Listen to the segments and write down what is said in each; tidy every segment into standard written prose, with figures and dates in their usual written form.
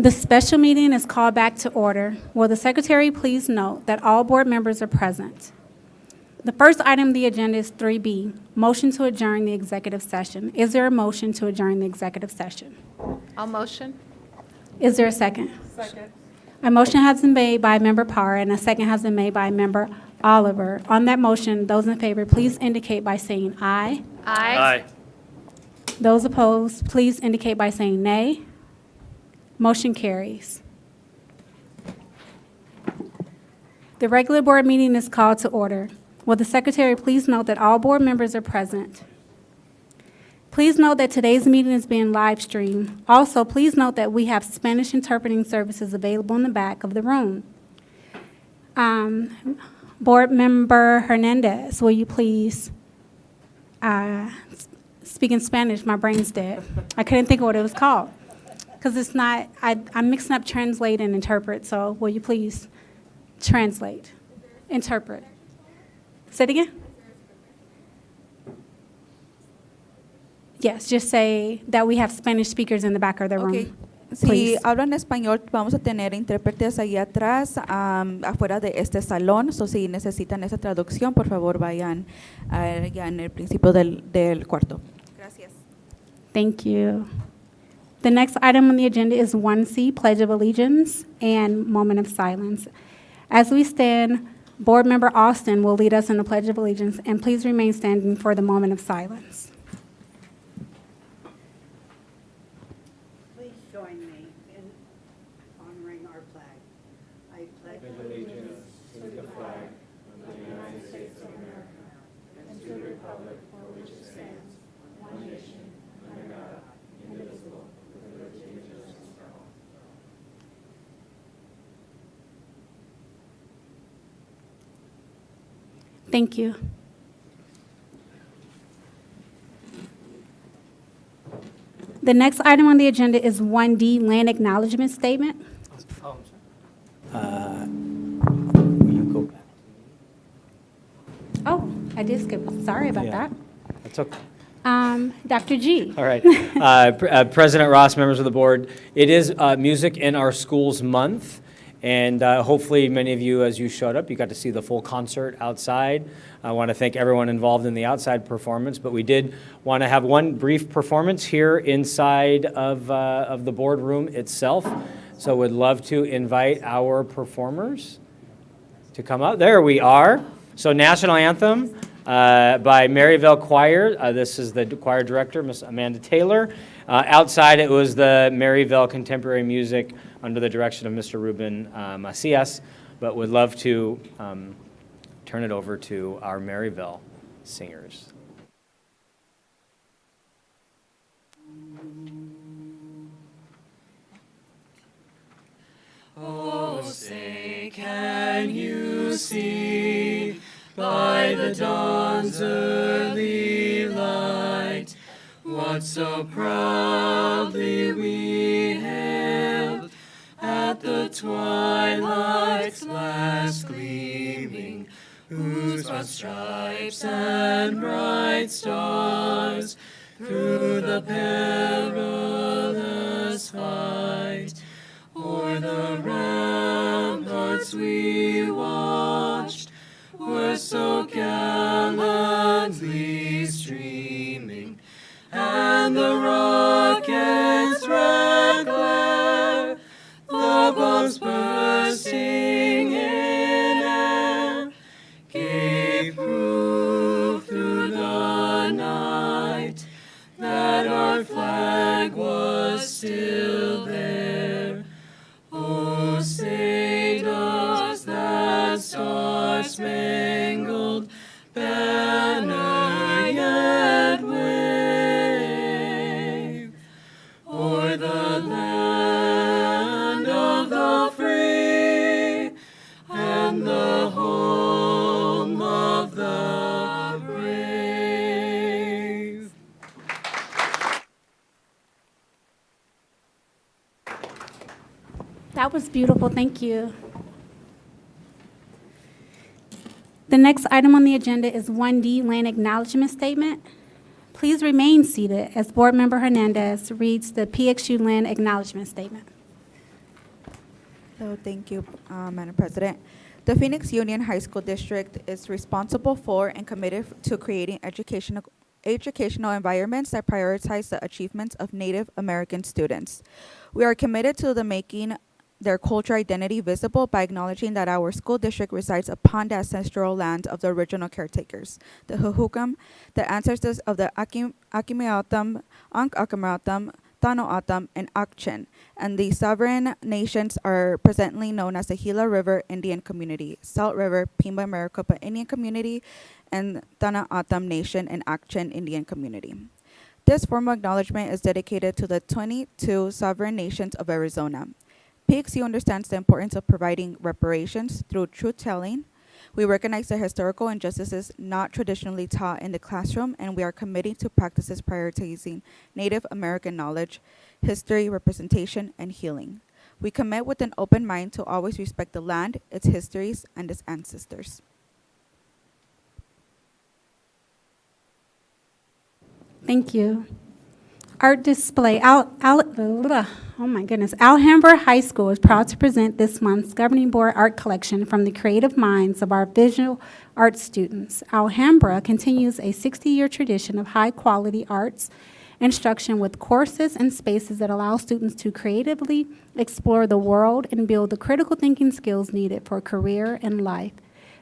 The special meeting is called back to order. Will the secretary please note that all board members are present? The first item on the agenda is 3B, motion to adjourn the executive session. Is there a motion to adjourn the executive session? I'll motion. Is there a second? Second. A motion has been made by Member Parr and a second has been made by Member Oliver. On that motion, those in favor, please indicate by saying aye. Aye. Those opposed, please indicate by saying nay. Motion carries. The regular board meeting is called to order. Will the secretary please note that all board members are present? Please note that today's meeting is being live streamed. Also, please note that we have Spanish interpreting services available in the back of the room. Board Member Hernandez, will you please speak in Spanish? My brain's dead. I couldn't think of what it was called. Because it's not, I'm mixing up translate and interpret, so will you please translate, interpret? Say it again? Yes, just say that we have Spanish speakers in the back of the room. Okay. Si Please. hablan español, vamos a tener intérpretes ahí atrás, afuera de este salón. So, si necesitan esa traducción, por favor, vayan ya en el principio del cuarto. Gracias. Thank you. The next item on the agenda is 1C, Pledge of Allegiance and Moment of Silence. As we stand, Board Member Austin will lead us in the Pledge of Allegiance, and please remain standing for the moment of silence. Please join me in honoring our flag. I pledge allegiance to the flag of the United States of America and to the republic for which it stands, one nation, under God, indivisible, with liberty and justice for all. Thank you. The next item on the agenda is 1D, Land Acknowledgement Statement. Will you go back? Oh, I did skip. Sorry about Yeah. that. That's okay. Dr. G. All right. President Ross, members of the board, it is Music in Our Schools Month, and hopefully many of you, as you showed up, you got to see the full concert outside. I want to thank everyone involved in the outside performance, but we did want to have one brief performance here inside of the boardroom itself. So would love to invite our performers to come up. There we are. So National Anthem by Maryville Choir. This is the choir director, Miss Amanda Taylor. Outside it was the Maryville Contemporary Music under the direction of Mr. Ruben Macias, but would love to turn it over to our Maryville singers. Oh, say, can you see by the dawn's early light what so proudly we hailed at the twilight's last gleaming, whose broad stripes and bright stars through the perilous fight o'er the ramparts we watched were so gallantly streaming, and the rocket's red glare, the bombs bursting in air, gave proof through the night that our flag was still there. Oh, say does that star-spangled banner yet wave o'er the land of the free and the home of the brave? That was beautiful. Thank you. The next item on the agenda is 1D, Land Acknowledgement Statement. Please remain seated as Board Member Hernandez reads the PXU Land Acknowledgement Statement. So thank you, Madam President. The Phoenix Union High School District is responsible for and committed to creating educational environments that prioritize the achievements of Native American students. We are committed to making their cultural identity visible by acknowledging that our school district resides upon the ancestral land of the original caretakers, the Hohokam, the ancestors of the Akimiautam, Ankh-Akimiautam, Tanoatam, and Akchin, and the sovereign nations are presently known as the Gila River Indian Community, Salt River Pima Maricopa Indian Community, and Tanoatam Nation and Akchin Indian Community. This formal acknowledgement is dedicated to the 22 sovereign nations of Arizona. PXU understands the importance of providing reparations through truth-telling. We recognize the historical injustices not traditionally taught in the classroom, and we are committed to practices prioritizing Native American knowledge, history, representation, and healing. We commit with an open mind to always respect the land, its histories, and its ancestors. Thank you. Art display. Oh my goodness. Alhambra High School is proud to present this month's Governing Board art collection from the creative minds of our visual arts students. Alhambra continues a 60-year tradition of high-quality arts instruction with courses and spaces that allow students to creatively explore the world and build the critical thinking skills needed for a career and life.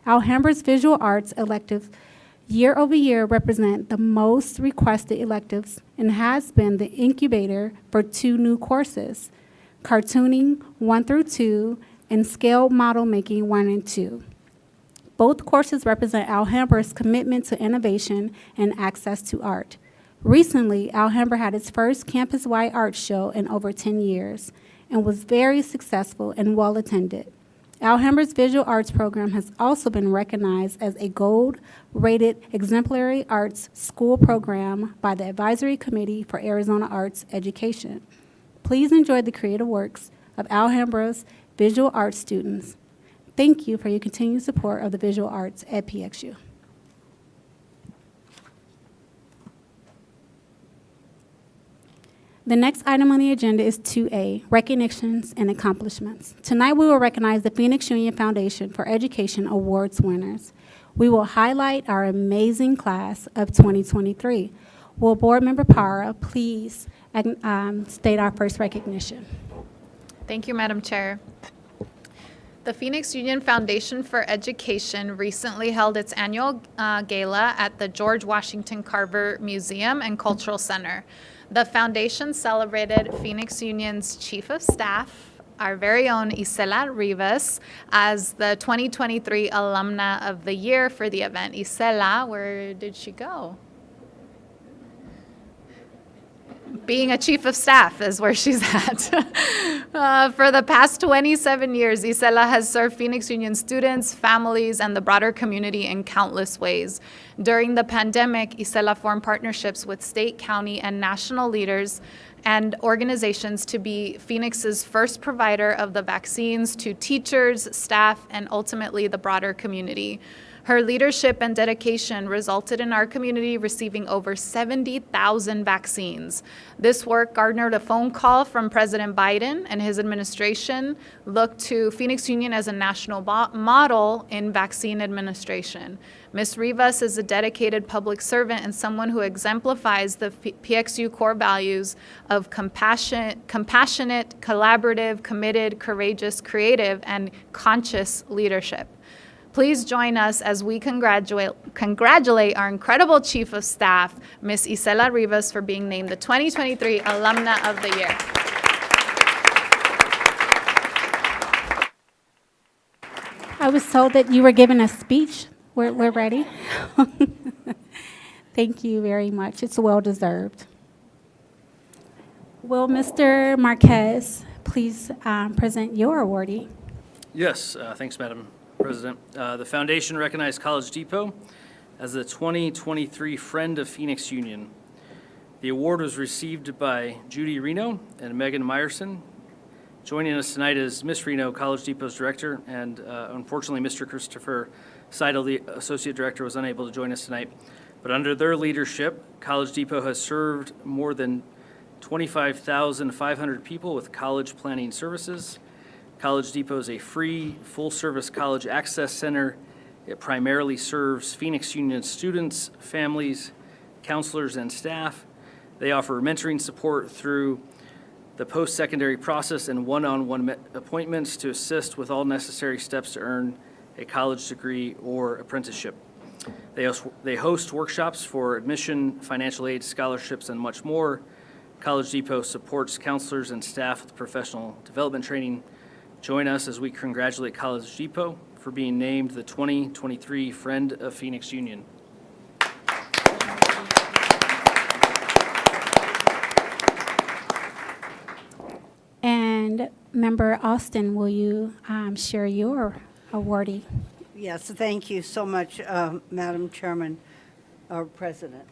Alhambra's visual arts electives year over year represent the most requested electives and has been the incubator for 2 new courses, cartooning 1 through 2 and scale model making 1 and 2. Both courses represent Alhambra's commitment to innovation and access to art. Recently, Alhambra had its first campus-wide art show in over 10 years and was very successful and well attended. Alhambra's visual arts program has also been recognized as a gold-rated exemplary arts school program by the Advisory Committee for Arizona Arts Education. Please enjoy the creative works of Alhambra's visual arts students. Thank you for your continued support of the visual arts at PXU. The next item on the agenda is 2A, recognitions and accomplishments. Tonight, we will recognize the Phoenix Union Foundation for Education Awards winners. We will highlight our amazing class of 2023. Will Board Member Parra please state our first recognition? Thank you, Madam Chair. The Phoenix Union Foundation for Education recently held its annual gala at the George Washington Carver Museum and Cultural Center. The foundation celebrated Phoenix Union's Chief of Staff, our very own Isela Rivas, as the 2023 Alumna of the Year for the event. Isela, where did she go? Being a chief of staff is where she's at. For the past 27 years, Isela has served Phoenix Union students, families, and the broader community in countless ways. During the pandemic, Isela formed partnerships with state, county, and national leaders and organizations to be Phoenix's first provider of the vaccines to teachers, staff, and ultimately the broader community. Her leadership and dedication resulted in our community receiving over 70,000 vaccines. This work garnered a phone call from President Biden, and his administration looked to Phoenix Union as a national model in vaccine administration. Ms. Rivas is a dedicated public servant and someone who exemplifies the PXU core values of compassionate, collaborative, committed, courageous, creative, and conscious leadership. Please join us as we congratulate our incredible Chief of Staff, Ms. Isela Rivas, for being named the 2023 Alumna of the Year. I was told that you were giving a speech. We're ready. Thank you very much. It's well-deserved. Will Mr. Marquez please present your awardee? Yes, thanks, Madam President. The foundation recognized College Depot as the 2023 Friend of Phoenix Union. The award was received by Judy Reno and Megan Meyerson. Joining us tonight is Ms. Reno, College Depot's director, and unfortunately, Mr. Christopher Seidel, the associate director, was unable to join us tonight. But under their leadership, College Depot has served more than 25,500 people with college planning services. College Depot is a free, full-service college access center. It primarily serves Phoenix Union students, families, counselors, and staff. They offer mentoring support through the post-secondary process and one-on-one appointments to assist with all necessary steps to earn a college degree or apprenticeship. They host workshops for admission, financial aid, scholarships, and much more. College Depot supports counselors and staff with professional development training. Join us as we congratulate College Depot for being named the 2023 Friend of Phoenix Union. And Member Austin, will you share your awardee? Yes, thank you so much, Madam Chairman, or President.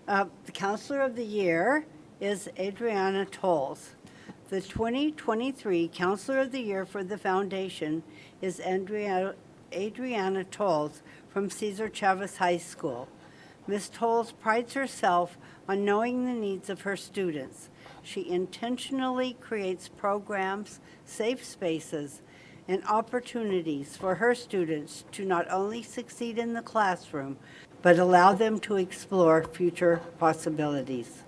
The Counselor of the Year is Adriana Tolles. The 2023 Counselor of the Year for the Foundation is Adriana Tolles from Cesar Chavez High School. Ms. Tolles prides herself on knowing the needs of her students. She intentionally creates programs, safe spaces, and opportunities for her students to not only succeed in the classroom, but allow them to explore future possibilities.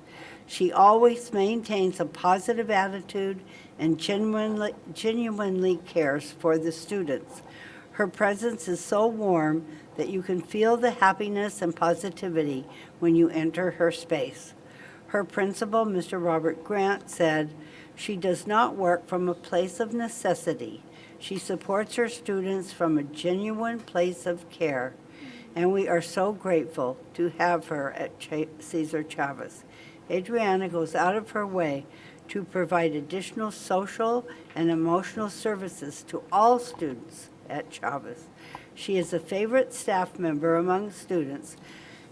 She always maintains a positive attitude and genuinely cares for the students. Her presence is so warm that you can feel the happiness and positivity when you enter her space. Her principal, Mr. Robert Grant, said, "She does not work from a place of necessity. She supports her students from a genuine place of care, and we are so grateful to have her at Cesar Chavez." Adriana goes out of her way to provide additional social and emotional services to all students at Chavez. She is a favorite staff member among students.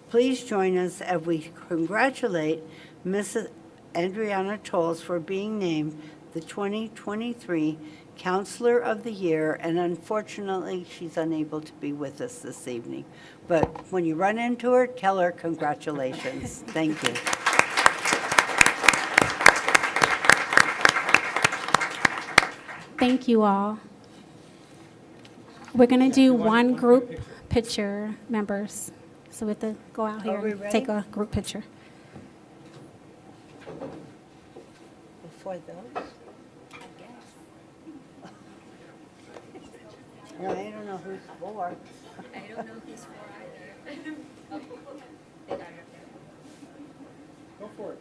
Please join us as we congratulate Mrs. Adriana Tolles for being named the 2023 Counselor of the Year, and unfortunately, she's unable to be with us this evening. But when you run into her, tell her congratulations. Thank you. Thank you all. We're going to do one group picture, members. So we have to go out here Are we and ready? take a group picture. Before those? I guess. I don't know who's for. I don't know who's for either. Go for it.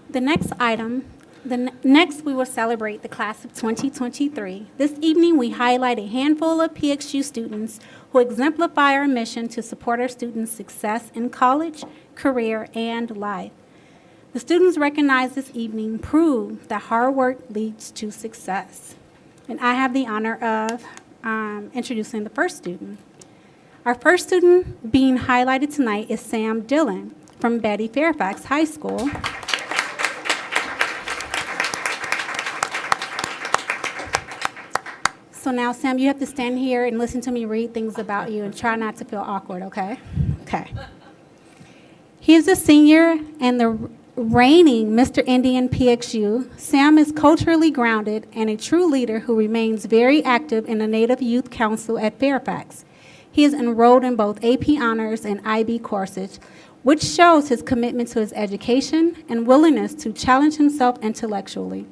The next item, next we will celebrate the class of 2023. This evening, we highlight a handful of PXU students who exemplify our mission to support our students' success in college, career, and life. The students recognized this evening prove that hard work leads to success. And I have the honor of introducing the first student. Our first student being highlighted tonight is Sam Dillon from Betty Fairfax High School. So now, Sam, you have to stand here and listen to me read things about you and try not to feel awkward, okay? Okay. He is a senior and the reigning Mr. Indian PXU. Sam is culturally grounded and a true leader who remains very active in the Native Youth Council at Fairfax. He is enrolled in both AP Honors and IB courses, which shows his commitment to his education and willingness to challenge himself intellectually.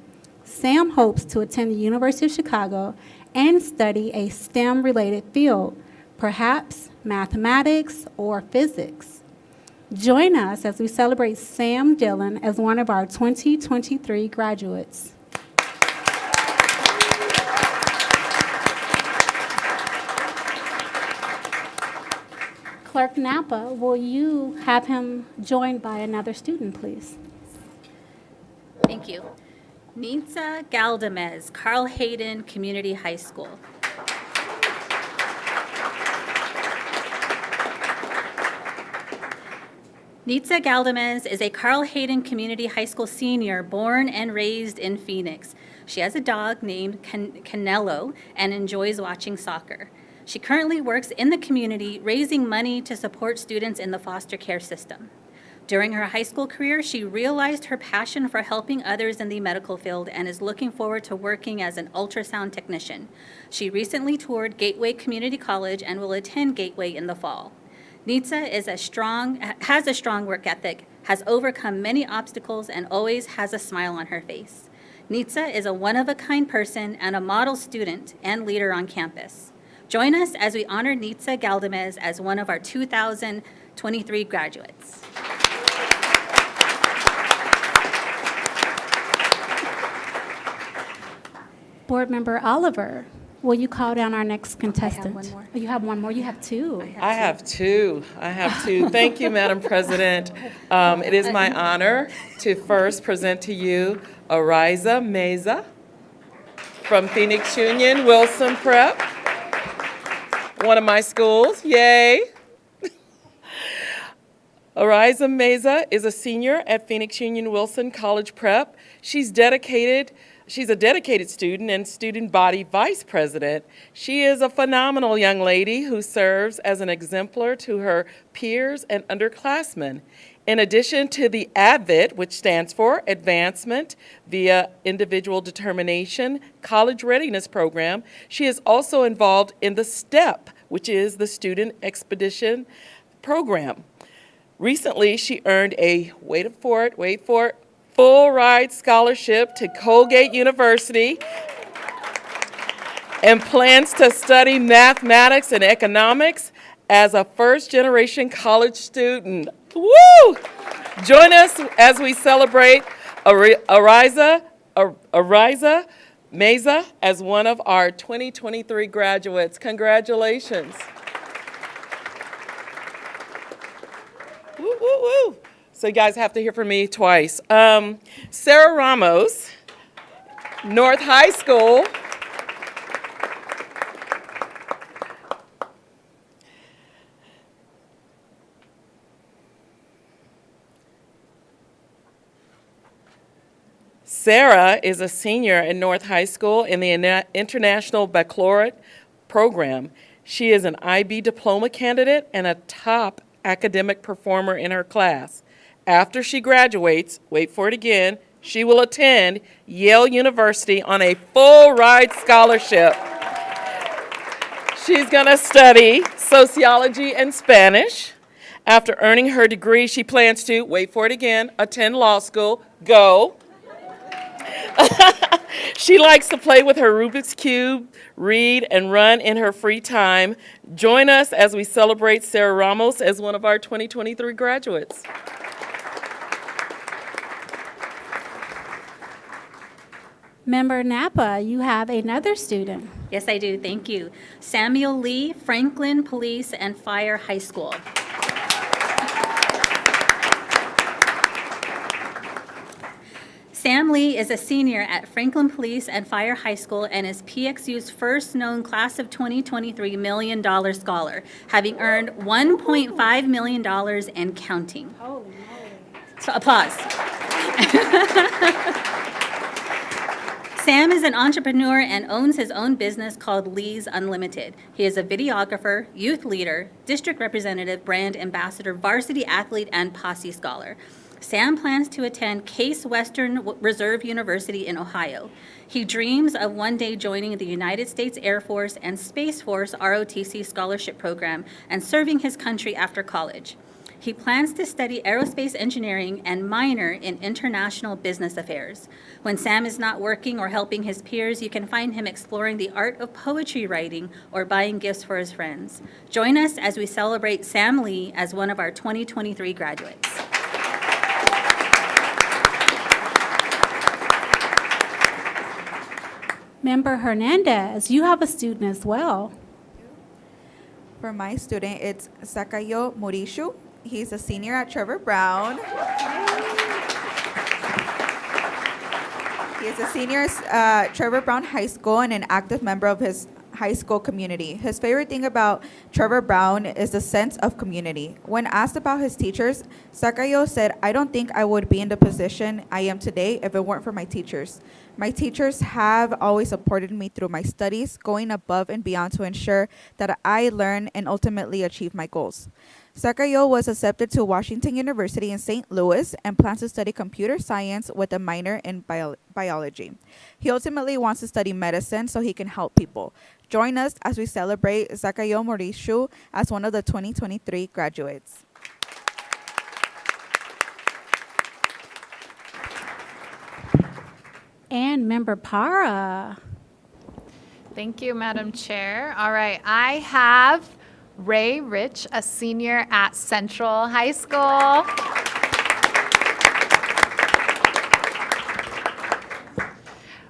Sam hopes to attend the University of Chicago and study a STEM-related field, perhaps mathematics or physics. Join us as we celebrate Sam Dillon as one of our 2023 graduates. Clerk Napa, will you have him joined by another student, please? Thank you. Nitza Galdamez, Carl Hayden Community High School. Nitza Galdamez is a Carl Hayden Community High School senior born and raised in Phoenix. She has a dog named Canelo and enjoys watching soccer. She currently works in the community raising money to support students in the foster care system. During her high school career, she realized her passion for helping others in the medical field and is looking forward to working as an ultrasound technician. She recently toured Gateway Community College and will attend Gateway in the fall. Nitza has a strong work ethic, has overcome many obstacles, and always has a smile on her face. Nitza is a one-of-a-kind person and a model student and leader on campus. Join us as we honor Nitza Galdamez as one of our 2023 graduates. Board Member Oliver, will you call down our next contestant? one more. Oh, you have one more? You have two. I have two. Thank you, Madam President. It is my honor to first present to you Ariza Meza from Phoenix Union Wilson Prep, one of my schools. Yay! Ariza Meza is a senior at Phoenix Union Wilson College Prep. She's a dedicated student and student body vice president. She is a phenomenal young lady who serves as an exemplar to her peers and underclassmen. In addition to the ADVIT, which stands for Advancement via Individual Determination College Readiness Program, she is also involved in the STEP, which is the Student Expedition Program. Recently, she earned a, wait for it, full ride scholarship to Colgate University and plans to study mathematics and economics as a first-generation college student. Woo! Join us as we celebrate Ariza Meza as one of our 2023 graduates. Congratulations. Woo, woo, woo. So you guys have to hear from me twice. Sarah Ramos, North High School. Sarah is a senior at North High School in the International Baccalaureate program. She is an IB diploma candidate and a top academic performer in her class. After she graduates, wait for it again, she will attend Yale University on a full ride scholarship. She's going to study sociology and Spanish. After earning her degree, she plans to, wait for it again, attend law school. Go. She likes to play with her Rubik's Cube, read, and run in her free time. Join us as we celebrate Sarah Ramos as one of our 2023 graduates. Member Napa, you have another student. Yes, I do. Thank you. Samuel Lee, Franklin Police and Fire High School. Sam Lee is a senior at Franklin Police and Fire High School and is PXU's first known Class of 2023 $1 Million Scholar, having earned $1.5 million and counting. Holy moly. So applause. Sam is an entrepreneur and owns his own business called Lee's Unlimited. He is a videographer, youth leader, district representative, brand ambassador, varsity athlete, and posse scholar. Sam plans to attend Case Western Reserve University in Ohio. He dreams of one day joining the United States Air Force and Space Force ROTC scholarship program and serving his country after college. He plans to study aerospace engineering and minor in international business affairs. When Sam is not working or helping his peers, you can find him exploring the art of poetry writing or buying gifts for his friends. Join us as we celebrate Sam Lee as one of our 2023 graduates. Member Hernandez, you have a student as well. For my student, it's Sakayo Morishu. He's a senior at Trevor Brown. He is a senior at Trevor Brown High School and an active member of his high school community. His favorite thing about Trevor Brown is the sense of community. When asked about his teachers, Sakayo said, "I don't think I would be in the position I am today if it weren't for my teachers. My teachers have always supported me through my studies, going above and beyond to ensure that I learn and ultimately achieve my goals." Sakayo was accepted to Washington University in St. Louis and plans to study computer science with a minor in biology. He ultimately wants to study medicine so he can help people. Join us as we celebrate Sakayo Morishu as one of the 2023 graduates. And Member Para. Thank you, Madam Chair. All right, I have Ray Rich, a senior at Central High School.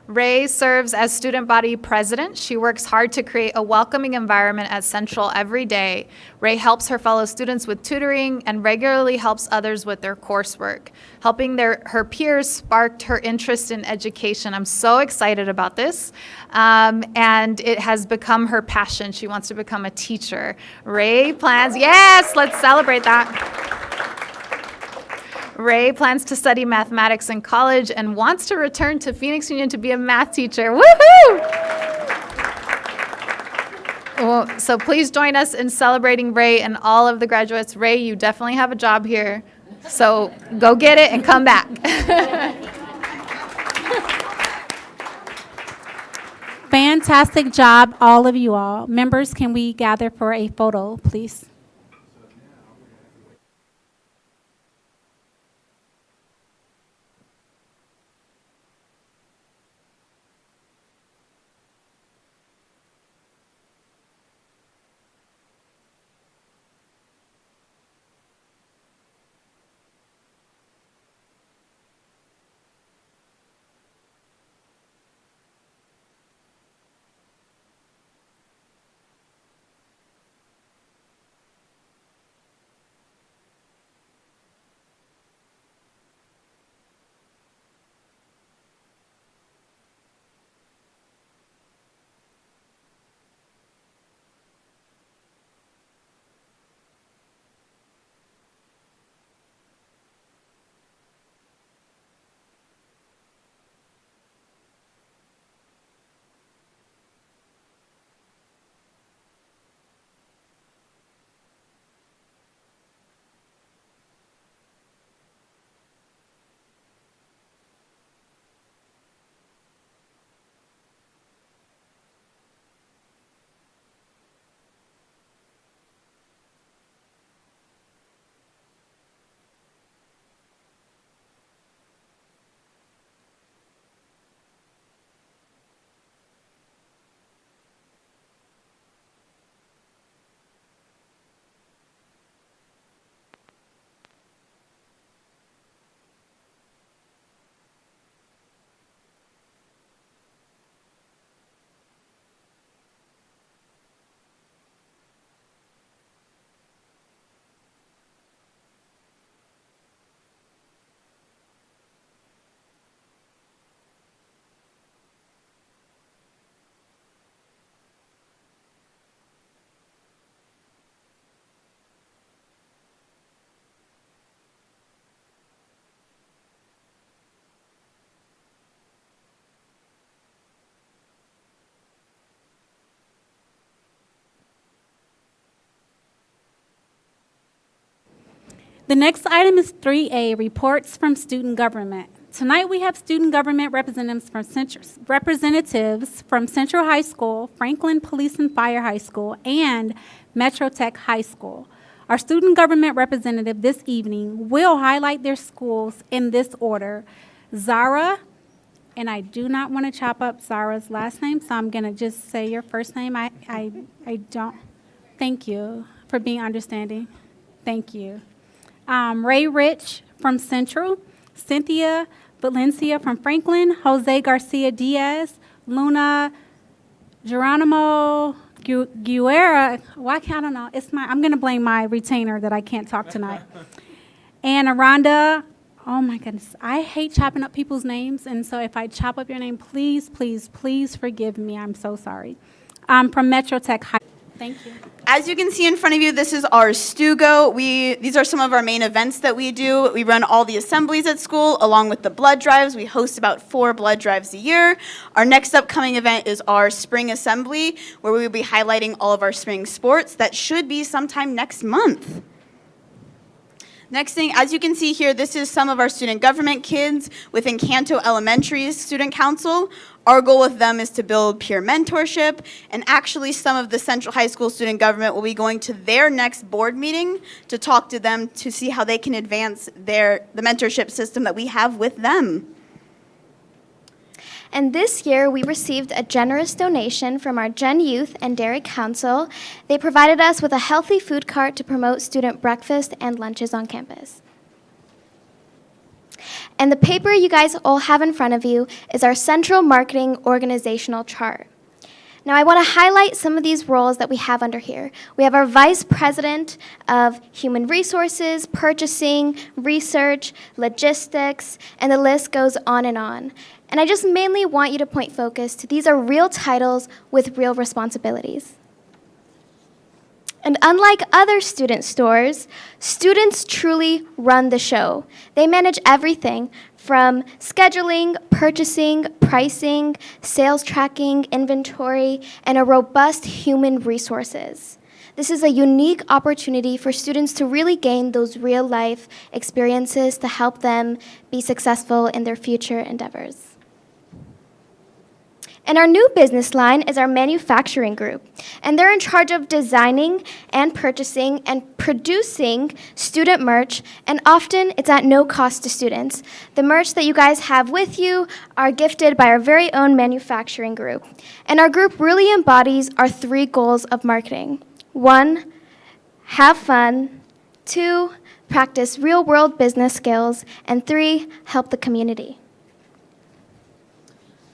Ray serves as student body president. She works hard to create a welcoming environment at Central every day. Ray helps her fellow students with tutoring and regularly helps others with their coursework. Helping her peers sparked her interest in education. I'm so excited about this. And it has become her passion. She wants to become a teacher. Ray plans, yes, let's celebrate that. Ray plans to study mathematics in college and wants to return to Phoenix Union to be a math teacher. Woohoo! Well, so please join us in celebrating Ray and all of the graduates. Ray, you definitely have a job here. So go get it and come back. Fantastic job, all of you all. Members, can we gather for a photo, please? The next item is 3A, reports from student government. Tonight, we have student government representatives from Central High School, Franklin Police and Fire High School, and Metro Tech High School. Our student government representative this evening will highlight their schools in this order. Zara, and I do not want to chop up Zara's last name, so I'm going to just say your first name. I don't. Thank you for being understanding. Thank you. Ray Rich from Central, Cynthia Valencia from Franklin, Jose Garcia Diaz, Luna Geronimo Guerra. Why can't I don't know? I'm going to blame my retainer that I can't talk tonight. And Aranda. Oh my goodness, I hate chopping up people's names, and so if I chop up your name, please, please, please forgive me. I'm so sorry. From Metro Tech High. Thank you. As you can see in front of you, this is our Stugo. These are some of our main events that we do. We run all the assemblies at school along with the blood drives. We host about 4 blood drives a year. Our next upcoming event is our spring assembly, where we will be highlighting all of our spring sports. That should be sometime next month. Next thing, as you can see here, this is some of our student government kids within Canto Elementary's Student Council. Our goal with them is to build peer mentorship, and actually some of the Central High School student government will be going to their next board meeting to talk to them to see how they can advance the mentorship system that we have with them. And this year, we received a generous donation from our Gen Youth and Dairy Council. They provided us with a healthy food cart to promote student breakfast and lunches on campus. And the paper you guys all have in front of you is our Central Marketing Organizational Chart. Now, I want to highlight some of these roles that we have under here. We have our Vice President of Human Resources, Purchasing, Research, Logistics, and the list goes on and on. And I just mainly want you to point focus to these are real titles with real responsibilities. And unlike other student stores, students truly run the show. They manage everything from scheduling, purchasing, pricing, sales tracking, inventory, and a robust human resources. This is a unique opportunity for students to really gain those real-life experiences to help them be successful in their future endeavors. And our new business line is our manufacturing group. And they're in charge of designing and purchasing and producing student merch, and often it's at no cost to students. The merch that you guys have with you are gifted by our very own manufacturing group. And our group really embodies our 3 goals of marketing. 1, have fun. 2, practice real-world business skills. And 3, help the community.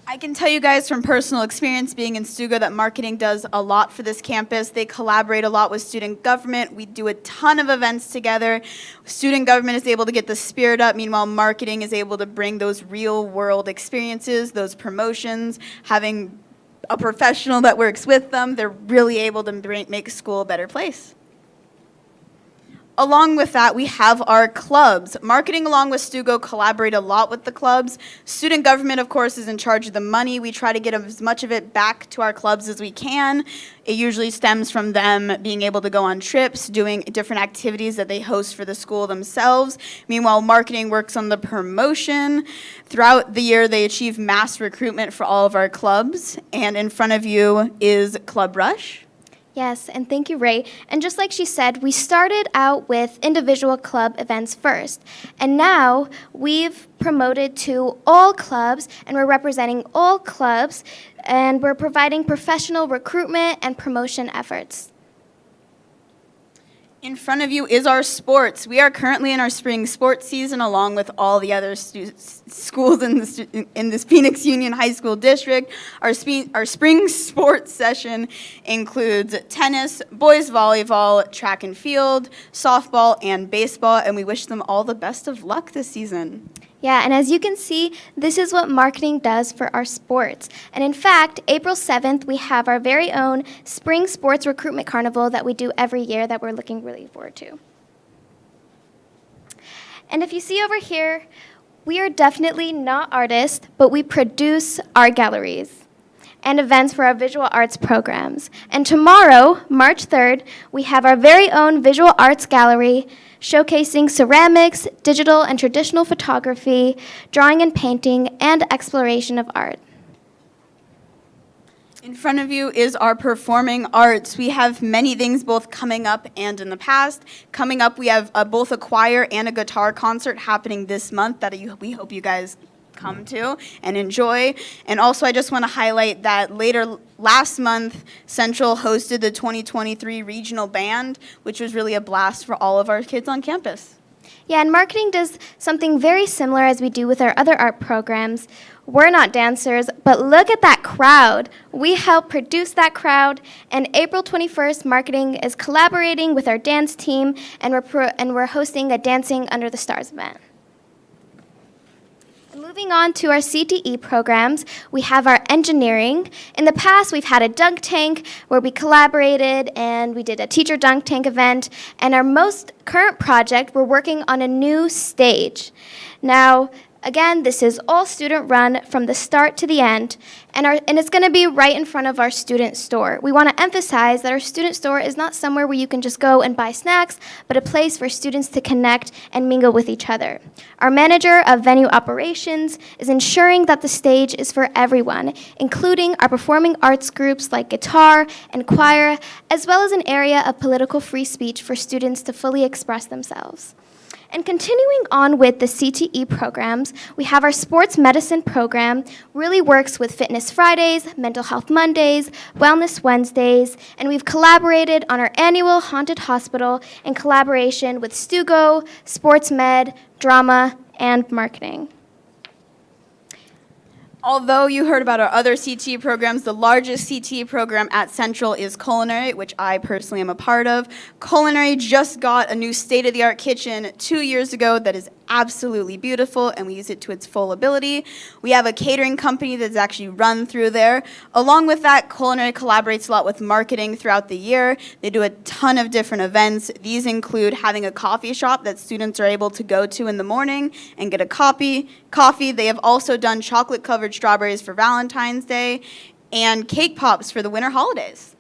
I can tell you guys from personal experience being in Stugo that marketing does a lot for this campus. They collaborate a lot with student government. We do a ton of events together. Student government is able to get the spirit up. Meanwhile, marketing is able to bring those real world experiences, those promotions, having a professional that works with them. They're really able to make school a better place. Along with that, we have our clubs. Marketing along with Stugo collaborate a lot with the clubs. Student government, of course, is in charge of the money. We try to get as much of it back to our clubs as we can. It usually stems from them being able to go on trips, doing different activities that they host for the school themselves. Meanwhile, marketing works on the promotion. Throughout the year, they achieve mass recruitment for all of our clubs. And in front of you is Club Rush. Yes, and thank you, Ray. And just like she said, we started out with individual club events first. And now we've promoted to all clubs, and we're representing all clubs, and we're providing professional recruitment and promotion efforts. In front of you is our sports. We are currently in our spring sports season along with all the other schools in this Phoenix Union High School district. Our spring sports session includes tennis, boys volleyball, track and field, softball, and baseball, and we wish them all the best of luck this season. Yeah, and as you can see, this is what marketing does for our sports. And in fact, April 7th, we have our very own Spring Sports Recruitment Carnival that we do every year that we're looking really forward to. And if you see over here, we are definitely not artists, but we produce art galleries. and events for our visual arts programs. And tomorrow, March 3rd, we have our very own visual arts gallery showcasing ceramics, digital and traditional photography, drawing and painting, and exploration of art. In front of you is our performing arts. We have many things both coming up and in the past. Coming up, we have both a choir and a guitar concert happening this month that we hope you guys come to and enjoy. And also, I just want to highlight that last month, Central hosted the 2023 Regional Band, which was really a blast for all of our kids on campus. Yeah, and marketing does something very similar as we do with our other art programs. We're not dancers, but look at that crowd. We help produce that crowd, and April 21st, marketing is collaborating with our dance team, and we're hosting a Dancing Under the Stars event. Moving on to our CTE programs, we have our engineering. In the past, we've had a dunk tank where we collaborated and we did a teacher dunk tank event. And our most current project, we're working on a new stage. Now, again, this is all student run from the start to the end, and it's going to be right in front of our student store. We want to emphasize that our student store is not somewhere where you can just go and buy snacks, but a place for students to connect and mingle with each other. Our manager of venue operations is ensuring that the stage is for everyone, including our performing arts groups like guitar and choir, as well as an area of political free speech for students to fully express themselves. And continuing on with the CTE programs, we have our sports medicine program, really works with Fitness Fridays, Mental Health Mondays, Wellness Wednesdays, and we've collaborated on our annual Haunted Hospital in collaboration with Stugo, Sports Med, Drama, and Marketing. Although you heard about our other CTE programs, the largest CTE program at Central is Culinary, which I personally am a part of. Culinary just got a new state-of-the-art kitchen 2 years ago that is absolutely beautiful, and we use it to its full ability. We have a catering company that's actually run through there. Along with that, Culinary collaborates a lot with marketing throughout the year. They do a ton of different events. These include having a coffee shop that students are able to go to in the morning and get a coffee. They have also done chocolate-covered strawberries for Valentine's Day and cake pops for the winter holidays.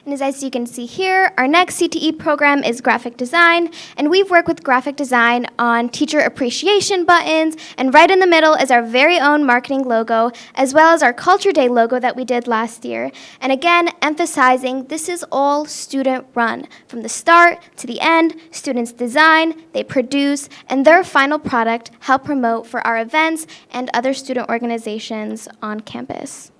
And as you can see here, our next CTE program is graphic design, and we've worked with graphic design on teacher appreciation buttons, and right in the middle is our very own marketing logo, as well as our Culture Day logo that we did last year. And again, emphasizing this is all student run. From the start to the end, students design, they produce, and their final product help promote for our events and other student organizations on campus.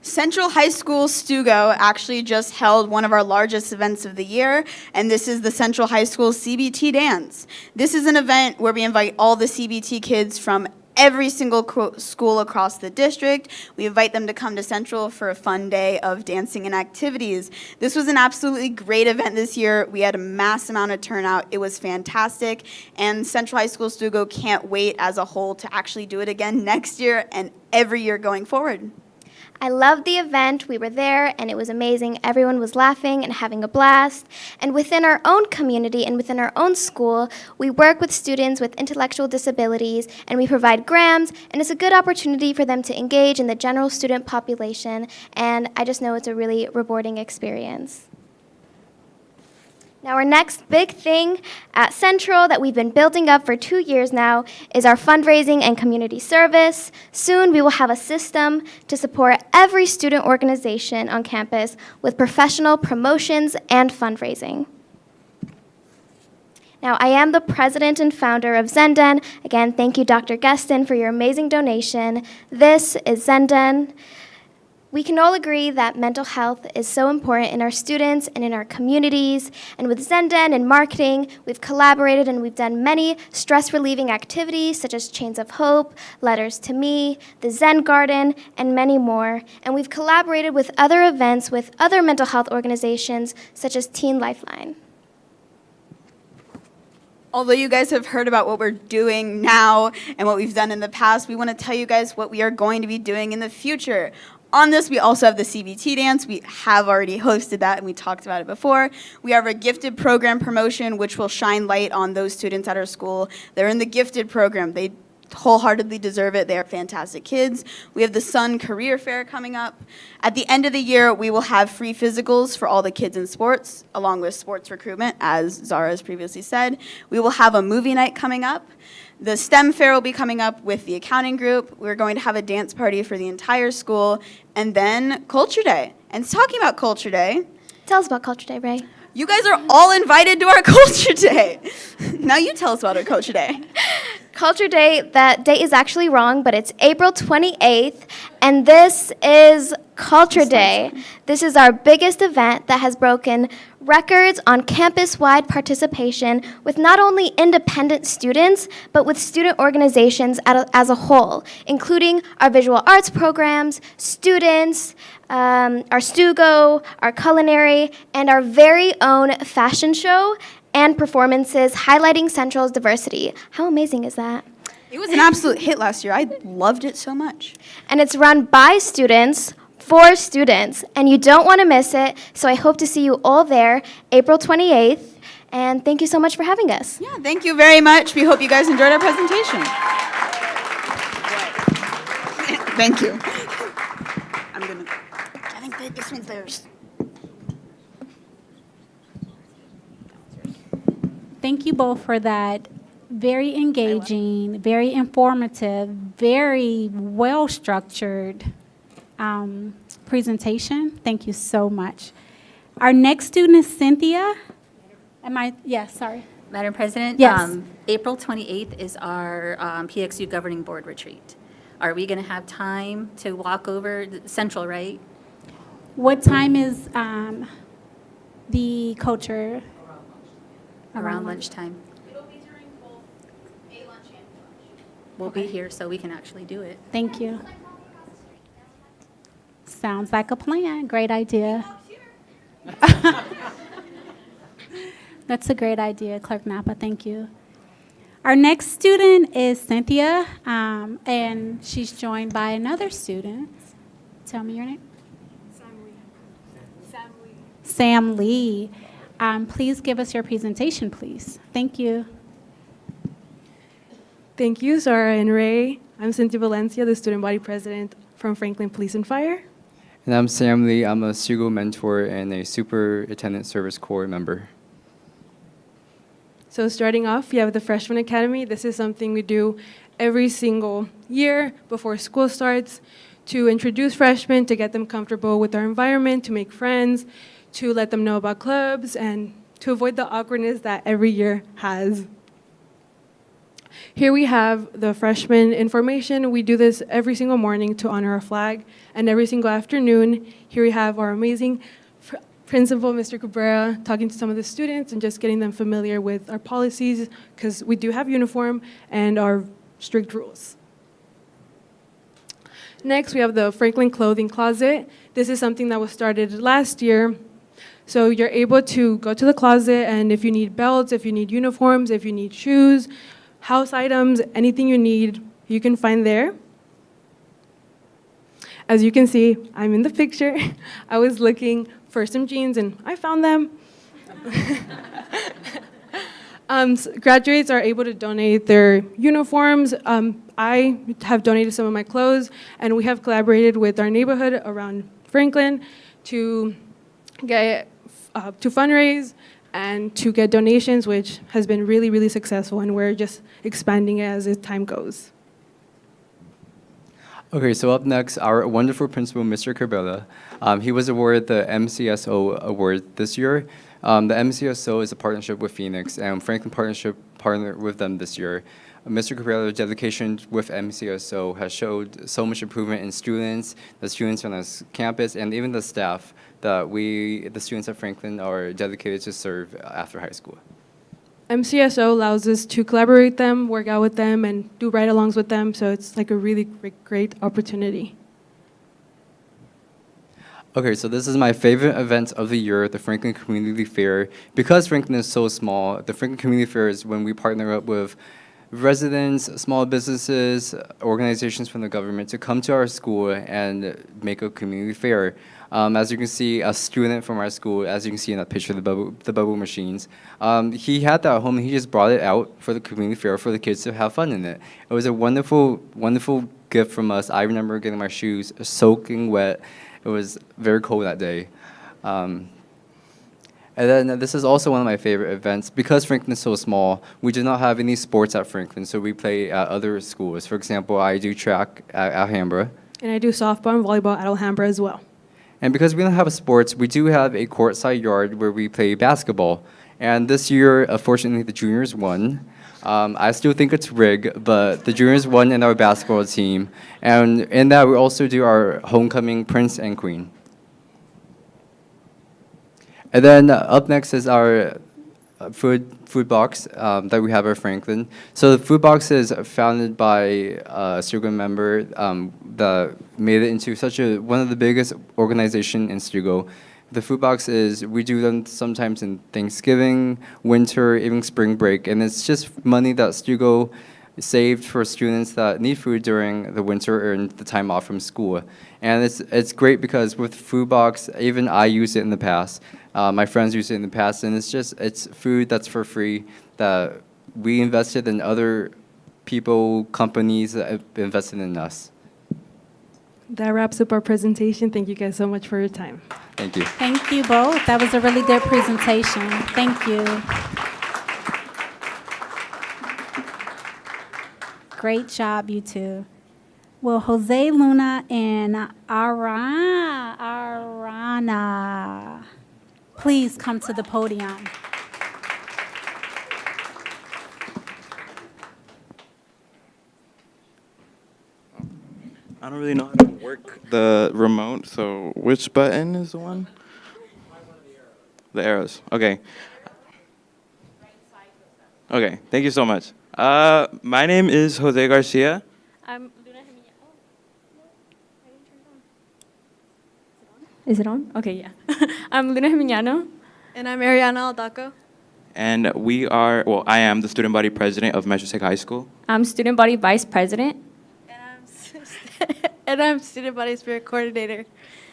Central High School Stugo actually just held one of our largest events of the year, and this is the Central High School CBT Dance. This is an event where we invite all the CBT kids from every single school across the district. We invite them to come to Central for a fun day of dancing and activities. This was an absolutely great event this year. We had a mass amount of turnout. It was fantastic, and Central High School Stugo can't wait as a whole to actually do it again next year and every year going forward. I loved the event. We were there, and it was amazing. Everyone was laughing and having a blast. And within our own community and within our own school, we work with students with intellectual disabilities, and we provide grams, and it's a good opportunity for them to engage in the general student population, and I just know it's a really rewarding experience. Now, our next big thing at Central that we've been building up for 2 years now is our fundraising and community service. Soon, we will have a system to support every student organization on campus with professional promotions and fundraising. Now, I am the president and founder of Zenden. Again, thank you, Dr. Geston, for your amazing donation. This is Zenden. We can all agree that mental health is so important in our students and in our communities. And with Zenden and marketing, we've collaborated and we've done many stress-relieving activities such as Chains of Hope, Letters to Me, the Zen Garden, and many more. And we've collaborated with other events with other mental health organizations such as Teen Lifeline. Although you guys have heard about what we're doing now and what we've done in the past, we want to tell you guys what we are going to be doing in the future. On this, we also have the CBT dance. We have already hosted that, and we talked about it before. We have our gifted program promotion, which will shine light on those students at our school. They're in the gifted program. They wholeheartedly deserve it. They are fantastic kids. We have the Sun Career Fair coming up. At the end of the year, we will have free physicals for all the kids in sports, along with sports recruitment, as Zara has previously said. We will have a movie night coming up. The STEM fair will be coming up with the accounting group. We're going to have a dance party for the entire school, and then Culture Day. And talking about Culture Day, Tell us about Culture Day, Ray. you guys are all invited to our Culture Day. Now you tell us about our Culture Day. Culture Day, that date is actually wrong, but it's April 28th, and this is Culture Day. This is our biggest event that has broken records on campus-wide participation with not only independent students, but with student organizations as a whole, including our visual arts programs, students, our Stugo, our culinary, and our very own fashion show and performances highlighting Central's diversity. How amazing is that? It was an absolute hit last year. I loved it so much. And it's run by students for students, and you don't want to miss it, so I hope to see you all there April 28th, and thank you so much for having us. Yeah, thank you very much. We hope you guys enjoyed our presentation. Thank you. I think this one's theirs. Thank you both for that very engaging, very informative, very well-structured presentation. Thank you so much. Our next student is Cynthia. Yes, sorry. Madam President? Yes. April 28th is our PXU Governing Board retreat. Are we going to have time to walk over Central, right? What time is the culture? Around lunchtime. It'll be during both a lunch and lunch. We'll be here so we can actually do it. Thank you. Sounds like a plan. Great idea. That's a great idea, Clerk Napa. Thank you. Our next student is Cynthia, and she's joined by another student. Tell me your name. Sam Lee. Please give us your presentation, please. Thank you. Thank you, Zara and Ray. I'm Cynthia Valencia, the student body president from Franklin Police and Fire. And I'm Sam Lee. I'm a SUGO mentor and a Superintendent Service Corps member. So starting off, we have the Freshman Academy. This is something we do every single year before school starts to introduce freshmen, to get them comfortable with our environment, to make friends, to let them know about clubs, and to avoid the awkwardness that every year has. Here we have the freshman information. We do this every single morning to honor our flag, and every single afternoon, here we have our amazing principal, Mr. Cabrera, talking to some of the students and just getting them familiar with our policies, because we do have uniform and our strict rules. Next, we have the Franklin Clothing Closet. This is something that was started last year. So you're able to go to the closet, and if you need belts, if you need uniforms, if you need shoes, house items, anything you need, you can find there. As you can see, I'm in the picture. I was looking for some jeans, and I found them. Graduates are able to donate their uniforms. I have donated some of my clothes, and we have collaborated with our neighborhood around Franklin to get to fundraise and to get donations, which has been really, really successful, and we're just expanding it as time goes. Okay, so up next, our wonderful principal, Mr. Cabela. He was awarded the MCSO award this year. The MCSO is a partnership with Phoenix, and Franklin Partnership partnered with them this year. Mr. Cabela's dedication with MCSO has showed so much improvement in students, the students on this campus, and even the staff that the students at Franklin are dedicated to serve after high school. MCSO allows us to collaborate with them, work out with them, and do ride-alongs with them, so it's like a really great opportunity. Okay, so this is my favorite event of the year, the Franklin Community Fair. Because Franklin is so small, the Franklin Community Fair is when we partner up with residents, small businesses, organizations from the government to come to our school and make a community fair. As you can see, a student from our school, as you can see in that picture, the bubble machines, he had that at home. He just brought it out for the community fair for the kids to have fun in it. It was a wonderful, wonderful gift from us. I remember getting my shoes soaking wet. It was very cold that day. And then this is also one of my favorite events. Because Franklin is so small, we do not have any sports at Franklin, so we play at other schools. For example, I do track at Alhambra. And I do softball and volleyball at Alhambra as well. And because we don't have sports, we do have a courtside yard where we play basketball. And this year, unfortunately, the juniors won. I still think it's rigged, but the juniors won in our basketball team. And in that, we also do our homecoming prince and queen. And then up next is our food box that we have at Franklin. So the food box is founded by a student member that made it into one of the biggest organization in Stugo. The food box we do them sometimes in Thanksgiving, winter, even spring break, and it's just money that Stugo saved for students that need food during the winter and the time off from school. And it's great because with food box, even I used it in the past. My friends used it in the past, and it's food that's for free that we invested in other people, companies that have invested in us. That wraps up our presentation. Thank you guys so much for your time. Thank you. Thank you both. That was a really good presentation. Thank you. Great job, you two. Will Jose Luna and Arana please come to the podium? I don't really know how to work the remote, so which button is the one? The arrows. Okay. Okay, thank you so much. My name is Jose Garcia. Is it on? Okay, yeah. I'm Luna Jimeniano. And I'm Ariana Aldaco. And I am the student body president of Metro Tech High School. I'm student body vice president. And I'm student body spirit coordinator.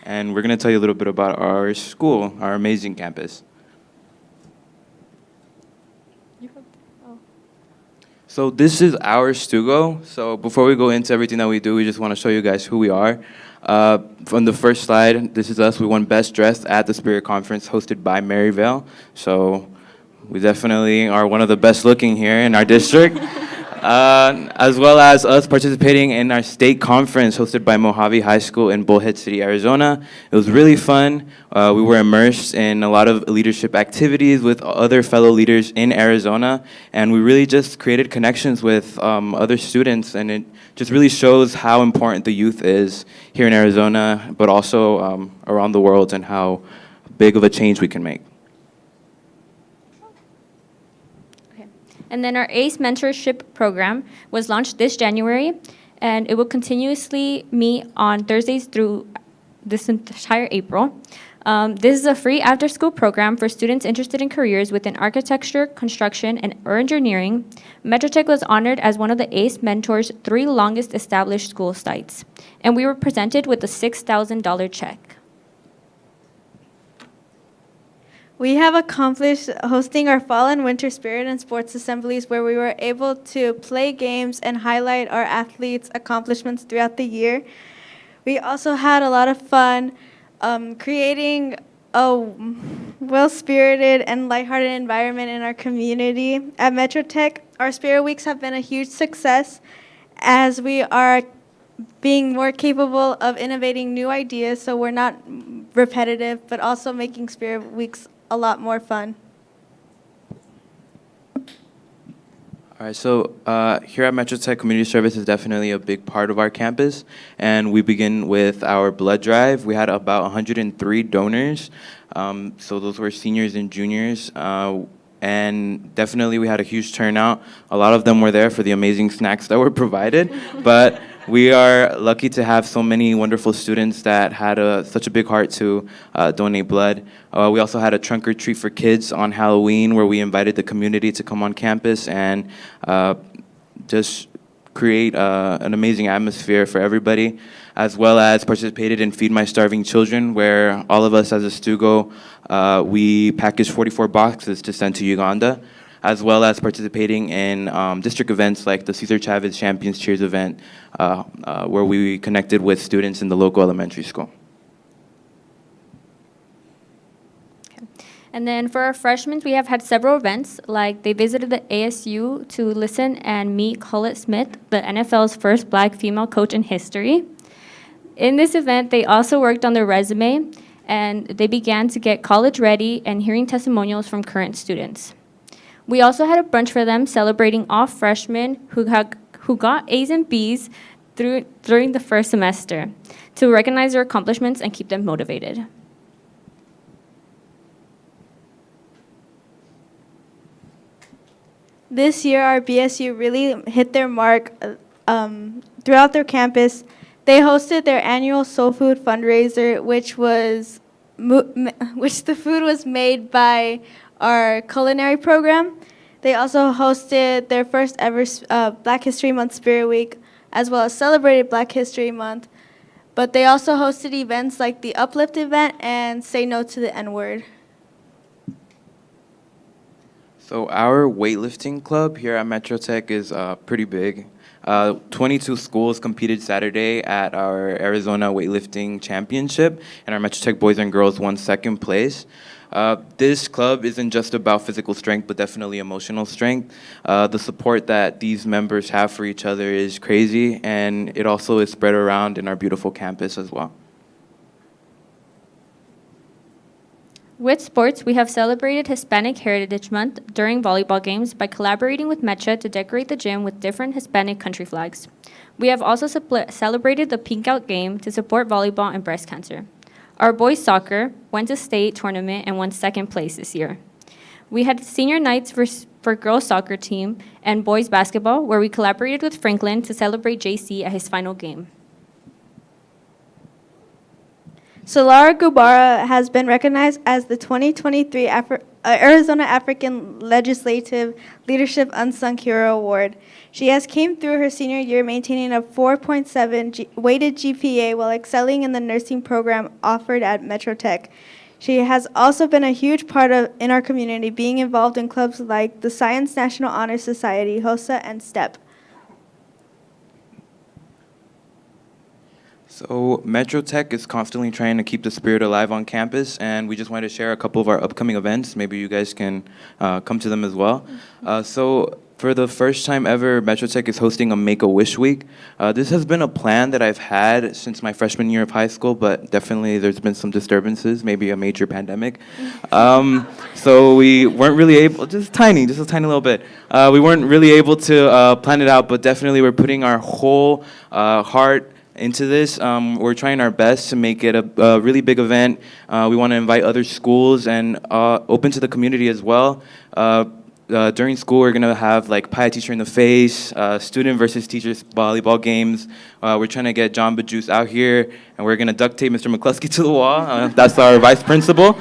And we're going to tell you a little bit about our school, our amazing campus. So this is our Stugo. So before we go into everything that we do, we just want to show you guys who we are. From the first slide, this is us. We won Best Dressed at the Spirit Conference hosted by Maryvale. So we definitely are one of the best looking here in our district. As well as us participating in our state conference hosted by Mojave High School in Bullhead City, Arizona. It was really fun. We were immersed in a lot of leadership activities with other fellow leaders in Arizona, and we really just created connections with other students, and it just really shows how important the youth is here in Arizona, but also around the world, and how big of a change we can make. And then our ACE mentorship program was launched this January, and it will continuously meet on Thursdays through this entire April. This is a free after-school program for students interested in careers within architecture, construction, or engineering. Metro Tech was honored as one of the ACE Mentors' 3 longest established school sites, and we were presented with a $6,000 check. We have accomplished hosting our fall and winter spirit and sports assemblies where we were able to play games and highlight our athletes' accomplishments throughout the year. We also had a lot of fun creating a well-spirited and lighthearted environment in our community. At Metro Tech, our Spirit Weeks have been a huge success as we are being more capable of innovating new ideas so we're not repetitive, but also making Spirit Weeks a lot more fun. All right, so here at Metro Tech, community service is definitely a big part of our campus, and we begin with our blood drive. We had about 103 donors, so those were seniors and juniors, and definitely we had a huge turnout. A lot of them were there for the amazing snacks that were provided, but we are lucky to have so many wonderful students that had such a big heart to donate blood. We also had a trunk or treat for kids on Halloween where we invited the community to come on campus and just create an amazing atmosphere for everybody, as well as participated in Feed My Starving Children, where all of us as a Stugo, we packaged 44 boxes to send to Uganda, as well as participating in district events like the Cesar Chavez Champions Cheers event, where we connected with students in the local elementary school. And then for our freshmen, we have had several events, like they visited the ASU to listen and meet Colette Smith, the NFL's first Black female coach in history. In this event, they also worked on their resume, and they began to get college ready and hearing testimonials from current students. We also had a brunch for them celebrating all freshmen who got A's and B's during the first semester to recognize their accomplishments and keep them motivated. This year, our BSU really hit their mark throughout their campus. They hosted their annual soul food fundraiser, which the food was made by our culinary program. They also hosted their first ever Black History Month Spirit Week, as well as celebrated Black History Month. But they also hosted events like the Uplift event and Say No to the N-Word. So our weightlifting club here at Metro Tech is pretty big. 22 schools competed Saturday at our Arizona weightlifting championship, and our Metro Tech boys and girls won second place. This club isn't just about physical strength, but definitely emotional strength. The support that these members have for each other is crazy, and it also is spread around in our beautiful campus as well. With sports, we have celebrated Hispanic Heritage Month during volleyball games by collaborating with Mecha to decorate the gym with different Hispanic country flags. We have also celebrated the Pink Out game to support volleyball and breast cancer. Our boys soccer went to state tournament and won second place this year. We had senior nights for girls soccer team and boys basketball, where we collaborated with Franklin to celebrate JC at his final game. Solara Gubara has been recognized as the 2023 Arizona African Legislative Leadership Unsung Hero Award. She has came through her senior year maintaining a 4.7 weighted GPA while excelling in the nursing program offered at Metro Tech. She has also been a huge part in our community, being involved in clubs like the Science National Honor Society, HOSA, and STEP. So Metro Tech is constantly trying to keep the spirit alive on campus, and we just wanted to share a couple of our upcoming events. Maybe you guys can come to them as well. So for the first time ever, Metro Tech is hosting a Make-A-Wish Week. This has been a plan that I've had since my freshman year of high school, but definitely there's been some disturbances, maybe a major pandemic. So we weren't really able, just a tiny little bit. We weren't really able to plan it out, but definitely we're putting our whole heart into this. We're trying our best to make it a really big event. We want to invite other schools and open to the community as well. During school, we're going to have like pie teacher in the face, student versus teachers volleyball games. We're trying to get John Bejuice out here, and we're going to duct tape Mr. McCluskey to the wall. That's our vice principal.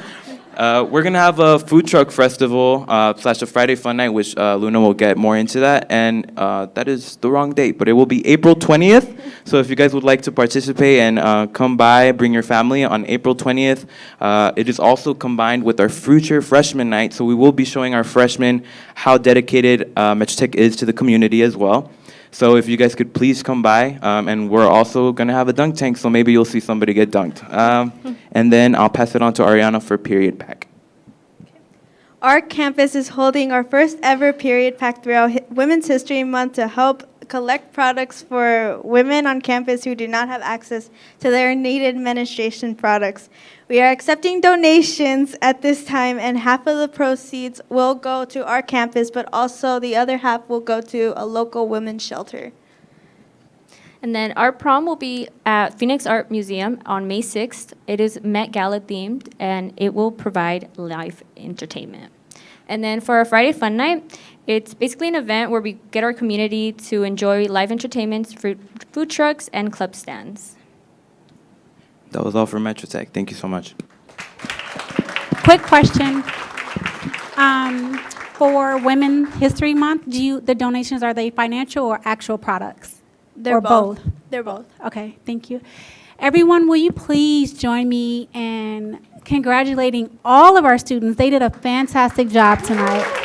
We're going to have a food truck festival / a Friday fun night, which Luna will get more into that. And that is the wrong date, but it will be April 20th. So if you guys would like to participate and come by, bring your family on April 20th. It is also combined with our future freshman night. So we will be showing our freshmen how dedicated Metro Tech is to the community as well. So if you guys could please come by, and we're also going to have a dunk tank, so maybe you'll see somebody get dunked. And then I'll pass it on to Ariana for period pack. Our campus is holding our first ever period pack throughout Women's History Month to help collect products for women on campus who do not have access to their needed menstruation products. We are accepting donations at this time, and half of the proceeds will go to our campus, but also the other half will go to a local women's shelter. And then our prom will be at Phoenix Art Museum on May 6th. It is Met Gala themed, and it will provide live entertainment. And then for our Friday Fun Night, it's basically an event where we get our community to enjoy live entertainments, food trucks, and club stands. That was all for Metro Tech. Thank you so much. Quick question. for Women History Month, the donations, are they financial or actual products? They're Or both. They're both. Okay, thank you. Everyone, will you please join me in congratulating all of our students? They did a fantastic job tonight.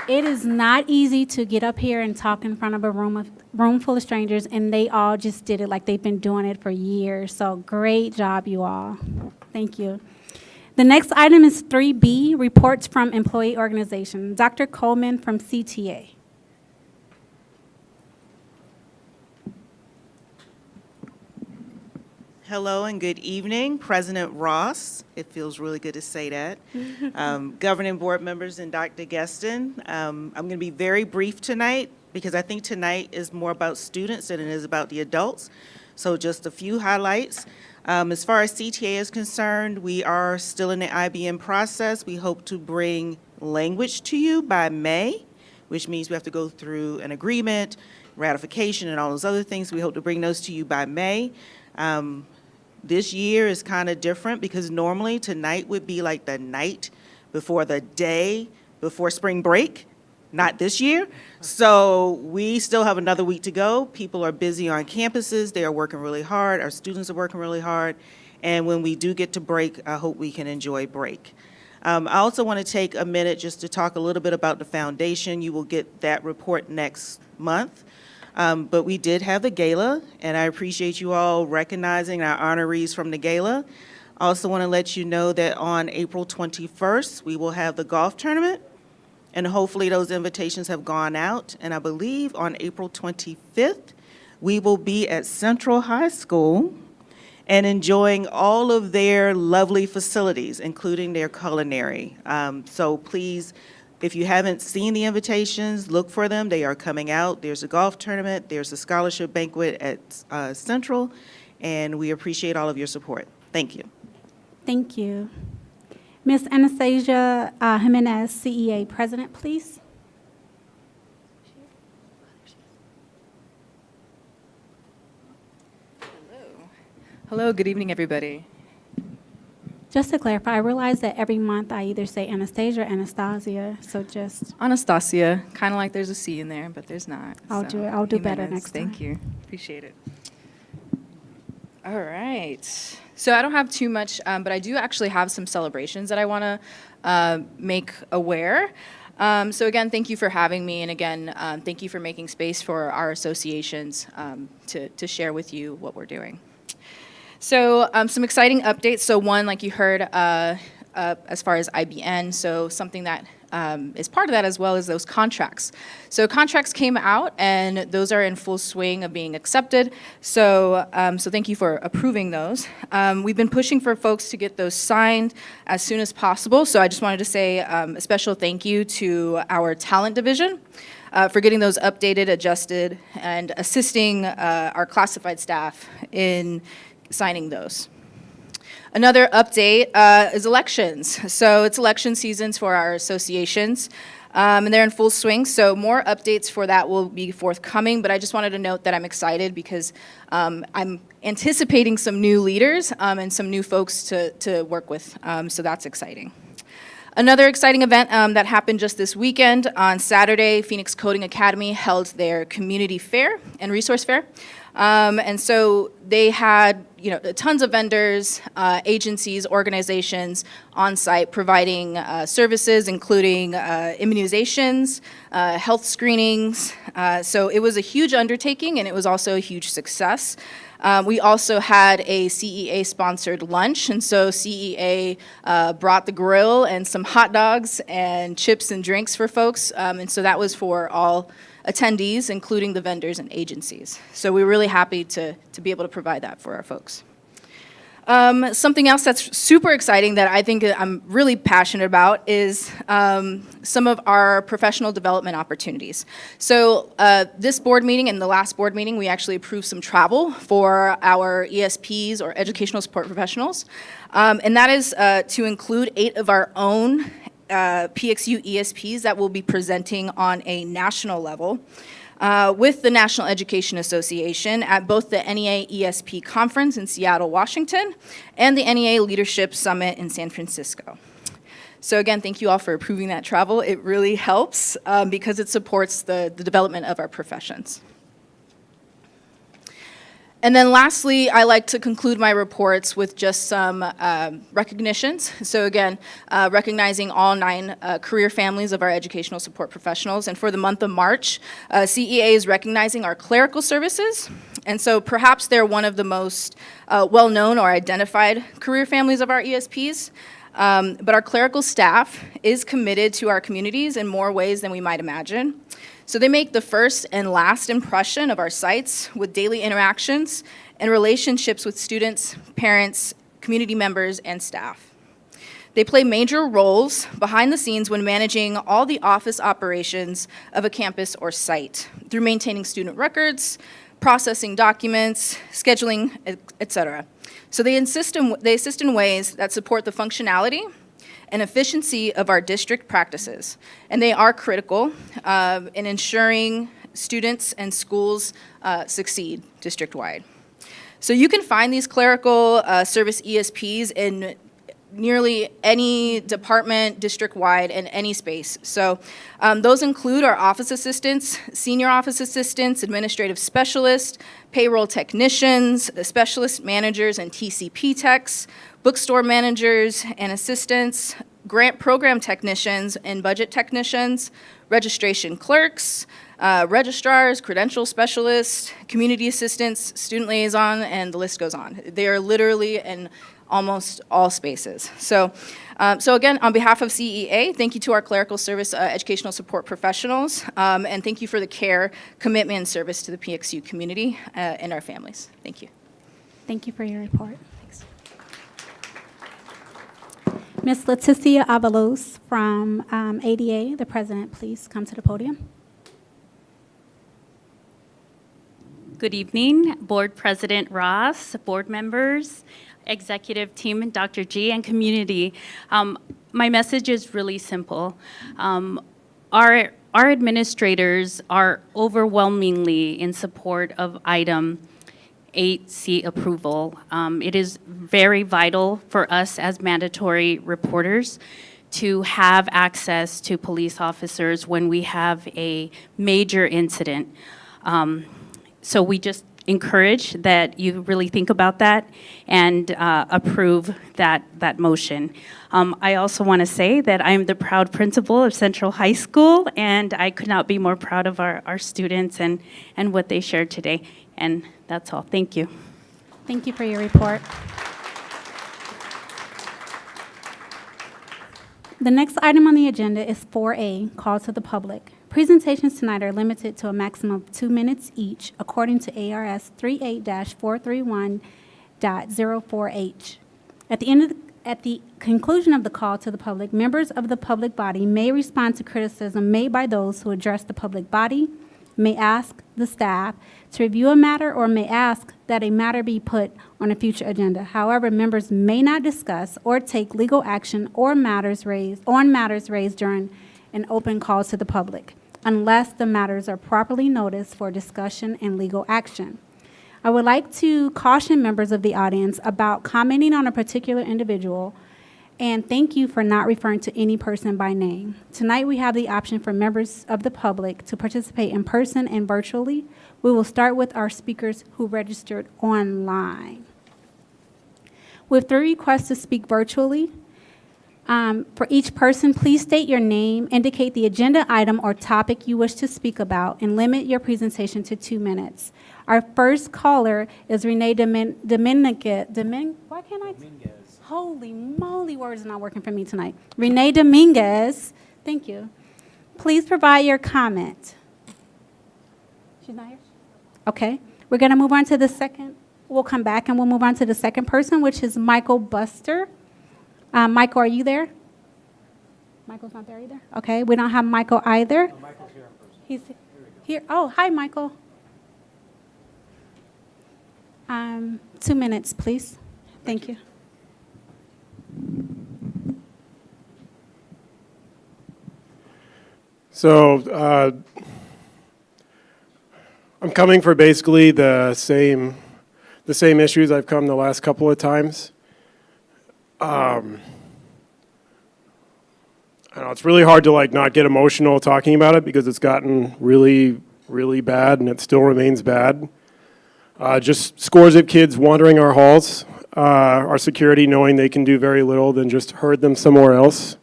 It is not easy to get up here and talk in front of a room full of strangers, and they all just did it like they've been doing it for years. So great job, you all. Thank you. The next item is 3B, reports from employee organization. Dr. Coleman from CTA. Hello and good evening, President Ross. It feels really good to say that. Governing board members and Dr. Gueston. I'm going to be very brief tonight because I think tonight is more about students than it is about the adults. So just a few highlights. As far as CTA is concerned, we are still in the IBM process. We hope to bring language to you by May, which means we have to go through an agreement, ratification, and all those other things. We hope to bring those to you by May. This year is kind of different because normally tonight would be like the night before the day before spring break. Not this year. So we still have another week to go. People are busy on campuses. They are working really hard. Our students are working really hard. And when we do get to break, I hope we can enjoy break. I also want to take a minute just to talk a little bit about the foundation. You will get that report next month. But we did have the gala, and I appreciate you all recognizing our honorees from the gala. I also want to let you know that on April 21st, we will have the golf tournament, and hopefully those invitations have gone out. And I believe on April 25th, we will be at Central High School and enjoying all of their lovely facilities, including their culinary. So please, if you haven't seen the invitations, look for them. They are coming out. There's a golf tournament. There's a scholarship banquet at Central, and we appreciate all of your support. Thank you. Thank you. Ms. Anastasia Jimenez, CEA President, please. Hello, good evening, everybody. Just to clarify, I realize that every month I either say Anastasia or Anastasia, so just. Anastasia, kind of like there's a C in there, but there's not. I'll do better Jimenez, next time. Thank you, appreciate it. All right, so I don't have too much, but I do actually have some celebrations that I want to make aware. So again, thank you for having me, and again, thank you for making space for our associations to share with you what we're doing. So some exciting updates. So one, like you heard, as far as IBN, so something that is part of that as well as those contracts. So contracts came out, and those are in full swing of being accepted. So, so thank you for approving those. We've been pushing for folks to get those signed as soon as possible. So I just wanted to say a special thank you to our talent division for getting those updated, adjusted, and assisting our classified staff in signing those. Another update is elections. So it's election seasons for our associations, and they're in full swing. So more updates for that will be forthcoming, but I just wanted to note that I'm excited because I'm anticipating some new leaders and some new folks to work with, so that's exciting. Another exciting event that happened just this weekend, on Saturday, Phoenix Coding Academy held their community fair and resource fair. And so they had, tons of vendors, agencies, organizations on site providing services, including immunizations, health screenings. So it was a huge undertaking, and it was also a huge success. We also had a CEA-sponsored lunch, and so CEA brought the grill and some hot dogs and chips and drinks for folks, and so that was for all attendees, including the vendors and agencies. So we're really happy to be able to provide that for our folks. Something else that's super exciting that I think I'm really passionate about is some of our professional development opportunities. So this board meeting and the last board meeting, we actually approved some travel for our ESPs, or educational support professionals. And that is to include 8 of our own PXU ESPs that will be presenting on a national level with the National Education Association at both the NEA ESP Conference in Seattle, Washington, and the NEA Leadership Summit in San Francisco. So again, thank you all for approving that travel. It really helps because it supports the development of our professions. And then lastly, I like to conclude my reports with just some recognitions. So again, recognizing all 9 career families of our educational support professionals. And for the month of March, CEA is recognizing our clerical services. And so perhaps they're one of the most well-known or identified career families of our ESPs. But our clerical staff is committed to our communities in more ways than we might imagine. So they make the first and last impression of our sites with daily interactions and relationships with students, parents, community members, and staff. They play major roles behind the scenes when managing all the office operations of a campus or site through maintaining student records, processing documents, scheduling, etc. So they assist in ways that support the functionality and efficiency of our district practices. And they are critical in ensuring students and schools succeed district-wide. So you can find these clerical service ESPs in nearly any department, district-wide, in any space. So those include our office assistants, senior office assistants, administrative specialists, payroll technicians, specialist managers and TCP techs, bookstore managers and assistants, grant program technicians and budget technicians, registration clerks, registrars, credential specialists, community assistants, student liaison, and the list goes on. They are literally in almost all spaces. So again, on behalf of CEA, thank you to our clerical service educational support professionals, and thank you for the care, commitment, and service to the PXU community and our families. Thank you. Thank you for your report. Ms. Leticia Avalos from ADA, the president, please come to the podium. Good evening, Board President Ross, board members, executive team, Dr. G, and community. My message is really simple. Our administrators are overwhelmingly in support of item 8C approval. It is very vital for us as mandatory reporters to have access to police officers when we have a major incident. So we just encourage that you really think about that and approve that motion. I also want to say that I'm the proud principal of Central High School, and I could not be more proud of our students and what they shared today. And that's all. Thank you. Thank you for your report. The next item on the agenda is 4A, call to the public. Presentations tonight are limited to a maximum of 2 minutes each, according to ARS 38-431.04H. At the conclusion of the call to the public, members of the public body may respond to criticism made by those who address the public body, may ask the staff to review a matter, or may ask that a matter be put on a future agenda. However, members may not discuss or take legal action or matters raised during an open call to the public, unless the matters are properly noticed for discussion and legal action. I would like to caution members of the audience about commenting on a particular individual, and thank you for not referring to any person by name. Tonight we have the option for members of the public to participate in person and virtually. We will start with our speakers who registered online. We have 3 requests to speak virtually. For each person, please state your name, indicate the agenda item or topic you wish to speak about, and limit your presentation to 2 minutes. Our first caller is Renee Dominguez. Holy moly, words are not working for me tonight. Renee Dominguez, thank you. Please provide your comment. She's not here? Okay. We're going to move on to the second. We'll come back and we'll move on to the second person, which is Michael Buster. Michael, are you there? Michael's not there either? Okay, we don't have Michael either. No, Michael's here in person. He's here. Oh, hi, Michael. 2 minutes, please. Thank you. So I'm coming for basically the same issues I've come the last couple of times. I don't know, it's really hard to like not get emotional talking about it because it's gotten really, really bad and it still remains bad. Just scores of kids wandering our halls, our security knowing they can do very little than just herd them somewhere else.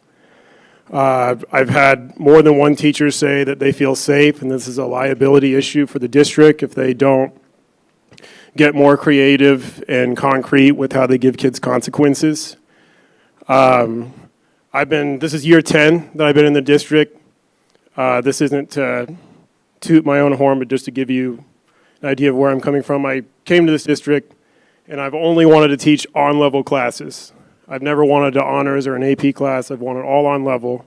I've had more than one teacher say that they feel safe and this is a liability issue for the district if they don't get more creative and concrete with how they give kids consequences. This is year 10 that I've been in the district. This isn't to toot my own horn, but just to give you an idea of where I'm coming from. I came to this district and I've only wanted to teach on-level classes. I've never wanted an honors or an AP class. I've wanted all on level.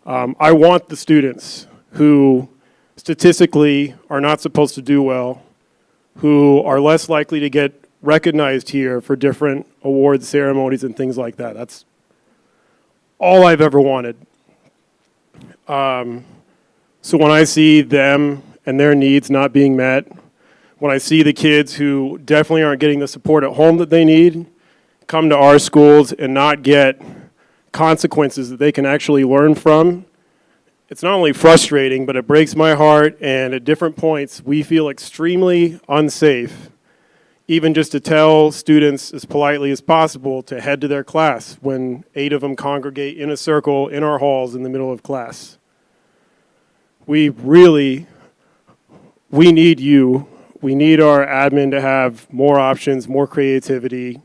I want the students who statistically are not supposed to do well, who are less likely to get recognized here for different awards ceremonies and things like that. That's all I've ever wanted. So when I see them and their needs not being met, when I see the kids who definitely aren't getting the support at home that they need, come to our schools and not get consequences that they can actually learn from, it's not only frustrating, but it breaks my heart, and at different points, we feel extremely unsafe, even just to tell students as politely as possible to head to their class when 8 of them congregate in a circle in our halls in the middle of class. We need you. We need our admin to have more options, more creativity.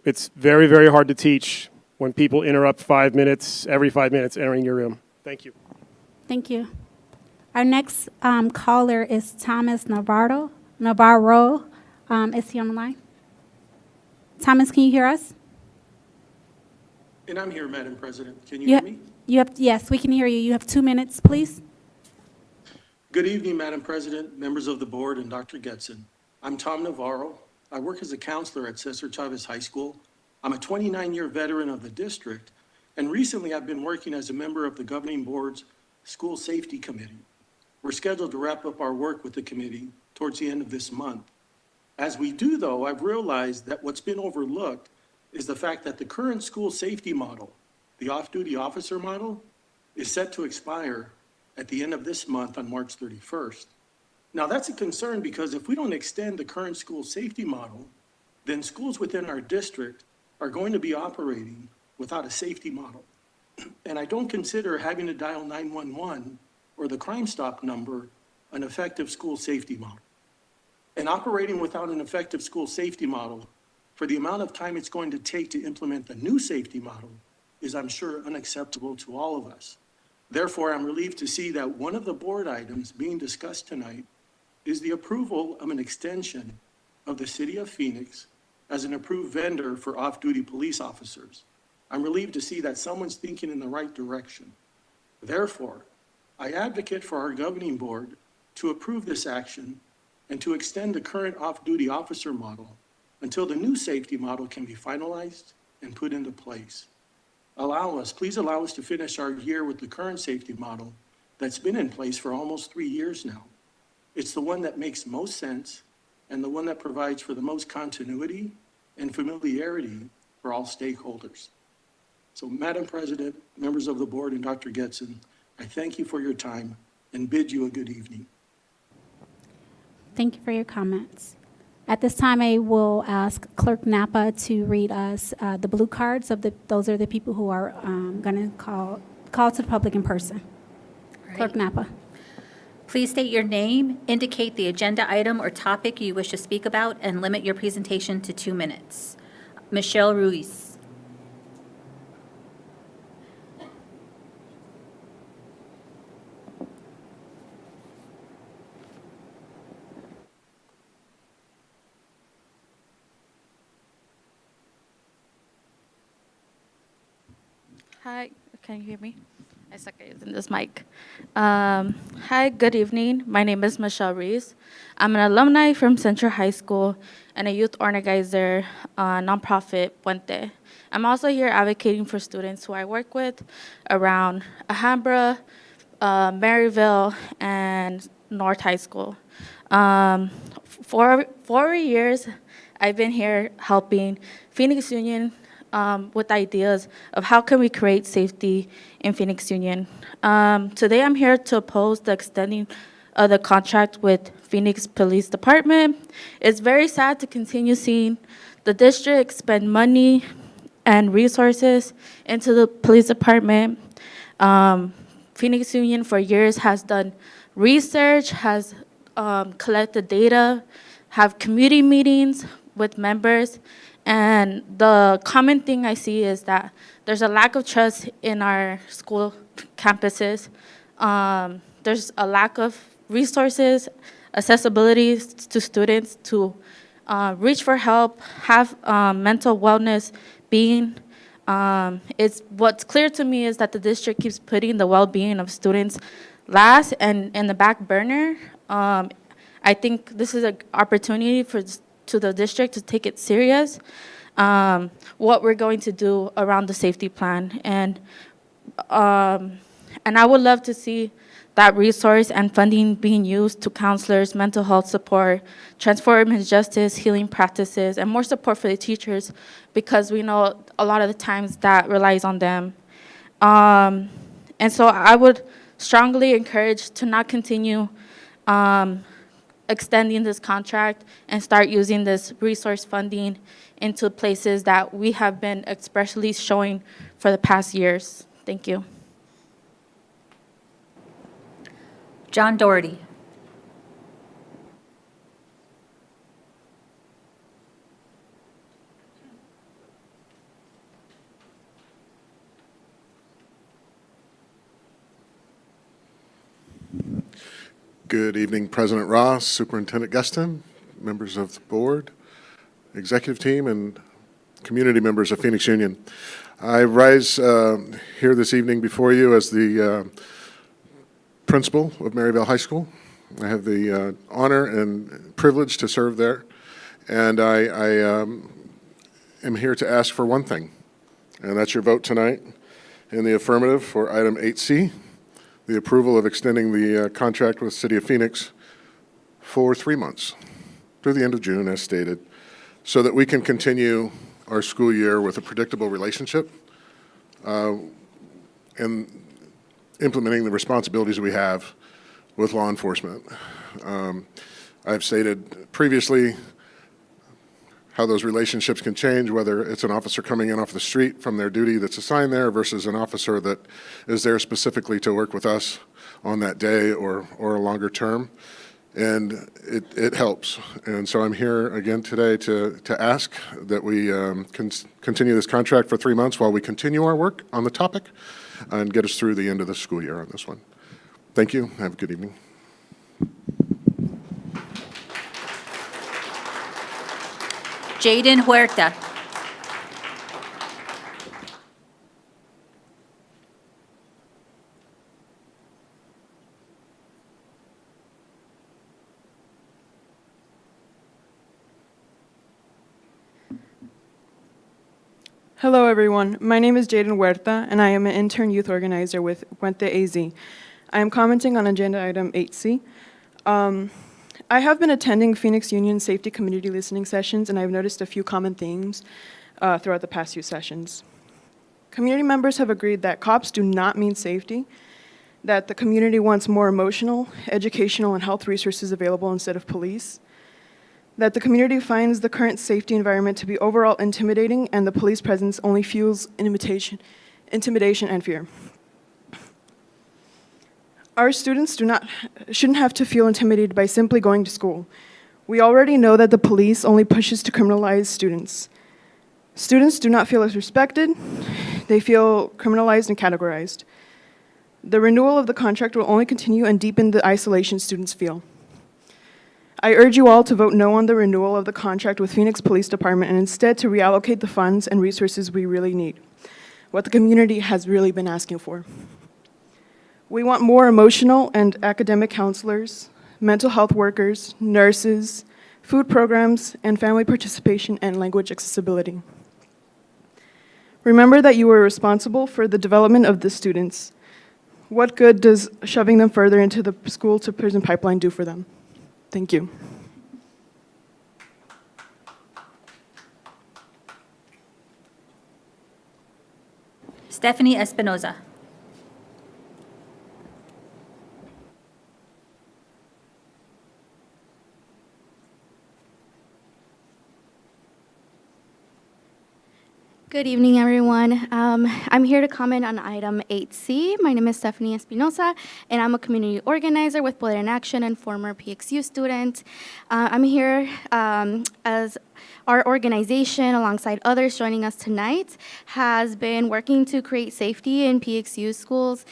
It's very, very hard to teach when people interrupt every 5 minutes entering your room. Thank you. Thank you. Our next caller is Thomas Navarro. Is he on the line? Thomas, can you hear us? And I'm here, Madam President. Can you hear me? Yes, we can hear you. You have 2 minutes, please. Good evening, Madam President, members of the board, and Dr. Getson. I'm Tom Navarro. I work as a counselor at Cesar Chavez High School. I'm a 29-year veteran of the district, and recently I've been working as a member of the governing board's School Safety Committee. We're scheduled to wrap up our work with the committee towards the end of this month. As we do, though, I've realized that what's been overlooked is the fact that the current school safety model, the off-duty officer model, is set to expire at the end of this month on March 31st. Now, that's a concern because if we don't extend the current school safety model, then schools within our district are going to be operating without a safety model. And I don't consider having to dial 911 or the Crime Stop number an effective school safety model. And operating without an effective school safety model for the amount of time it's going to take to implement the new safety model is, I'm sure, unacceptable to all of us. Therefore, I'm relieved to see that one of the board items being discussed tonight is the approval of an extension of the City of Phoenix as an approved vendor for off-duty police officers. I'm relieved to see that someone's thinking in the right direction. Therefore, I advocate for our governing board to approve this action and to extend the current off-duty officer model until the new safety model can be finalized and put into place. Please allow us to finish our year with the current safety model that's been in place for almost 3 years now. It's the one that makes most sense and the one that provides for the most continuity and familiarity for all stakeholders. So, Madam President, members of the board, and Dr. Getson, I thank you for your time and bid you a good evening. Thank you for your comments. At this time, I will ask Clerk Napa to read us the blue cards those are the people who are going to call to the public in person. Right. Clerk Napa. Please state your name, indicate the agenda item or topic you wish to speak about, and limit your presentation to 2 minutes. Michelle Ruiz. Hi, can you hear me? I suck at using this mic. Hi, good evening. My name is Michelle Reese. I'm an alumni from Central High School and a youth organizer, nonprofit Puente. I'm also here advocating for students who I work with around Alhambra, Maryville, and North High School. For 4 years, I've been here helping Phoenix Union with ideas of how can we create safety in Phoenix Union. Today I'm here to oppose the extending of the contract with Phoenix Police Department. It's very sad to continue seeing the district spend money and resources into the police department. Phoenix Union for years has done research, has collected data, have community meetings with members, and the common thing I see is that there's a lack of trust in our school campuses. There's a lack of resources, accessibility to students to reach for help, have mental wellness being. What's clear to me is that the district keeps putting the well-being of students last and in the back burner. I think this is an opportunity to the district to take it serious, what we're going to do around the safety plan. And I would love to see that resource and funding being used to counselors, mental health support, transformative justice, healing practices, and more support for the teachers, because we know a lot of the times that relies on them. And so I would strongly encourage to not continue extending this contract and start using this resource funding into places that we have been expressly showing for the past years. Thank you. John Doherty. Good evening, President Ross, Superintendent Guston, members of the board, executive team, and community members of Phoenix Union. I rise here this evening before you as the principal of Maryville High School. I have the honor and privilege to serve there, and I am here to ask for one thing, and that's your vote tonight in the affirmative for item 8C, the approval of extending the contract with the City of Phoenix for 3 months through the end of June, as stated, so that we can continue our school year with a predictable relationship and implementing the responsibilities we have with law enforcement. I've stated previously how those relationships can change, whether it's an officer coming in off the street from their duty that's assigned there versus an officer that is there specifically to work with us on that day or a longer term. And it helps. And so I'm here again today to ask that we continue this contract for 3 months while we continue our work on the topic and get us through the end of the school year on this one. Thank you. Have a good evening. Jaden Huerta. Hello, everyone. My name is Jaden Huerta, and I am an intern youth organizer with Puente AZ. I am commenting on agenda item 8C. I have been attending Phoenix Union Safety Community Listening Sessions, and I've noticed a few common themes throughout the past few sessions. Community members have agreed that cops do not mean safety, that the community wants more emotional, educational, and health resources available instead of police, that the community finds the current safety environment to be overall intimidating, and the police presence only fuels intimidation and fear. Our students shouldn't have to feel intimidated by simply going to school. We already know that the police only pushes to criminalize students. Students do not feel as respected. They feel criminalized and categorized. The renewal of the contract will only continue and deepen the isolation students feel. I urge you all to vote no on the renewal of the contract with Phoenix Police Department and instead to reallocate the funds and resources we really need, what the community has really been asking for. We want more emotional and academic counselors, mental health workers, nurses, food programs, and family participation and language accessibility. Remember that you are responsible for the development of the students. What good does shoving them further into the school to prison pipeline do for them? Thank you. Stephanie Espinoza. Good evening, everyone. I'm here to comment on item 8C. My name is Stephanie Espinosa, and I'm a community organizer with Poder in Action and former PXU student. I'm here as our organization, alongside others joining us tonight, has been working to create safety in PXU schools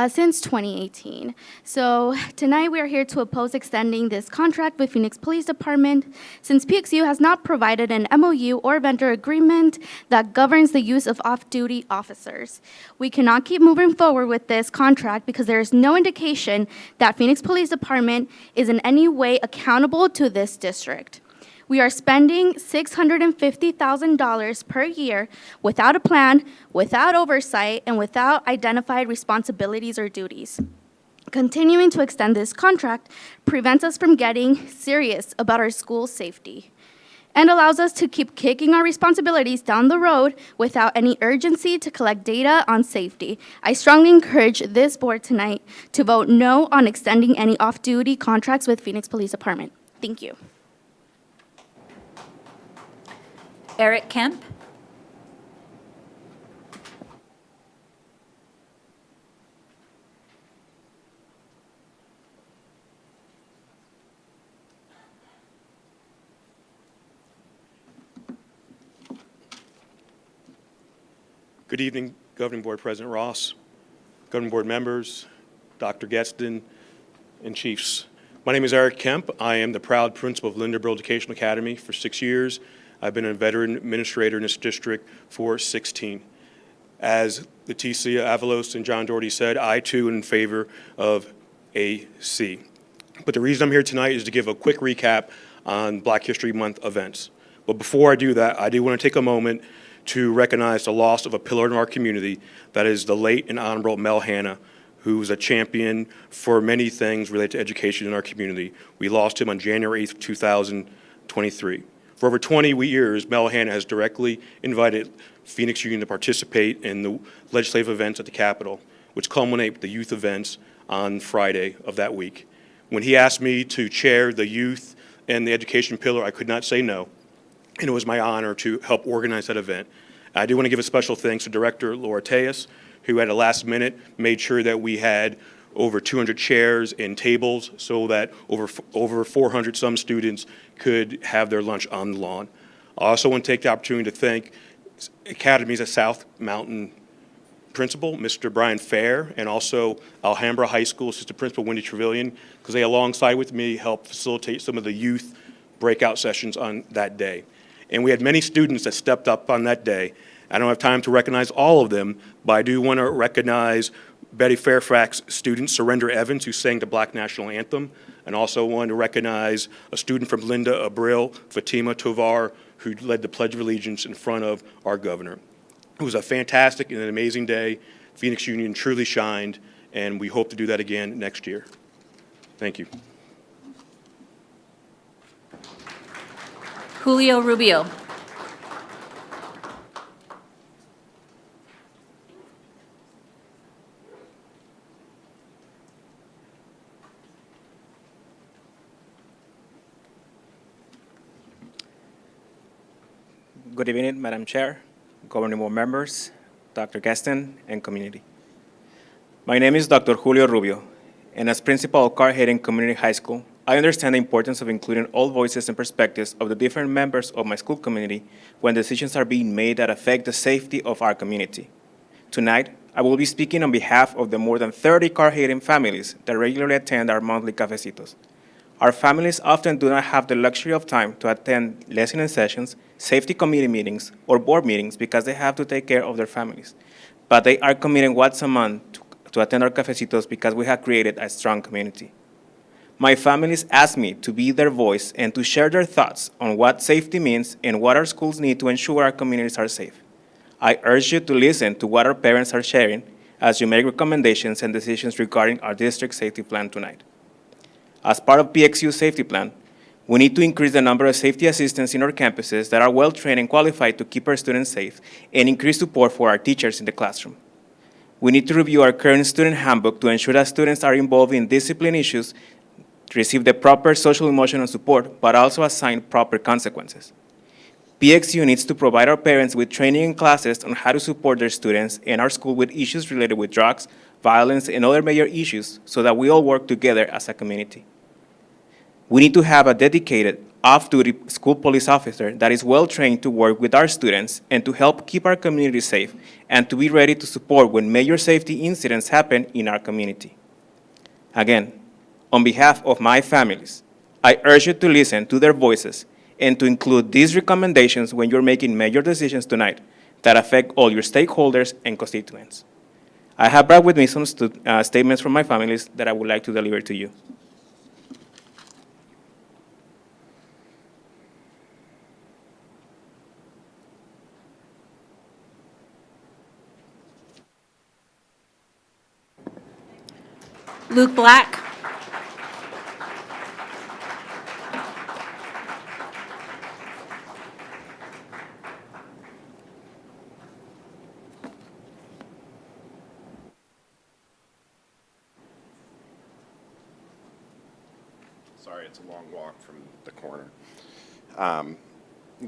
since 2018. So tonight we are here to oppose extending this contract with Phoenix Police Department, since PXU has not provided an MOU or vendor agreement that governs the use of off-duty officers. We cannot keep moving forward with this contract because there is no indication that Phoenix Police Department is in any way accountable to this district. We are spending $650,000 per year without a plan, without oversight, and without identified responsibilities or duties. Continuing to extend this contract prevents us from getting serious about our school safety and allows us to keep kicking our responsibilities down the road without any urgency to collect data on safety. I strongly encourage this board tonight to vote no on extending any off-duty contracts with Phoenix Police Department. Thank you. Eric Kemp. Good evening, Governing Board President Ross, Governing Board members, Dr. Getson, and Chiefs. My name is Eric Kemp. I am the proud principal of Lindenborough Educational Academy for 6 years. I've been a veteran administrator in this district for 16. As Leticia Avalos and John Doherty said, I too am in favor of AC. But the reason I'm here tonight is to give a quick recap on Black History Month events. But before I do that, I do want to take a moment to recognize the loss of a pillar in our community, that is the late and honorable Mel Hanna, who was a champion for many things related to education in our community. We lost him on January 8th, 2023. For over 20 years, Mel Hanna has directly invited Phoenix Union to participate in the legislative events at the Capitol, which culminate with the youth events on Friday of that week. When he asked me to chair the youth and the education pillar, I could not say no, and it was my honor to help organize that event. I do want to give a special thanks to Director Laura Tejas, who at the last minute made sure that we had over 200 chairs and tables so that over 400 some students could have their lunch on the lawn. I also want to take the opportunity to thank Academies at South Mountain Principal, Mr. Brian Fair, and also Alhambra High School Assistant Principal Wendy Trevelyan, because they, alongside with me, helped facilitate some of the youth breakout sessions on that day. And we had many students that stepped up on that day. I don't have time to recognize all of them, but I do want to recognize Betty Fairfax student Surrender Evans, who sang the Black National Anthem, and also want to recognize a student from Linda Abril, Fatima Tovar, who led the Pledge of Allegiance in front of our governor. It was a fantastic and an amazing day. Phoenix Union truly shined, and we hope to do that again next year. Thank you. Julio Rubio. Good evening, Madam Chair, Governing Board members, Dr. Gaston, and community. My name is Dr. Julio Rubio, and as principal of Carr-Hayden Community High School, I understand the importance of including all voices and perspectives of the different members of my school community when decisions are being made that affect the safety of our community. Tonight, I will be speaking on behalf of the more than 30 Carr-Hayden families that regularly attend our monthly cafecitos. Our families often do not have the luxury of time to attend lesson sessions, safety committee meetings, or board meetings because they have to take care of their families. But they are committing once a month to attend our cafecitos because we have created a strong community. My families asked me to be their voice and to share their thoughts on what safety means and what our schools need to ensure our communities are safe. I urge you to listen to what our parents are sharing as you make recommendations and decisions regarding our district safety plan tonight. As part of PXU safety plan, we need to increase the number of safety assistants in our campuses that are well-trained and qualified to keep our students safe and increase support for our teachers in the classroom. We need to review our current student handbook to ensure that students are involved in discipline issues, receive the proper social emotional support, but also assign proper consequences. PXU needs to provide our parents with training and classes on how to support their students and our school with issues related with drugs, violence, and other major issues so that we all work together as a community. We need to have a dedicated off-duty school police officer that is well-trained to work with our students and to help keep our community safe and to be ready to support when major safety incidents happen in our community. Again, on behalf of my families, I urge you to listen to their voices and to include these recommendations when you're making major decisions tonight that affect all your stakeholders and constituents. I have brought with me some statements from my families that I would like to deliver to you. Luke Black. Sorry, it's a long walk from the corner.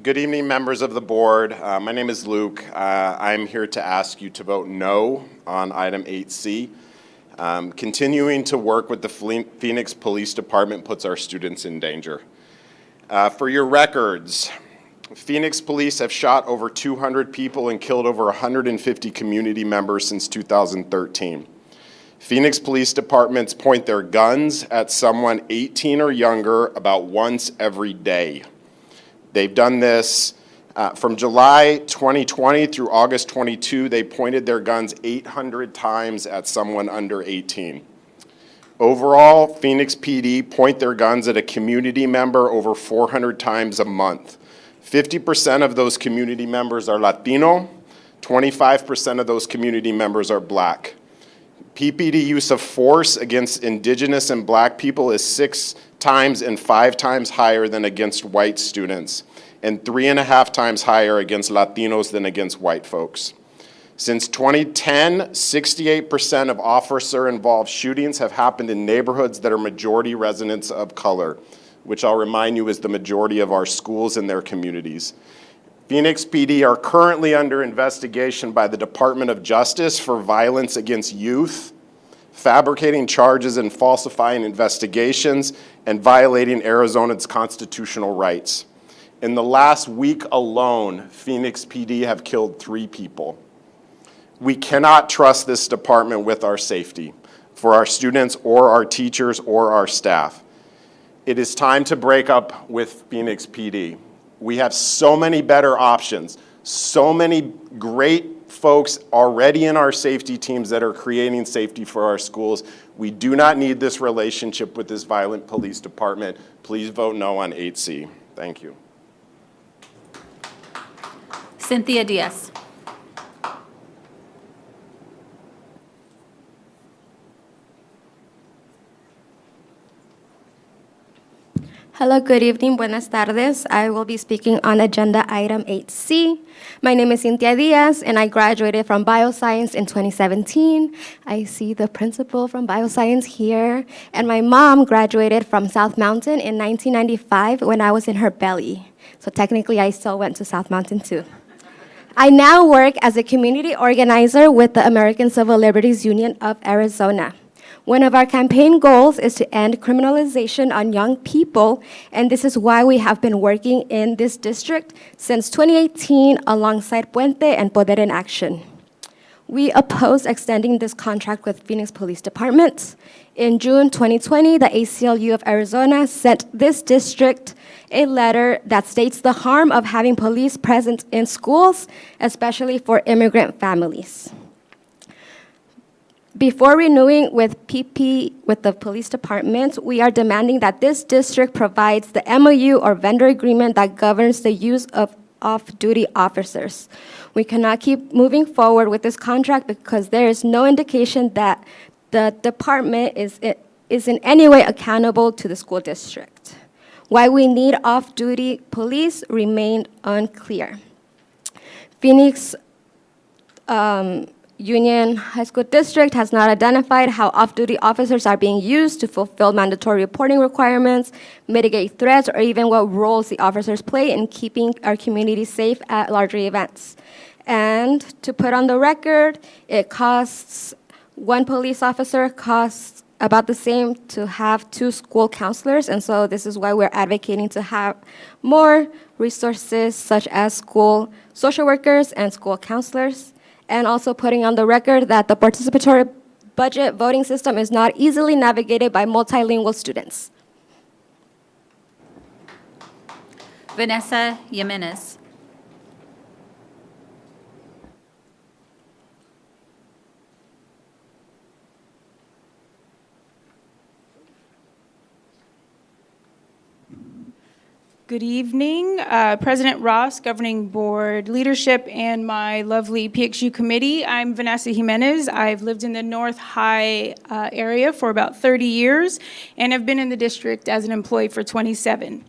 Good evening, members of the board. My name is Luke. I'm here to ask you to vote no on item 8C. Continuing to work with the Phoenix Police Department puts our students in danger. For your records, Phoenix police have shot over 200 people and killed over 150 community members since 2013. Phoenix police departments point their guns at someone 18 or younger about once every day. They've done this from July 2020 through August 22, they pointed their guns 800 times at someone under 18. Overall, Phoenix PD point their guns at a community member over 400 times a month. 50% of those community members are Latino, 25% of those community members are Black. PPD use of force against indigenous and Black people is 6 times and 5 times higher than against white students, and 3.5 times higher against Latinos than against white folks. Since 2010, 68% of officer-involved shootings have happened in neighborhoods that are majority residents of color, which I'll remind you is the majority of our schools and their communities. Phoenix PD are currently under investigation by the Department of Justice for violence against youth, fabricating charges and falsifying investigations, and violating Arizona's constitutional rights. In the last week alone, Phoenix PD have killed 3 people. We cannot trust this department with our safety for our students or our teachers or our staff. It is time to break up with Phoenix PD. We have so many better options, so many great folks already in our safety teams that are creating safety for our schools. We do not need this relationship with this violent police department. Please vote no on 8C. Thank you. Cynthia Diaz. Hello, good evening, buenas tardes. I will be speaking on agenda item 8C. My name is Cynthia Diaz, and I graduated from Bioscience in 2017. I see the principal from Bioscience here, and my mom graduated from South Mountain in 1995 when I was in her belly. So technically, I still went to South Mountain too. I now work as a community organizer with the American Civil Liberties Union of Arizona. One of our campaign goals is to end criminalization on young people, and this is why we have been working in this district since 2018 alongside Puente and Poder en Action. We oppose extending this contract with Phoenix Police Department. In June 2020, the ACLU of Arizona sent this district a letter that states the harm of having police present in schools, especially for immigrant families. Before renewing with PP with the police department, we are demanding that this district provides the MOU or vendor agreement that governs the use of off-duty officers. We cannot keep moving forward with this contract because there is no indication that the department is in any way accountable to the school district. Why we need off-duty police remained unclear. Phoenix Union High School District has not identified how off-duty officers are being used to fulfill mandatory reporting requirements, mitigate threats, or even what roles the officers play in keeping our community safe at larger events. And to put on the record, it costs, one police officer costs about the same to have 2 school counselors, and so this is why we're advocating to have more resources such as school social workers and school counselors, and also putting on the record that the participatory budget voting system is not easily navigated by multilingual students. Vanessa Jimenez. Good evening, President Ross, Governing Board leadership, and my lovely PXU committee. I'm Vanessa Jimenez. I've lived in the North High area for about 30 years and have been in the district as an employee for 27.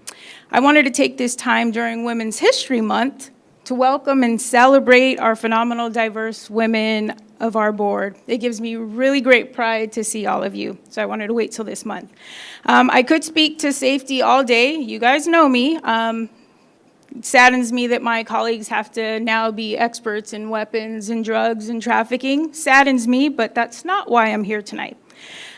I wanted to take this time during Women's History Month to welcome and celebrate our phenomenal, diverse women of our board. It gives me really great pride to see all of you, so I wanted to wait till this month. I could speak to safety all day. You guys know me. It saddens me that my colleagues have to now be experts in weapons and drugs and trafficking. Saddens me, but that's not why I'm here tonight.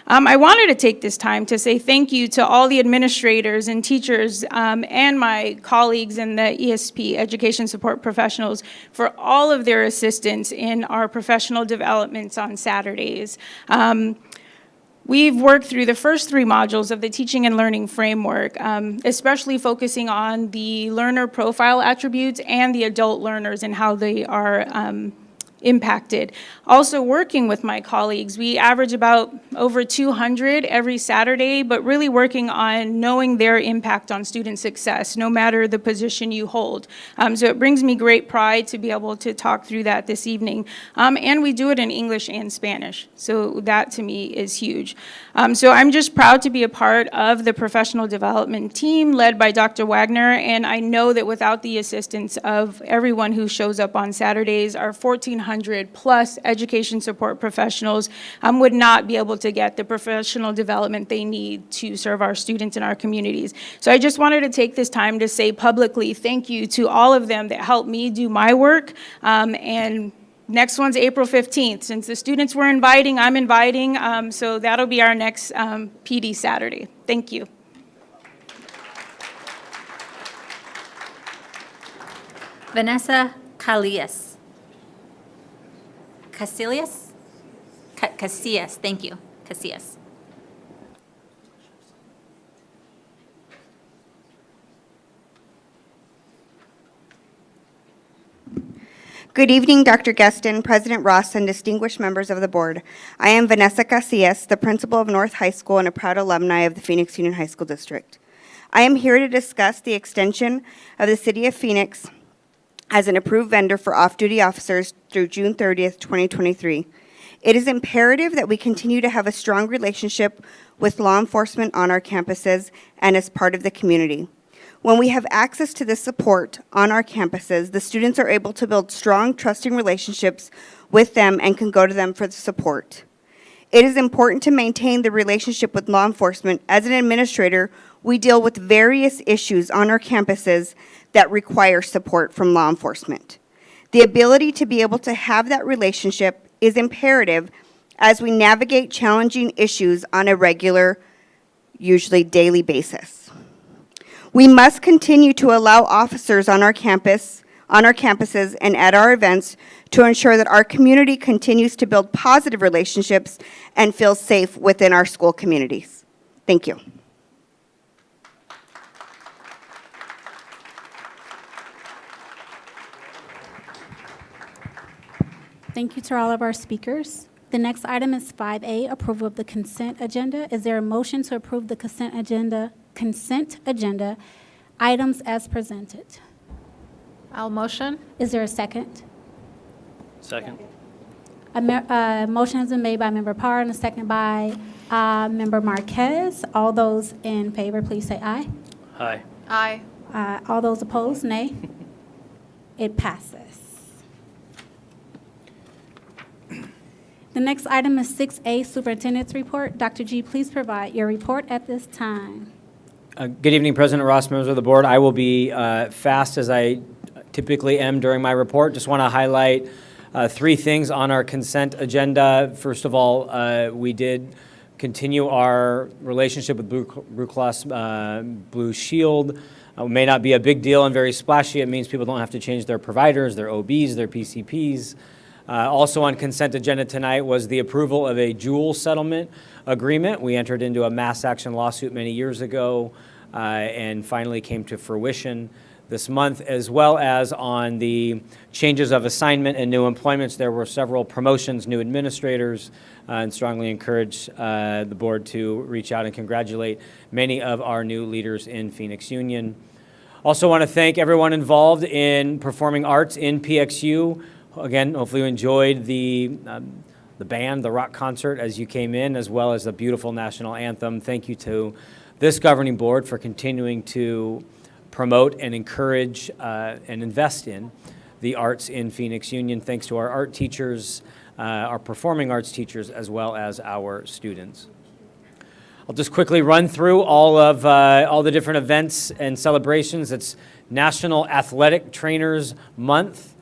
I wanted to take this time to say thank you to all the administrators and teachers and my colleagues in the ESP, Education Support Professionals, for all of their assistance in our professional developments on Saturdays. We've worked through the first 3 modules of the Teaching and Learning Framework, especially focusing on the learner profile attributes and the adult learners and how they are impacted. Also working with my colleagues, we average about over 200 every Saturday, but really working on knowing their impact on student success, no matter the position you hold. So it brings me great pride to be able to talk through that this evening. And we do it in English and Spanish, so that to me is huge. So I'm just proud to be a part of the professional development team led by Dr. Wagner, and I know that without the assistance of everyone who shows up on Saturdays, our 1,400 plus education support professionals would not be able to get the professional development they need to serve our students in our communities. So I just wanted to take this time to say publicly thank you to all of them that helped me do my work. And next one's April 15th. Since the students were inviting, I'm inviting. So that'll be our next PD Saturday. Thank you. Vanessa Casillas. Casillas? Casillas, thank you. Casillas. Good evening, Dr. Gueston, President Ross, and distinguished members of the board. I am Vanessa Casillas, the principal of North High School and a proud alumni of the Phoenix Union High School District. I am here to discuss the extension of the City of Phoenix as an approved vendor for off-duty officers through June 30th, 2023. It is imperative that we continue to have a strong relationship with law enforcement on our campuses and as part of the community. When we have access to this support on our campuses, the students are able to build strong, trusting relationships with them and can go to them for the support. It is important to maintain the relationship with law enforcement. As an administrator, we deal with various issues on our campuses that require support from law enforcement. The ability to be able to have that relationship is imperative as we navigate challenging issues on a regular, usually daily basis. We must continue to allow officers on our campuses and at our events to ensure that our community continues to build positive relationships and feel safe within our school communities. Thank you. Thank you to all of our speakers. The next item is 5A, approval of the consent agenda. Is there a motion to approve the consent agenda items as presented? I'll motion. Is there a second? Second. A motion has been made by Member Parra and a second by Member Marquez. All those in favor, please say aye. Aye. Aye. All those opposed, nay. It passes. The next item is 6A, Superintendent's Report. Dr. G, please provide your report at this time. Good evening, President Ross, members of the board. I will be fast as I typically am during my report. Just want to highlight three things on our consent agenda. First of all, we did continue our relationship with Blue Cross Blue Shield. It may not be a big deal and very splashy. It means people don't have to change their providers, their OBs, their PCPs. Also on consent agenda tonight was the approval of a Juul settlement agreement. We entered into a mass action lawsuit many years ago and finally came to fruition this month, as well as on the changes of assignment and new employments. There were several promotions, new administrators, and strongly encourage the board to reach out and congratulate many of our new leaders in Phoenix Union. Also want to thank everyone involved in performing arts in PXU. Again, hopefully you enjoyed the band, the rock concert as you came in, as well as the beautiful national anthem. Thank you to this governing board for continuing to promote and encourage and invest in the arts in Phoenix Union. Thanks to our art teachers, our performing arts teachers, as well as our students. I'll just quickly run through all the different events and celebrations. It's National Athletic Trainers Month.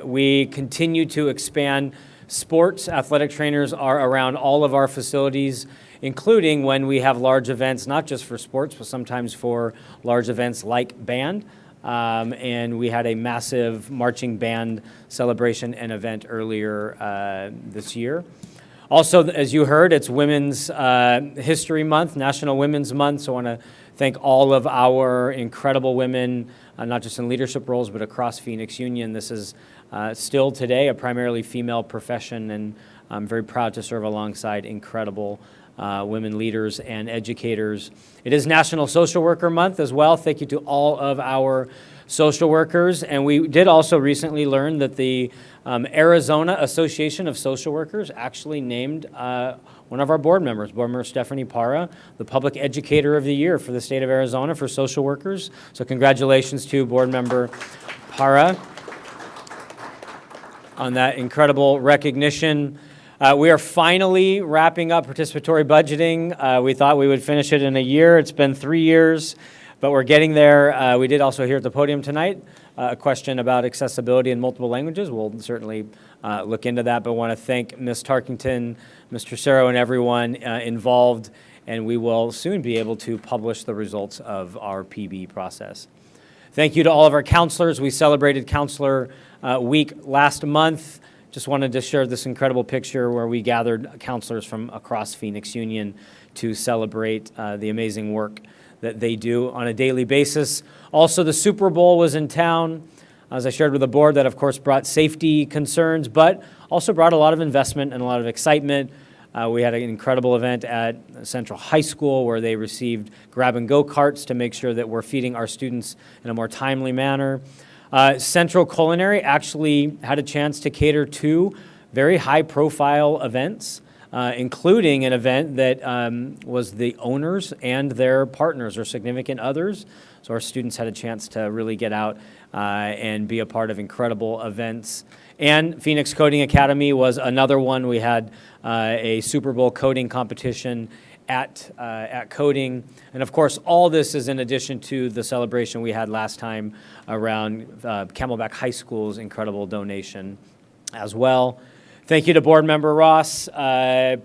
We continue to expand sports. Athletic trainers are around all of our facilities, including when we have large events, not just for sports, but sometimes for large events like band. And we had a massive marching band celebration and event earlier this year. Also, as you heard, it's Women's History Month, National Women's Month, so I want to thank all of our incredible women, not just in leadership roles, but across Phoenix Union. This is still today a primarily female profession, and I'm very proud to serve alongside incredible women leaders and educators. It is National Social Worker Month as well. Thank you to all of our social workers. And we did also recently learn that the Arizona Association of Social Workers actually named one of our board members, Board Member Stephanie Parra, the Public Educator of the Year for the state of Arizona for social workers. So congratulations to Board Member Parra on that incredible recognition. We are finally wrapping up participatory budgeting. We thought we would finish it in a year. It's been 3 years, but we're getting there. We did also hear at the podium tonight a question about accessibility in multiple languages. We'll certainly look into that, but want to thank Ms. Tarkington, Mr. Cerro, and everyone involved, and we will soon be able to publish the results of our PB process. Thank you to all of our counselors. We celebrated Counselor Week last month. Just wanted to share this incredible picture where we gathered counselors from across Phoenix Union to celebrate the amazing work that they do on a daily basis. Also, the Super Bowl was in town. As I shared with the board, that of course brought safety concerns, but also brought a lot of investment and a lot of excitement. We had an incredible event at Central High School where they received grab-and-go carts to make sure that we're feeding our students in a more timely manner. Central Culinary actually had a chance to cater to very high-profile events, including an event that was the owners and their partners or significant others. So our students had a chance to really get out and be a part of incredible events. And Phoenix Coding Academy was another one. We had a Super Bowl coding competition at Coding. And of course, all this is in addition to the celebration we had last time around Camelback High School's incredible donation as well. Thank you to Board Member Ross and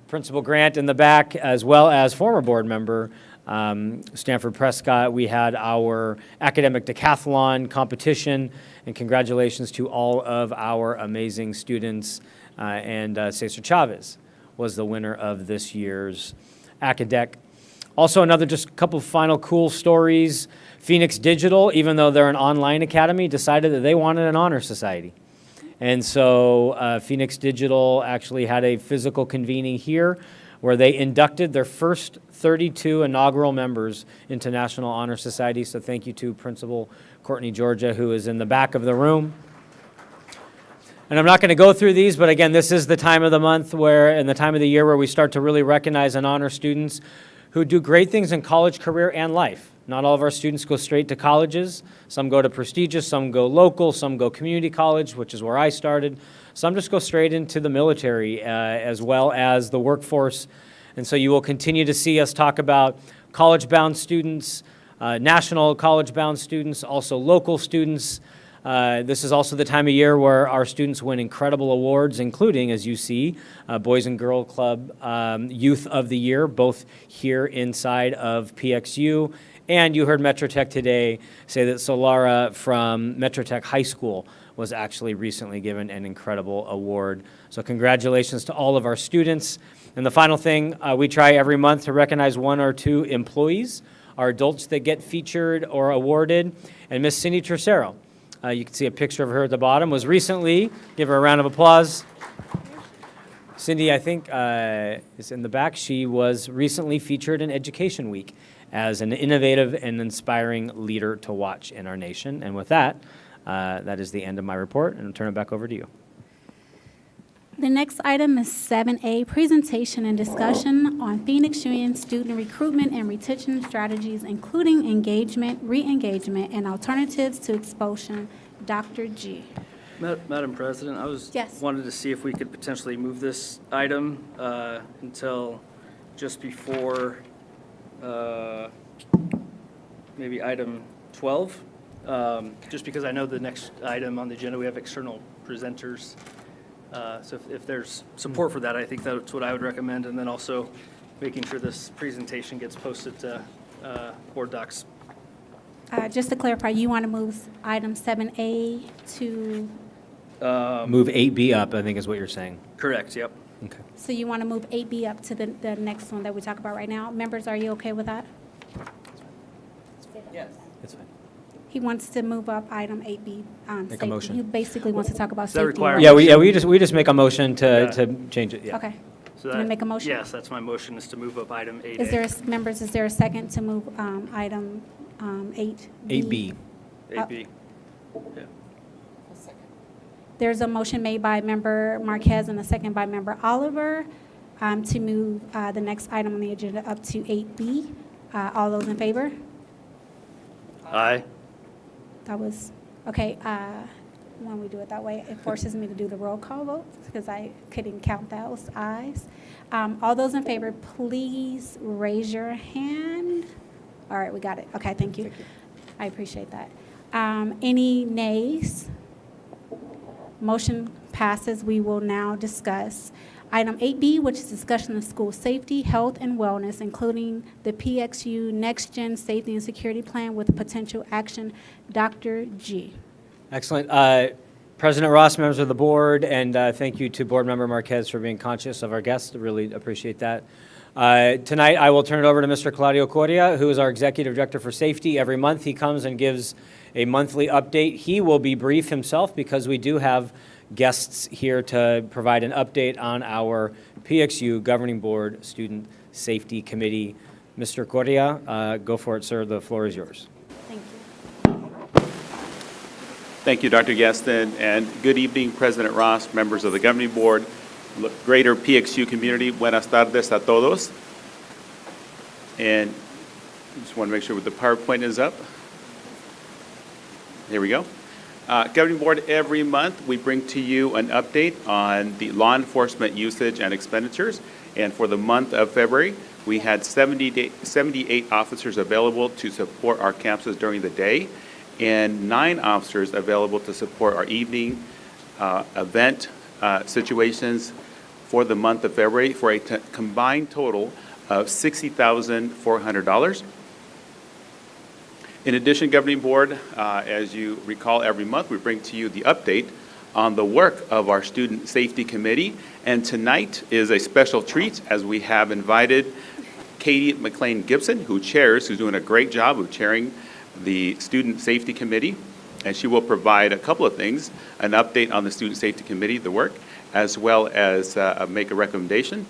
Principal Grant in the back, as well as former board member Stanford Prescott. We had our academic decathlon competition, and congratulations to all of our amazing students. And Cesar Chavez was the winner of this year's Acadec. Also, another just couple final cool stories. Phoenix Digital, even though they're an online academy, decided that they wanted an honor society. And so Phoenix Digital actually had a physical convening here where they inducted their first 32 inaugural members into National Honor Society. So thank you to Principal Courtney Georgia, who is in the back of the room. And I'm not going to go through these, but again, this is the time of the month and the time of the year where we start to really recognize and honor students who do great things in college, career, and life. Not all of our students go straight to colleges. Some go to prestigious, some go local, some go community college, which is where I started. Some just go straight into the military as well as the workforce. And so you will continue to see us talk about college-bound students, national college-bound students, also local students. This is also the time of year where our students win incredible awards, including, as you see, Boys and Girl Club Youth of the Year, both here inside of PXU. And you heard Metro Tech today say that Solara from Metro Tech High School was actually recently given an incredible award. So congratulations to all of our students. And the final thing, we try every month to recognize one or two employees, our adults that get featured or awarded. And Miss Cindy Tercero, you can see a picture of her at the bottom, was recently, give her a round of applause. Cindy, I think, is in the back. She was recently featured in Education Week as an innovative and inspiring leader to watch in our nation. And with that, that is the end of my report, and I'll turn it back over to you. The next item is 7A, presentation and discussion on Phoenix Union student recruitment and retention strategies, including engagement, re-engagement, and alternatives to expulsion. Dr. G. Madam President, I wanted to see if we could potentially move this item until just before maybe item 12, just because I know the next item on the agenda, we have external presenters. So if there's support for that, I think that's what I would recommend, and then also making sure this presentation gets posted to board docs. Just to clarify, you want to move item 7A to, Move 8B up, I think is what you're saying. Correct, yep. Okay. so you want to move 8B up to the next one that we talk about right now? Members, are you okay with that? Yes. It's fine. He wants to move up item 8B. Make a safety. motion. He basically wants to talk about Does that safety. require- Yeah, we just make a motion to change it, yeah. Okay. So Can we make a motion? Yes, that's my motion, is to move up item 8A. Is there, members, is there a second to move item 8B? 8B. 8B. Yeah. There's a motion made by Member Marquez and a second by Member Oliver to move the next item on the agenda up to 8B. All those in favor? Aye. That was, okay, when we do it that way, it forces me to do the roll call votes because I couldn't count those ayes. All those in favor, please raise your hand. All right, we got it. Okay, thank you. I appreciate that. Any nays? Motion passes. We will now discuss item 8B, which is discussion of school safety, health, and wellness, including the PXU Next Gen Safety and Security Plan with potential action. Dr. G. Excellent. President Ross, members of the board, and thank you to Board Member Marquez for being conscious of our guests. I really appreciate that. Tonight, I will turn it over to Mr. Claudio Correa, who is our Executive Director for Safety. Every month, he comes and gives a monthly update. He will be brief himself because we do have guests here to provide an update on our PXU Governing Board Student Safety Committee. Mr. Correa, go for it, sir. The floor is yours. Thank you. Thank you, Dr. Gaston, and good evening, President Ross, members of the Governing Board, greater PXU community. Buenas tardes a todos. And just want to make sure the PowerPoint is up. Here we go. Governing Board, every month we bring to you an update on the law enforcement usage and expenditures. And for the month of February, we had 78 officers available to support our campuses during the day, and 9 officers available to support our evening event situations for the month of February, for a combined total of $60,400. In addition, Governing Board, as you recall, every month we bring to you the update on the work of our Student Safety Committee. And tonight is a special treat as we have invited Katie McLean Gibson, who's doing a great job of chairing the Student Safety Committee. And she will provide a couple of things, an update on the Student Safety Committee, the work, as well as make a recommendation.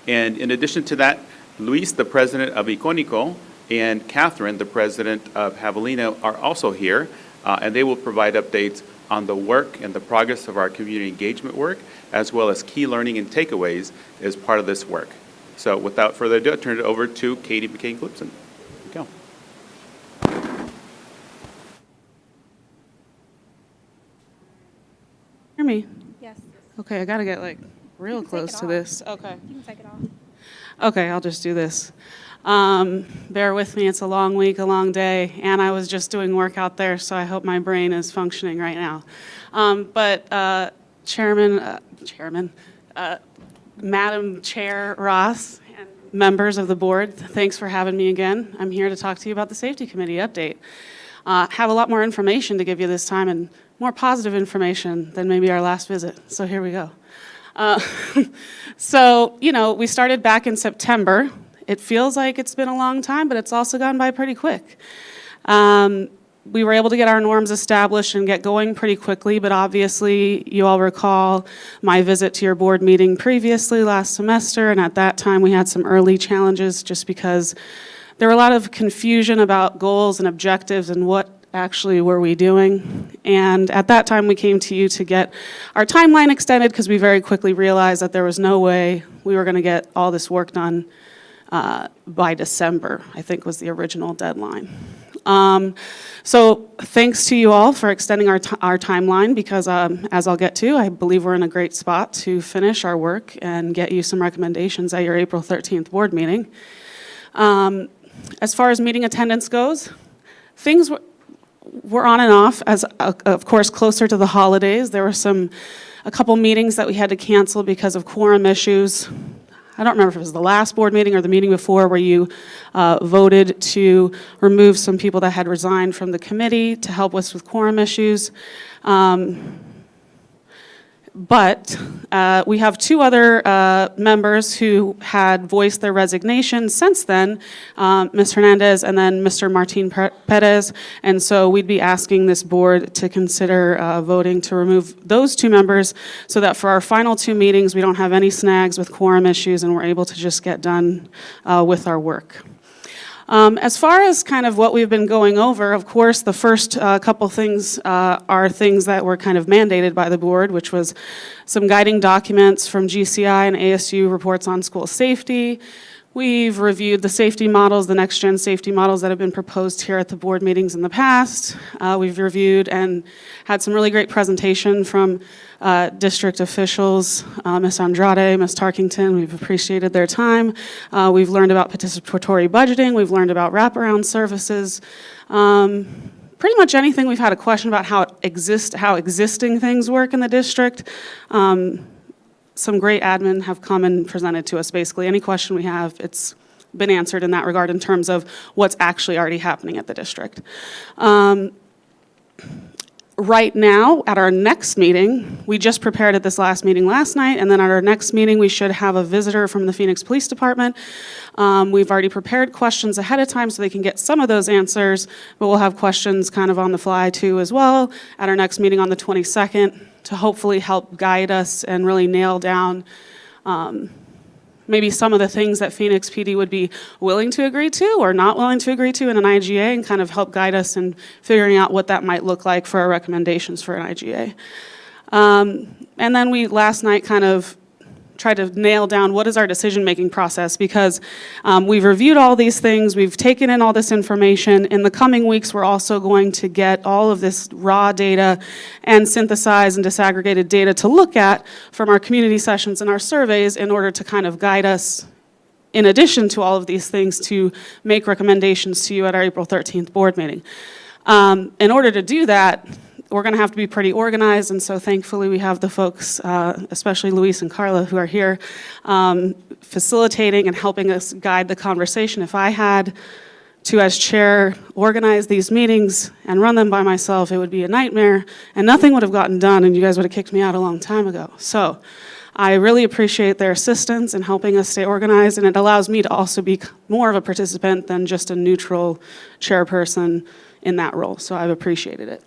And in addition to that, Luis, the president of Iconico, and Catherine, the president of Javelina, are also here, and they will provide updates on the work and the progress of our community engagement work, as well as key learning and takeaways as part of this work. So without further ado, I turn it over to Katie McCain-Glipson. Go. Hear me? Yes. Okay, I gotta get like real You can take close it to off. this. Okay. You can take it off. Okay, I'll just do this. Bear with me, it's a long week, a long day, and I was just doing work out there, so I hope my brain is functioning right now. Madam Chair Ross, and members of the board, thanks for having me again. I'm here to talk to you about the Safety Committee update. Have a lot more information to give you this time, and more positive information than maybe our last visit, so here we go. So, we started back in September. It feels like it's been a long time, but it's also gone by pretty quick. We were able to get our norms established and get going pretty quickly, but obviously you all recall my visit to your board meeting previously last semester, and at that time we had some early challenges just because there were a lot of confusion about goals and objectives and what actually were we doing. And at that time we came to you to get our timeline extended because we very quickly realized that there was no way we were going to get all this work done by December, I think was the original deadline. So thanks to you all for extending our timeline because as I'll get to, I believe we're in a great spot to finish our work and get you some recommendations at your April 13th board meeting. As far as meeting attendance goes, things were on and off as, of course, closer to the holidays. There were a couple meetings that we had to cancel because of quorum issues. I don't remember if it was the last board meeting or the meeting before where you voted to remove some people that had resigned from the committee to help us with quorum issues. But we have two other members who had voiced their resignation since then, Ms. Hernandez and then Mr. Martin Perez. And so we'd be asking this board to consider voting to remove those two members so that for our final two meetings, we don't have any snags with quorum issues and we're able to just get done with our work. As far as kind of what we've been going over, of course, the first couple things are things that were kind of mandated by the board, which was some guiding documents from GCI and ASU reports on school safety. We've reviewed the safety models, the next-gen safety models that have been proposed here at the board meetings in the past. We've reviewed and had some really great presentation from district officials, Ms. Andrade, Ms. Tarkington. We've appreciated their time. We've learned about participatory budgeting. We've learned about wraparound services. Pretty much anything we've had a question about how existing things work in the district. Some great admin have come and presented to us basically. Any question we have, it's been answered in that regard in terms of what's actually already happening at the district. Right now, at our next meeting, we just prepared at this last meeting last night, and then at our next meeting, we should have a visitor from the Phoenix Police Department. We've already prepared questions ahead of time so they can get some of those answers, but we'll have questions kind of on the fly too as well at our next meeting on the 22nd to hopefully help guide us and really nail down maybe some of the things that Phoenix PD would be willing to agree to or not willing to agree to in an IGA and kind of help guide us in figuring out what that might look like for our recommendations for an IGA. And then we last night kind of tried to nail down what is our decision-making process because we've reviewed all these things, we've taken in all this information. In the coming weeks, we're also going to get all of this raw data and synthesized and disaggregated data to look at from our community sessions and our surveys in order to kind of guide us in addition to all of these things to make recommendations to you at our April 13th board meeting. In order to do that, we're going to have to be pretty organized, and so thankfully we have the folks, especially Luis and Carla, who are here facilitating and helping us guide the conversation. If I had to, as chair, organize these meetings and run them by myself, it would be a nightmare, and nothing would have gotten done, and you guys would have kicked me out a long time ago. So I really appreciate their assistance in helping us stay organized, and it allows me to also be more of a participant than just a neutral chairperson in that role, so I've appreciated it.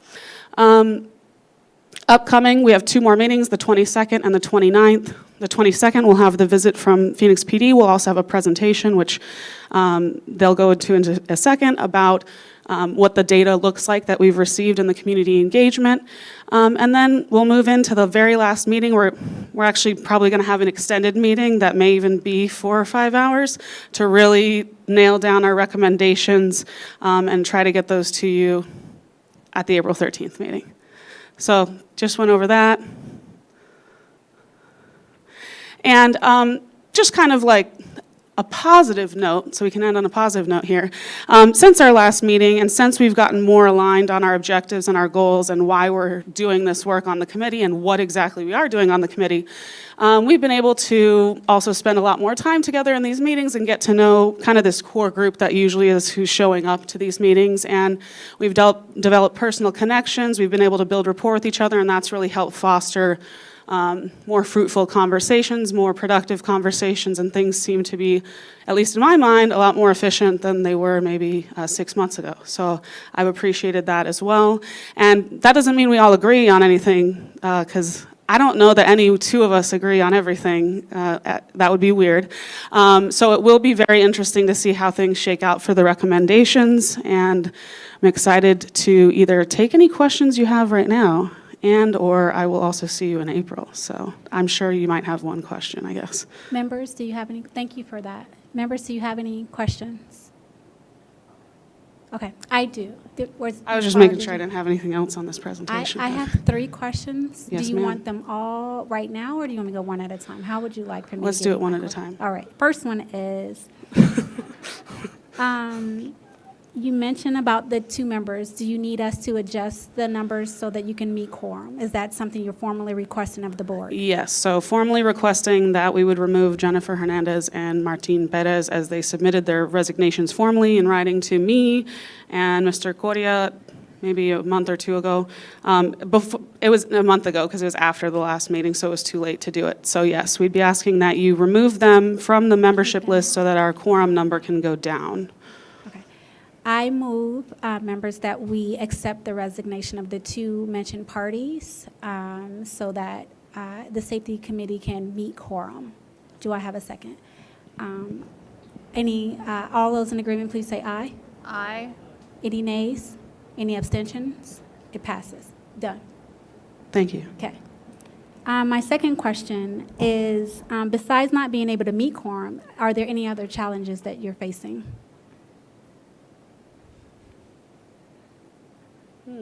Upcoming, we have 2 more meetings, the 22nd and the 29th. The 22nd, we'll have the visit from Phoenix PD. We'll also have a presentation, which they'll go into a second, about what the data looks like that we've received in the community engagement. And then we'll move into the very last meeting. We're actually probably going to have an extended meeting that may even be 4 or 5 hours to really nail down our recommendations and try to get those to you at the April 13th meeting. So just went over that. And just kind of like a positive note, so we can end on a positive note here. Since our last meeting, and since we've gotten more aligned on our objectives and our goals and why we're doing this work on the committee and what exactly we are doing on the committee, we've been able to also spend a lot more time together in these meetings and get to know kind of this core group that usually is who's showing up to these meetings. And we've developed personal connections. We've been able to build rapport with each other, and that's really helped foster more fruitful conversations, more productive conversations, and things seem to be, at least in my mind, a lot more efficient than they were maybe 6 months ago. So I've appreciated that as well. And that doesn't mean we all agree on anything, because I don't know that any 2 of us agree on everything. That would be weird. So it will be very interesting to see how things shake out for the recommendations, and I'm excited to either take any questions you have right now, or I will also see you in April. So I'm sure you might have one question, I guess. Members, do you have any? Thank you for that. Members, do you have any questions? Okay, I do. I was just making sure I didn't have anything else on this presentation. I have 3 questions. Yes, do you ma'am. want them all right now, or do you want me to go one at a time? How would you like for me Let's to do give it you one my at a question? time. All right. First one is, you mentioned about the 2 members. Do you need us to adjust the numbers so that you can meet quorum? Is that something you're formally requesting of the board? Yes, so formally requesting that we would remove Jennifer Hernandez and Martin Perez as they submitted their resignations formally in writing to me and Mr. Coria maybe a month or 2 ago. It was a month ago because it was after the last meeting, so it was too late to do it. So yes, we'd be asking that you remove them from the membership list so that our quorum number can go down. I move, members, that we accept the resignation of the 2 mentioned parties so that the safety committee can meet quorum. Do I have a second? All those in agreement, please say aye. Aye. Any nays? Any abstentions? It passes. Done. Thank you. Okay. My second question is, besides not being able to meet quorum, are there any other challenges that you're facing? I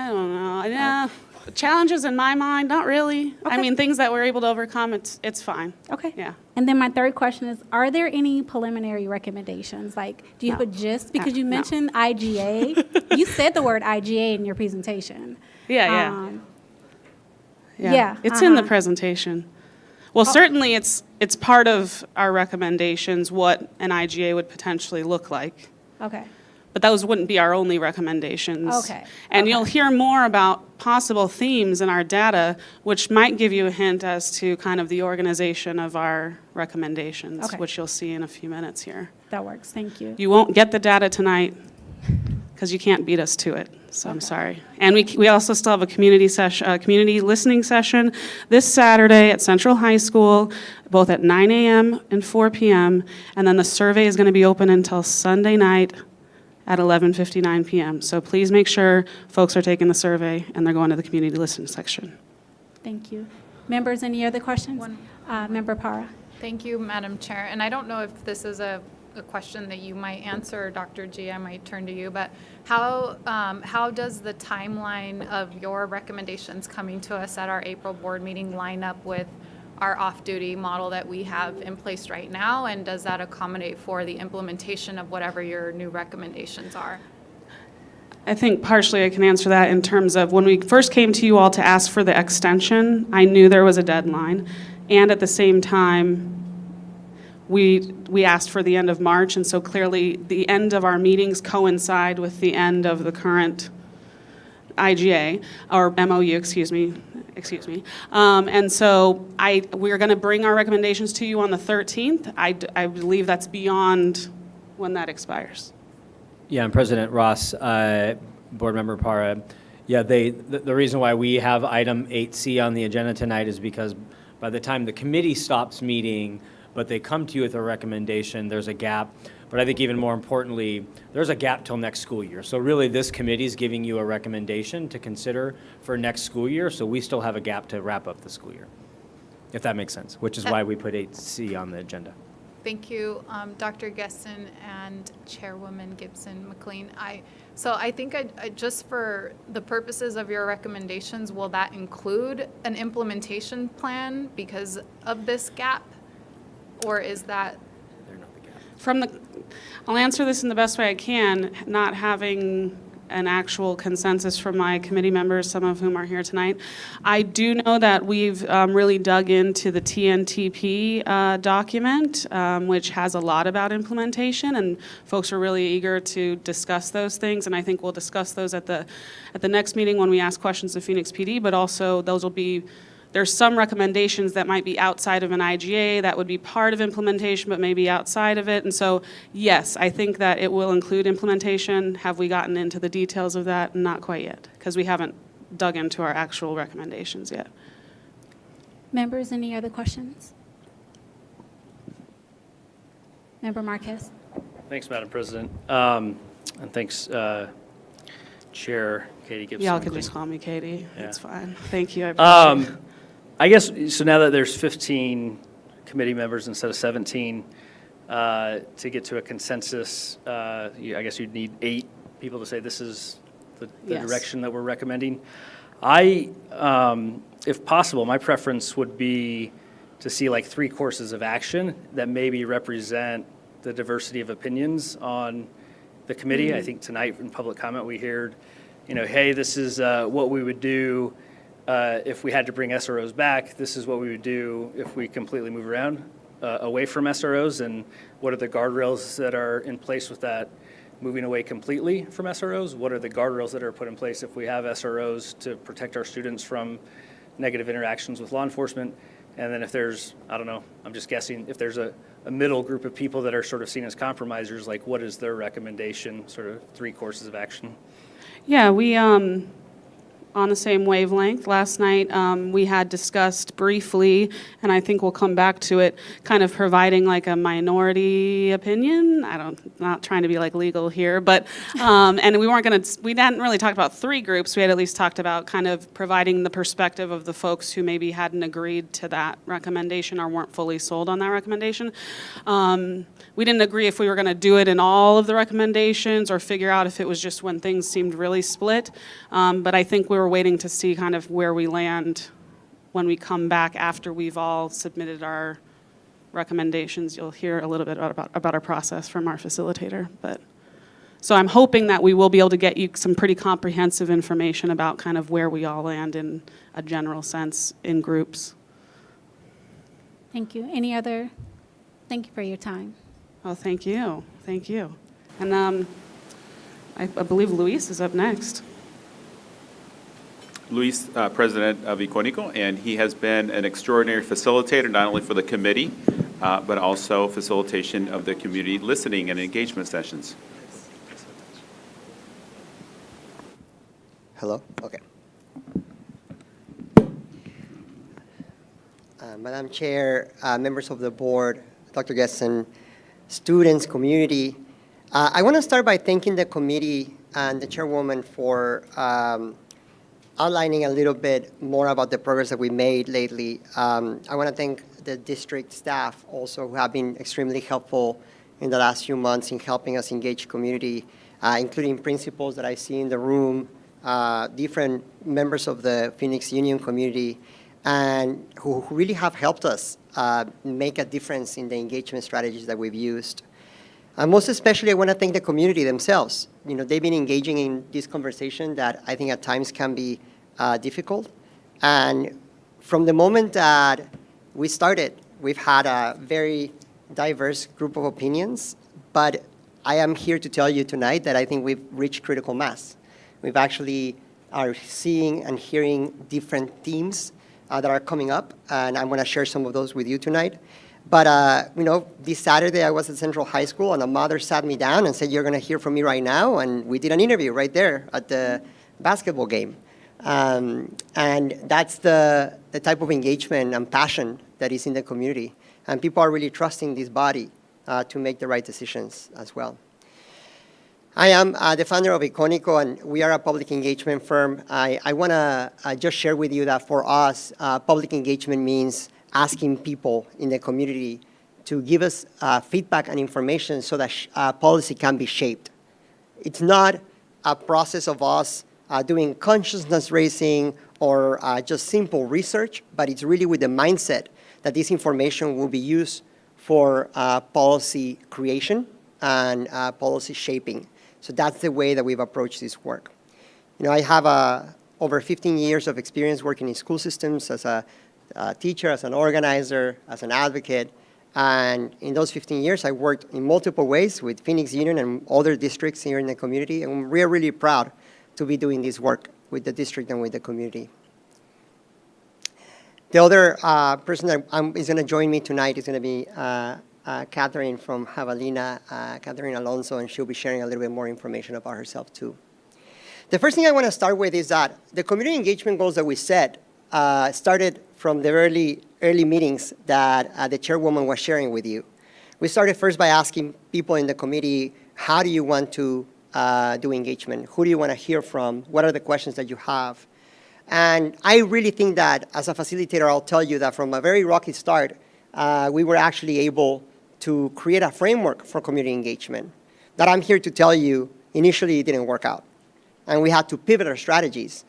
don't know. Yeah. Challenges in my mind, not really. I mean, things that we're able to overcome, it's fine. Okay. Yeah. And then my third question is, are there any preliminary recommendations? Like, do you have a gist? Because you mentioned IGA. You said the word IGA in your presentation. Yeah. Yeah. It's in the presentation. Well, certainly it's part of our recommendations what an IGA would potentially look like. Okay. But those wouldn't be our only recommendations. Okay. And you'll hear more about possible themes in our data, which might give you a hint as to kind of the organization of our recommendations, Okay. which you'll see in a few minutes here. That works. Thank you. You won't get the data tonight because you can't beat us to it. So I'm sorry. And we also still have a community session, community listening session this Saturday at Central High School, both at 9 a.m. and 4 p.m. And then the survey is going to be open until Sunday night at 11:59 p.m. So please make sure folks are taking the survey and they're going to the community listening section. Thank you. Members, any other questions? Member Para. Thank you, Madam Chair. And I don't know if this is a question that you might answer, Dr. G. I might turn to you, but how does the timeline of your recommendations coming to us at our April board meeting line up with our off-duty model that we have in place right now, and does that accommodate for the implementation of whatever your new recommendations are? I think partially I can answer that in terms of when we first came to you all to ask for the extension, I knew there was a deadline, and at the same time, we asked for the end of March, and so clearly the end of our meetings coincide with the end of the current IGA, or MOU, excuse me. excuse me. And so we're going to bring our recommendations to you on the 13th. I believe that's beyond when that expires. Yeah, and President Ross, Board Member Parra, yeah, the reason why we have item 8C on the agenda tonight is because by the time the committee stops meeting, but they come to you with a recommendation, there's a gap. But I think even more importantly, there's a gap till next school year. So really, this committee is giving you a recommendation to consider for next school year, so we still have a gap to wrap up the school year, if that makes sense, which is why we put 8C on the agenda. Thank you, Dr. Geston and Chairwoman Gibson McLean. So I think just for the purposes of your recommendations, will that include an implementation plan because of this gap? Or is that? I'll answer this in the best way I can, not having an actual consensus from my committee members, some of whom are here tonight. I do know that we've really dug into the TNTP document, which has a lot about implementation, and folks are really eager to discuss those things, and I think we'll discuss those at the next meeting when we ask questions of Phoenix PD, but also those will be there's some recommendations that might be outside of an IGA that would be part of implementation, but maybe outside of it. And so, yes, I think that it will include implementation. Have we gotten into the details of that? Not quite yet, because we haven't dug into our actual recommendations yet. Members, any other questions? Member Marquez. Thanks, Madam President. And thanks, Chair Katie Gibson. Y'all can just call me Katie. Yeah. It's fine. Thank you. I appreciate it. I guess, so now that there's 15 committee members instead of 17, to get to a consensus, I guess you'd need 8 people to say this is the Yes. direction that we're recommending. If possible, my preference would be to see like 3 courses of action that maybe represent the diversity of opinions on the committee. I think tonight in public comment we heard, hey, this is what we would do if we had to bring SROs back. This is what we would do if we completely move around away from SROs, and what are the guardrails that are in place with that moving away completely from SROs? What are the guardrails that are put in place if we have SROs to protect our students from negative interactions with law enforcement? And then if there's, I don't know, I'm just guessing, if there's a middle group of people that are sort of seen as compromisers, like what is their recommendation, sort of 3 courses of action? Yeah, we, on the same wavelength. Last night, we had discussed briefly, and I think we'll come back to it, kind of providing like a minority opinion. Not trying to be like legal here, but, and we hadn't really talked about 3 groups. We had at least talked about kind of providing the perspective of the folks who maybe hadn't agreed to that recommendation or weren't fully sold on that recommendation. We didn't agree if we were going to do it in all of the recommendations or figure out if it was just when things seemed really split. But I think we were waiting to see kind of where we land when we come back after we've all submitted our recommendations. You'll hear a little bit about our process from our facilitator. So I'm hoping that we will be able to get you some pretty comprehensive information about kind of where we all land in a general sense in groups. Thank you. Thank you for your time. Oh, thank you. Thank you. And I believe Luis is up next. Luis, president of Iconico, and he has been an extraordinary facilitator, not only for the committee, but also facilitation of the community listening and engagement sessions. Hello? Okay. Madam Chair, members of the board, Dr. Gesson, students, community, I want to start by thanking the committee and the chairwoman for outlining a little bit more about the progress that we made lately. I want to thank the district staff also, who have been extremely helpful in the last few months in helping us engage community, including principals that I see in the room, different members of the Phoenix Union community, and who really have helped us make a difference in the engagement strategies that we've used. And most especially, I want to thank the community themselves. They've been engaging in this conversation that I think at times can be difficult. And from the moment that we started, we've had a very diverse group of opinions, but I am here to tell you tonight that I think we've reached critical mass. We've actually are seeing and hearing different themes that are coming up, and I want to share some of those with you tonight. But, this Saturday I was at Central High School, and a mother sat me down and said, "You're going to hear from me right now," and we did an interview right there at the basketball game. And that's the type of engagement and passion that is in the community. And people are really trusting this body to make the right decisions as well. I am the founder of Iconico, and we are a public engagement firm. I want to just share with you that for us, public engagement means asking people in the community to give us feedback and information so that policy can be shaped. It's not a process of us doing consciousness raising or just simple research, but it's really with the mindset that this information will be used for policy creation and policy shaping. So that's the way that we've approached this work. I have over 15 years of experience working in school systems as a teacher, as an organizer, as an advocate. And in those 15 years, I worked in multiple ways with Phoenix Union and other districts here in the community. And we're really proud to be doing this work with the district and with the community. The other person that is going to join me tonight is going to be Catherine from Javelina, Catherine Alonso, and she'll be sharing a little bit more information about herself too. The first thing I want to start with is that the community engagement goals that we set started from the early meetings that the chairwoman was sharing with you. We started first by asking people in the committee, how do you want to do engagement? Who do you want to hear from? What are the questions that you have? And I really think that as a facilitator, I'll tell you that from a very rocky start, we were actually able to create a framework for community engagement that I'm here to tell you initially it didn't work out. And we had to pivot our strategies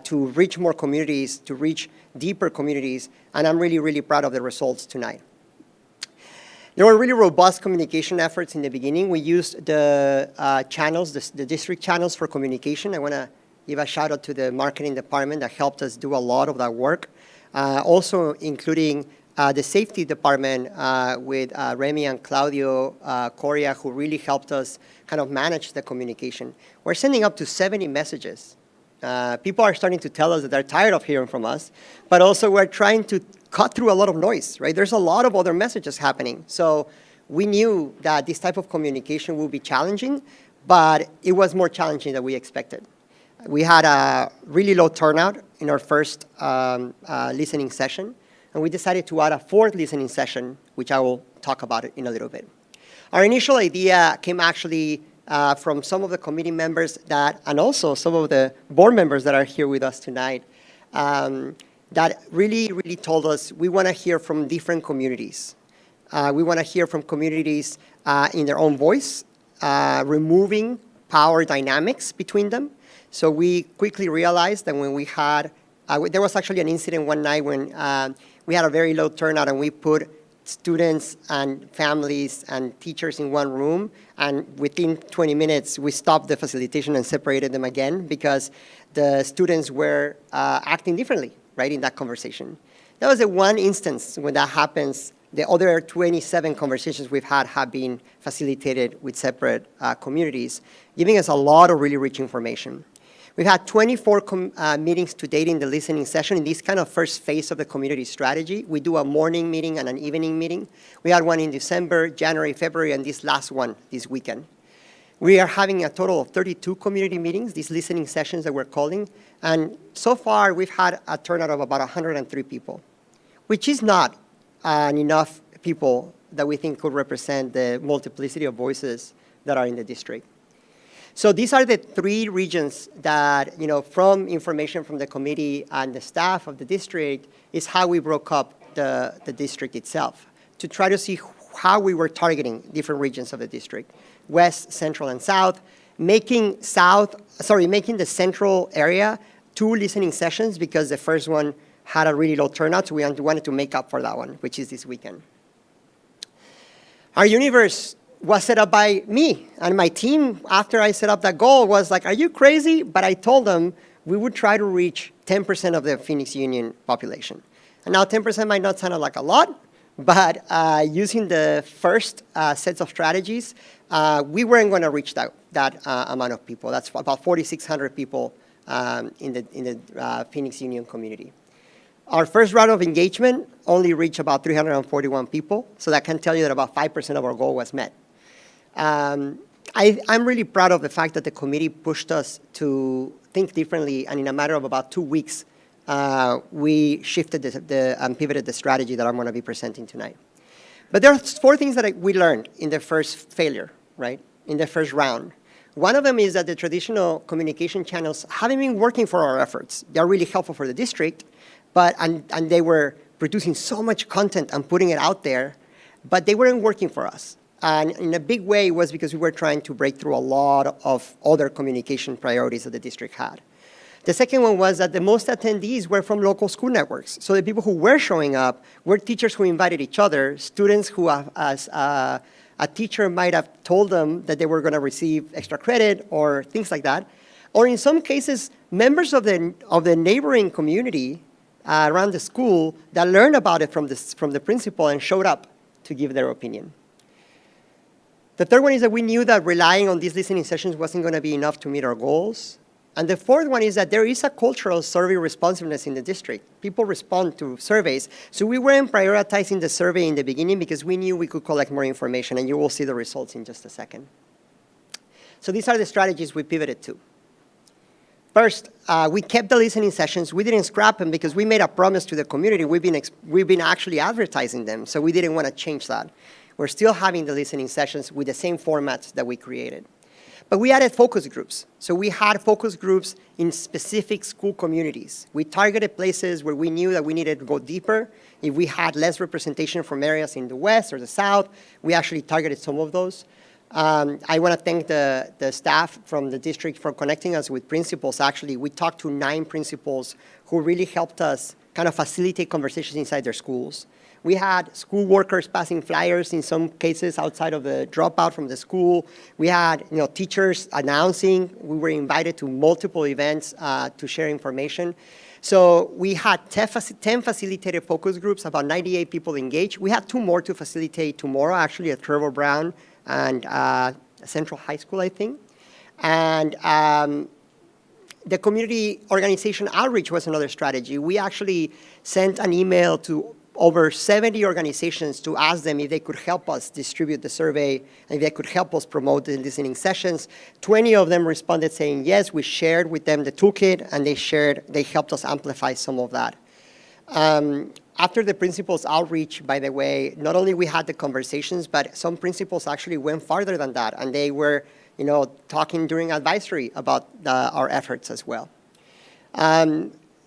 to reach more communities, to reach deeper communities, and I'm really, really proud of the results tonight. There were really robust communication efforts in the beginning. We used the channels, the district channels for communication. I want to give a shout out to the marketing department that helped us do a lot of that work. Also including the safety department with Remy and Claudio Coria, who really helped us kind of manage the communication. We're sending up to 70 messages. People are starting to tell us that they're tired of hearing from us, but also we're trying to cut through a lot of noise, right? There's a lot of other messages happening. So we knew that this type of communication would be challenging, but it was more challenging than we expected. We had a really low turnout in our first listening session, and we decided to add a fourth listening session, which I will talk about it in a little bit. Our initial idea came actually from some of the committee members and also some of the board members that are here with us tonight, that really, really told us we want to hear from different communities. We want to hear from communities in their own voice, removing power dynamics between them. So we quickly realized that when we had, there was actually an incident one night when we had a very low turnout and we put students and families and teachers in one room, and within 20 minutes we stopped the facilitation and separated them again because the students were acting differently, right, in that conversation. That was the one instance when that happens. The other 27 conversations we've had have been facilitated with separate communities, giving us a lot of really rich information. We've had 24 meetings to date in the listening session in this kind of first phase of the community strategy. We do a morning meeting and an evening meeting. We had one in December, January, February, and this last one this weekend. We are having a total of 32 community meetings, these listening sessions that we're calling. And so far, we've had a turnout of about 103 people, which is not enough people that we think could represent the multiplicity of voices that are in the district. So these are the three regions that, from information from the committee and the staff of the district, is how we broke up the district itself to try to see how we were targeting different regions of the district, west, central, and south, making the central area 2 listening sessions because the first one had a really low turnout, so we wanted to make up for that one, which is this weekend. Our universe was set up by me and my team. After I set up that goal was like, are you crazy? But I told them we would try to reach 10% of the Phoenix Union population. And now 10% might not sound like a lot, but using the first sets of strategies, we weren't going to reach that amount of people. That's about 4,600 people in the Phoenix Union community. Our first round of engagement only reached about 341 people, so that can tell you that about 5% of our goal was met. I'm really proud of the fact that the committee pushed us to think differently, and in a matter of about 2 weeks, we shifted and pivoted the strategy that I'm going to be presenting tonight. But there are 4 things that we learned in the first failure, right, in the first round. One of them is that the traditional communication channels haven't been working for our efforts. They're really helpful for the district, and they were producing so much content and putting it out there, but they weren't working for us. And in a big way, it was because we were trying to break through a lot of other communication priorities that the district had. The second one was that the most attendees were from local school networks. So the people who were showing up were teachers who invited each other, students who, as a teacher might have told them that they were going to receive extra credit or things like that. Or in some cases, members of the neighboring community around the school that learned about it from the principal and showed up to give their opinion. The third one is that we knew that relying on these listening sessions wasn't going to be enough to meet our goals. And the fourth one is that there is a cultural survey responsiveness in the district. People respond to surveys. So we weren't prioritizing the survey in the beginning because we knew we could collect more information, and you will see the results in just a second. So these are the strategies we pivoted to. First, we kept the listening sessions. We didn't scrap them because we made a promise to the community. We've been actually advertising them, so we didn't want to change that. We're still having the listening sessions with the same formats that we created. But we added focus groups. So we had focus groups in specific school communities. We targeted places where we knew that we needed to go deeper. If we had less representation from areas in the West or the South, we actually targeted some of those. I want to thank the staff from the district for connecting us with principals. Actually, we talked to 9 principals who really helped us kind of facilitate conversations inside their schools. We had school workers passing flyers in some cases outside of the dropout from the school. We had teachers announcing. We were invited to multiple events to share information. So we had 10 facilitated focus groups, about 98 people engaged. We had 2 more to facilitate tomorrow, actually, at Trevor Brown and Central High School, I think. And the community organization outreach was another strategy. We actually sent an email to over 70 organizations to ask them if they could help us distribute the survey and if they could help us promote the listening sessions. 20 of them responded saying yes. We shared with them the toolkit, and they helped us amplify some of that. After the principals' outreach, by the way, not only we had the conversations, but some principals actually went farther than that, and they were talking during advisory about our efforts as well.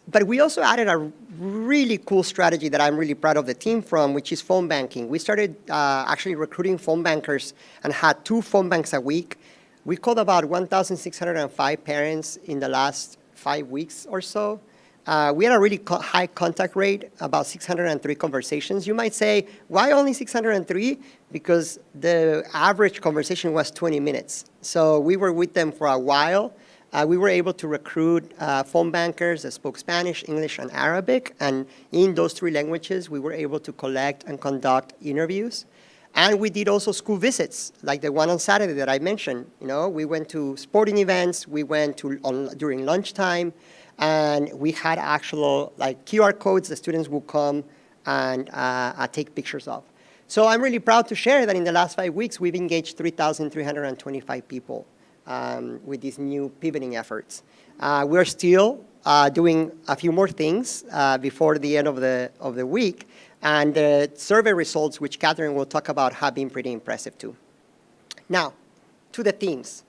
But we also added a really cool strategy that I'm really proud of the team from, which is phone banking. We started actually recruiting phone bankers and had 2 phone banks a week. We called about 1,605 parents in the last 5 weeks or so. We had a really high contact rate, about 603 conversations. You might say, why only 603? Because the average conversation was 20 minutes. So we were with them for a while. We were able to recruit phone bankers that spoke Spanish, English, and Arabic. And in those 3 languages, we were able to collect and conduct interviews. And we did also school visits, like the one on Saturday that I mentioned. We went to sporting events. We went during lunchtime. And we had actual QR codes that students would come and take pictures of. So I'm really proud to share that in the last 5 weeks, we've engaged 3,325 people with these new pivoting efforts. We're still doing a few more things before the end of the week. And the survey results, which Catherine will talk about, have been pretty impressive too. Now, to the themes.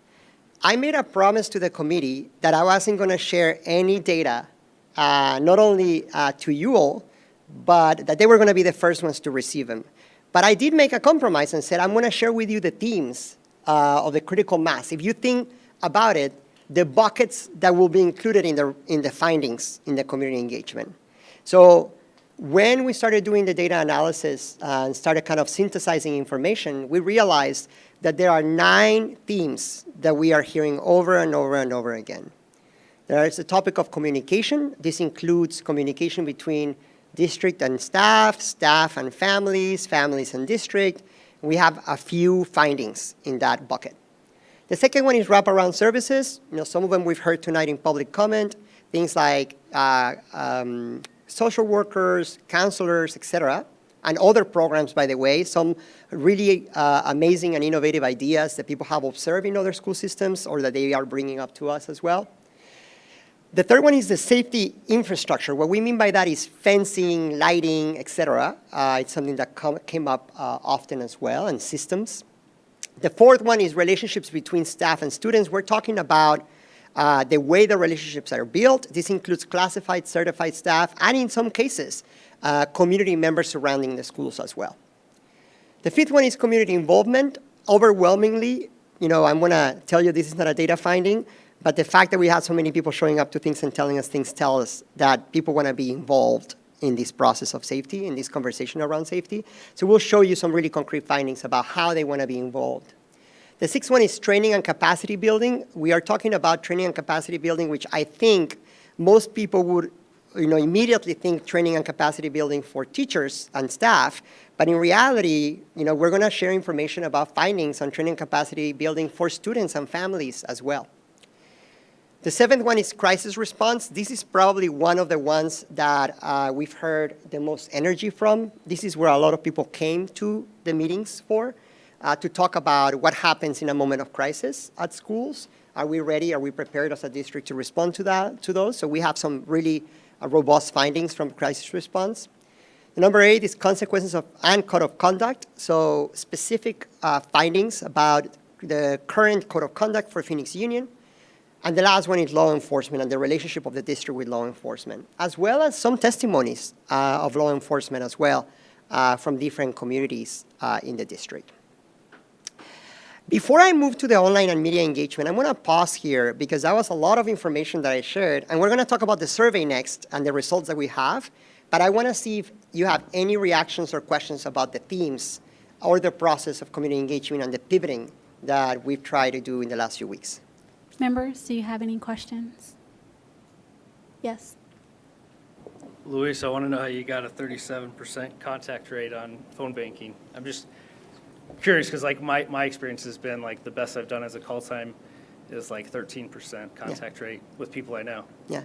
I made a promise to the committee that I wasn't going to share any data, not only to you all, but that they were going to be the first ones to receive them. But I did make a compromise and said, I'm going to share with you the themes of the critical mass. If you think about it, the buckets that will be included in the findings in the community engagement. So when we started doing the data analysis and started kind of synthesizing information, we realized that there are 9 themes that we are hearing over and over and over again. There is the topic of communication. This includes communication between district and staff, staff and families, families and district. We have a few findings in that bucket. The second one is wraparound services. Some of them we've heard tonight in public comment, things like social workers, counselors, et cetera, and other programs, by the way, some really amazing and innovative ideas that people have observed in other school systems or that they are bringing up to us as well. The third one is the safety infrastructure. What we mean by that is fencing, lighting, et cetera. It's something that came up often as well, and systems. The fourth one is relationships between staff and students. We're talking about the way the relationships are built. This includes classified, certified staff, and in some cases, community members surrounding the schools as well. The fifth one is community involvement. Overwhelmingly, I'm going to tell you this is not a data finding, but the fact that we have so many people showing up to things and telling us things tell us that people want to be involved in this process of safety, in this conversation around safety. So we'll show you some really concrete findings about how they want to be involved. The sixth one is training and capacity building. We are talking about training and capacity building, which I think most people would immediately think training and capacity building for teachers and staff. But in reality, we're going to share information about findings on training and capacity building for students and families as well. The seventh one is crisis response. This is probably one of the ones that we've heard the most energy from. This is where a lot of people came to the meetings for, to talk about what happens in a moment of crisis at schools. Are we ready? Are we prepared as a district to respond to those? So we have some really robust findings from crisis response. The number 8 is consequences and code of conduct. So specific findings about the current code of conduct for Phoenix Union. And the last one is law enforcement and the relationship of the district with law enforcement, as well as some testimonies of law enforcement as well from different communities in the district. Before I move to the online and media engagement, I'm going to pause here because that was a lot of information that I shared, and we're going to talk about the survey next and the results that we have, but I want to see if you have any reactions or questions about the themes or the process of community engagement and the pivoting that we've tried to do in the last few weeks. Members, do you have any questions? Yes. Luis, I want to know how you got a 37% contact rate on phone banking. I'm just curious because like my experience has been like the best I've done as a call time is like 13% contact rate with people I know. Yeah.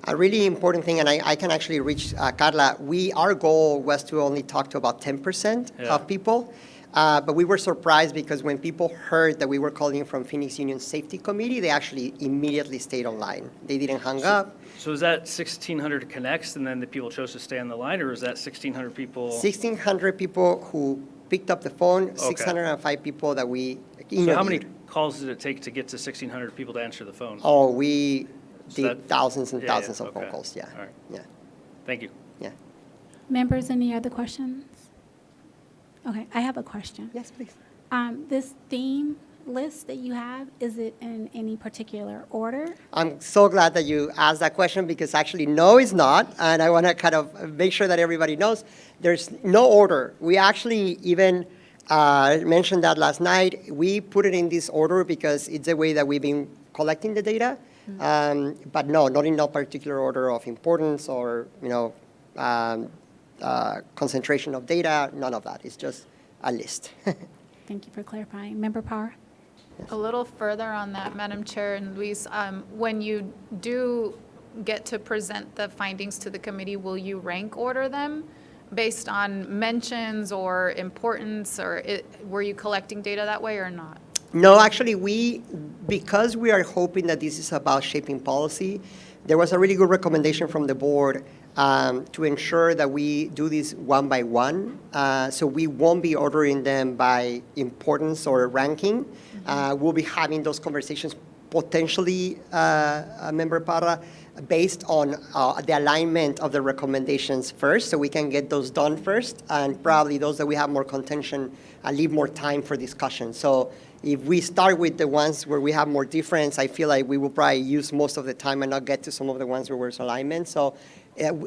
A really important thing, and I can actually reach Carla, our goal was to only talk to about 10% of people. But we were surprised because when people heard that we were calling from Phoenix Union Safety Committee, they actually immediately stayed online. They didn't hang up. So is that 1,600 connects and then the people chose to stay on the line, or is that 1,600 people? 1,600 people who picked up the phone, 605 people that we interviewed. So how many calls did it take to get to 1,600 people to answer the phone? Oh, we did thousands and thousands of phone calls, yeah. All right. Yeah. Thank you. Yeah. Members, any other questions? Okay, I have a question. Yes, please. This theme list that you have, is it in any particular order? I'm so glad that you asked that question because actually, no, it's not. And I want to kind of make sure that everybody knows there's no order. We actually even mentioned that last night. We put it in this order because it's the way that we've been collecting the data. But no, not in no particular order of importance or, concentration of data, none of that. It's just a list. Thank you for clarifying. Member Power? A little further on that, Madam Chair and Luis, when you do get to present the findings to the committee, will you rank order them based on mentions or importance, or were you collecting data that way or not? No, actually, because we are hoping that this is about shaping policy, there was a really good recommendation from the board to ensure that we do this one by one. So we won't be ordering them by importance or ranking. We'll be having those conversations potentially, Member Parra, based on the alignment of the recommendations first, so we can get those done first, and probably those that we have more contention leave more time for discussion. So if we start with the ones where we have more difference, I feel like we will probably use most of the time and not get to some of the ones where there's alignment. So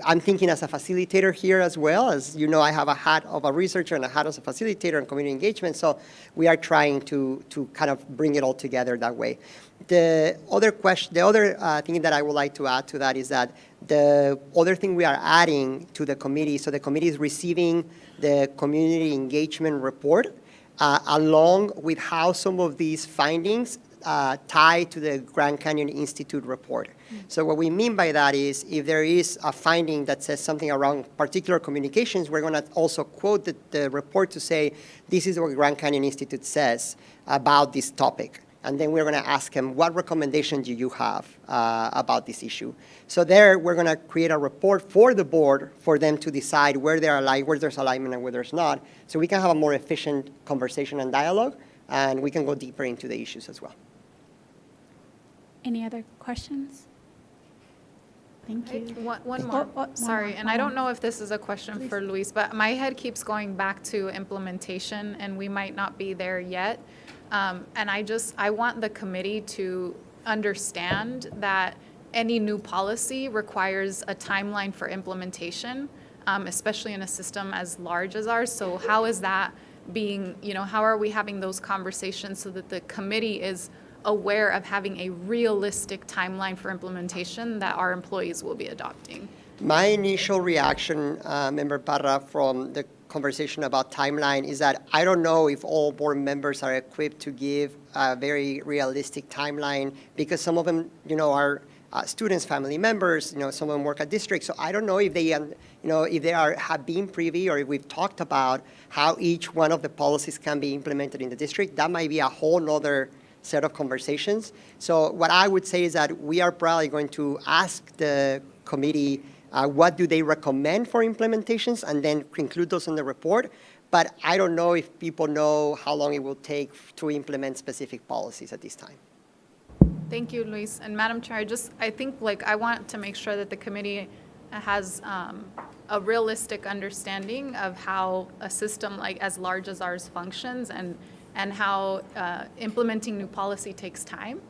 I'm thinking as a facilitator here as well. As you know, I have a hat of a researcher and a hat as a facilitator in community engagement. So we are trying to kind of bring it all together that way. The other thing that I would like to add to that is that the other thing we are adding to the committee, so the committee is receiving the community engagement report, along with how some of these findings tie to the Grand Canyon Institute report. So what we mean by that is if there is a finding that says something around particular communications, we're going to also quote the report to say, this is what Grand Canyon Institute says about this topic. And then we're going to ask them, what recommendation do you have about this issue? So there, we're going to create a report for the board for them to decide where there's alignment and where there's not, so we can have a more efficient conversation and dialogue, and we can go deeper into the issues as well. Any other questions? Thank you. One more, sorry, and I don't know if this is a question Please. for Luis, but my head keeps going back to implementation, and we might not be there yet. And I want the committee to understand that any new policy requires a timeline for implementation, especially in a system as large as ours. So how is that being, how are we having those conversations so that the committee is aware of having a realistic timeline for implementation that our employees will be adopting? My initial reaction, Member Parra, from the conversation about timeline is that I don't know if all board members are equipped to give a very realistic timeline, because some of them, are students, family members, some of them work at districts. So I don't know if they, if they have been privy or if we've talked about how each one of the policies can be implemented in the district. That might be a whole nother set of conversations. So what I would say is that we are probably going to ask the committee what do they recommend for implementations and then include those in the report. But I don't know if people know how long it will take to implement specific policies at this time. Thank you, Luis. And Madam Chair, I think I want to make sure that the committee has a realistic understanding of how a system as large as ours functions and how implementing new policy takes time.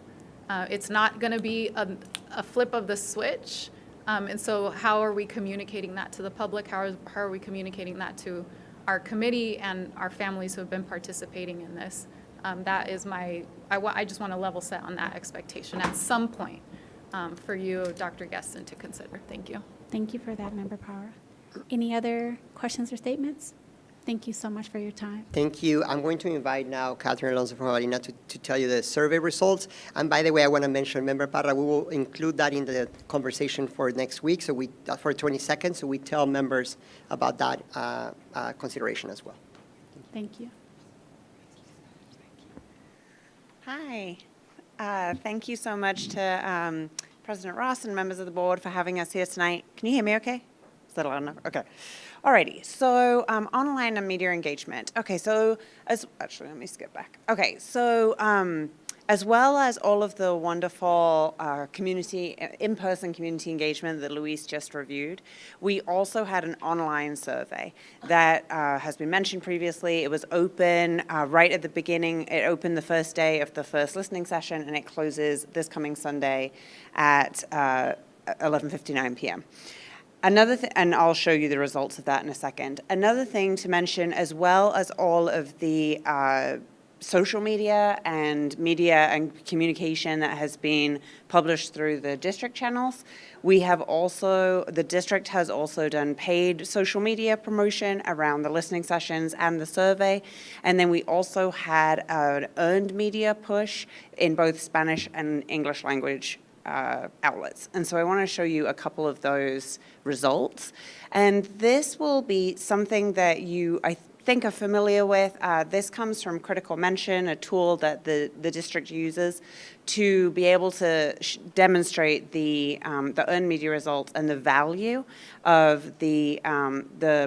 It's not going to be a flip of the switch. And so how are we communicating that to the public? How are we communicating that to our committee and our families who have been participating in this? That is I just want to level set on that expectation at some point for you, Dr. Guestin, to consider. Thank you. Thank you for that, Member Power. Any other questions or statements? Thank you so much for your time. Thank you. I'm going to invite now Catherine Alonso from Marina to tell you the survey results. And by the way, I want to mention, Member Parra, we will include that in the conversation for next week, so for 22nd, so we tell members about that consideration as well. Thank you. Hi. Thank you so much to President Ross and members of the board for having us here tonight. Can you hear me okay? Is that loud enough? Okay. Alrighty, so online and media engagement. Okay, so actually, let me skip back. Okay, so as well as all of the wonderful in-person community engagement that Luis just reviewed, we also had an online survey that has been mentioned previously. It was open right at the beginning. It opened the first day of the first listening session, and it closes this coming Sunday at 11:59 p.m. Another thing, and I'll show you the results of that in a second. Another thing to mention, as well as all of the social media and communication that has been published through the district channels, the district has also done paid social media promotion around the listening sessions and the survey. And then we also had an earned media push in both Spanish and English language outlets. And so I want to show you a couple of those results. And this will be something that I think are familiar with. This comes from Critical Mention, a tool that the district uses to be able to demonstrate the earned media results and the value of the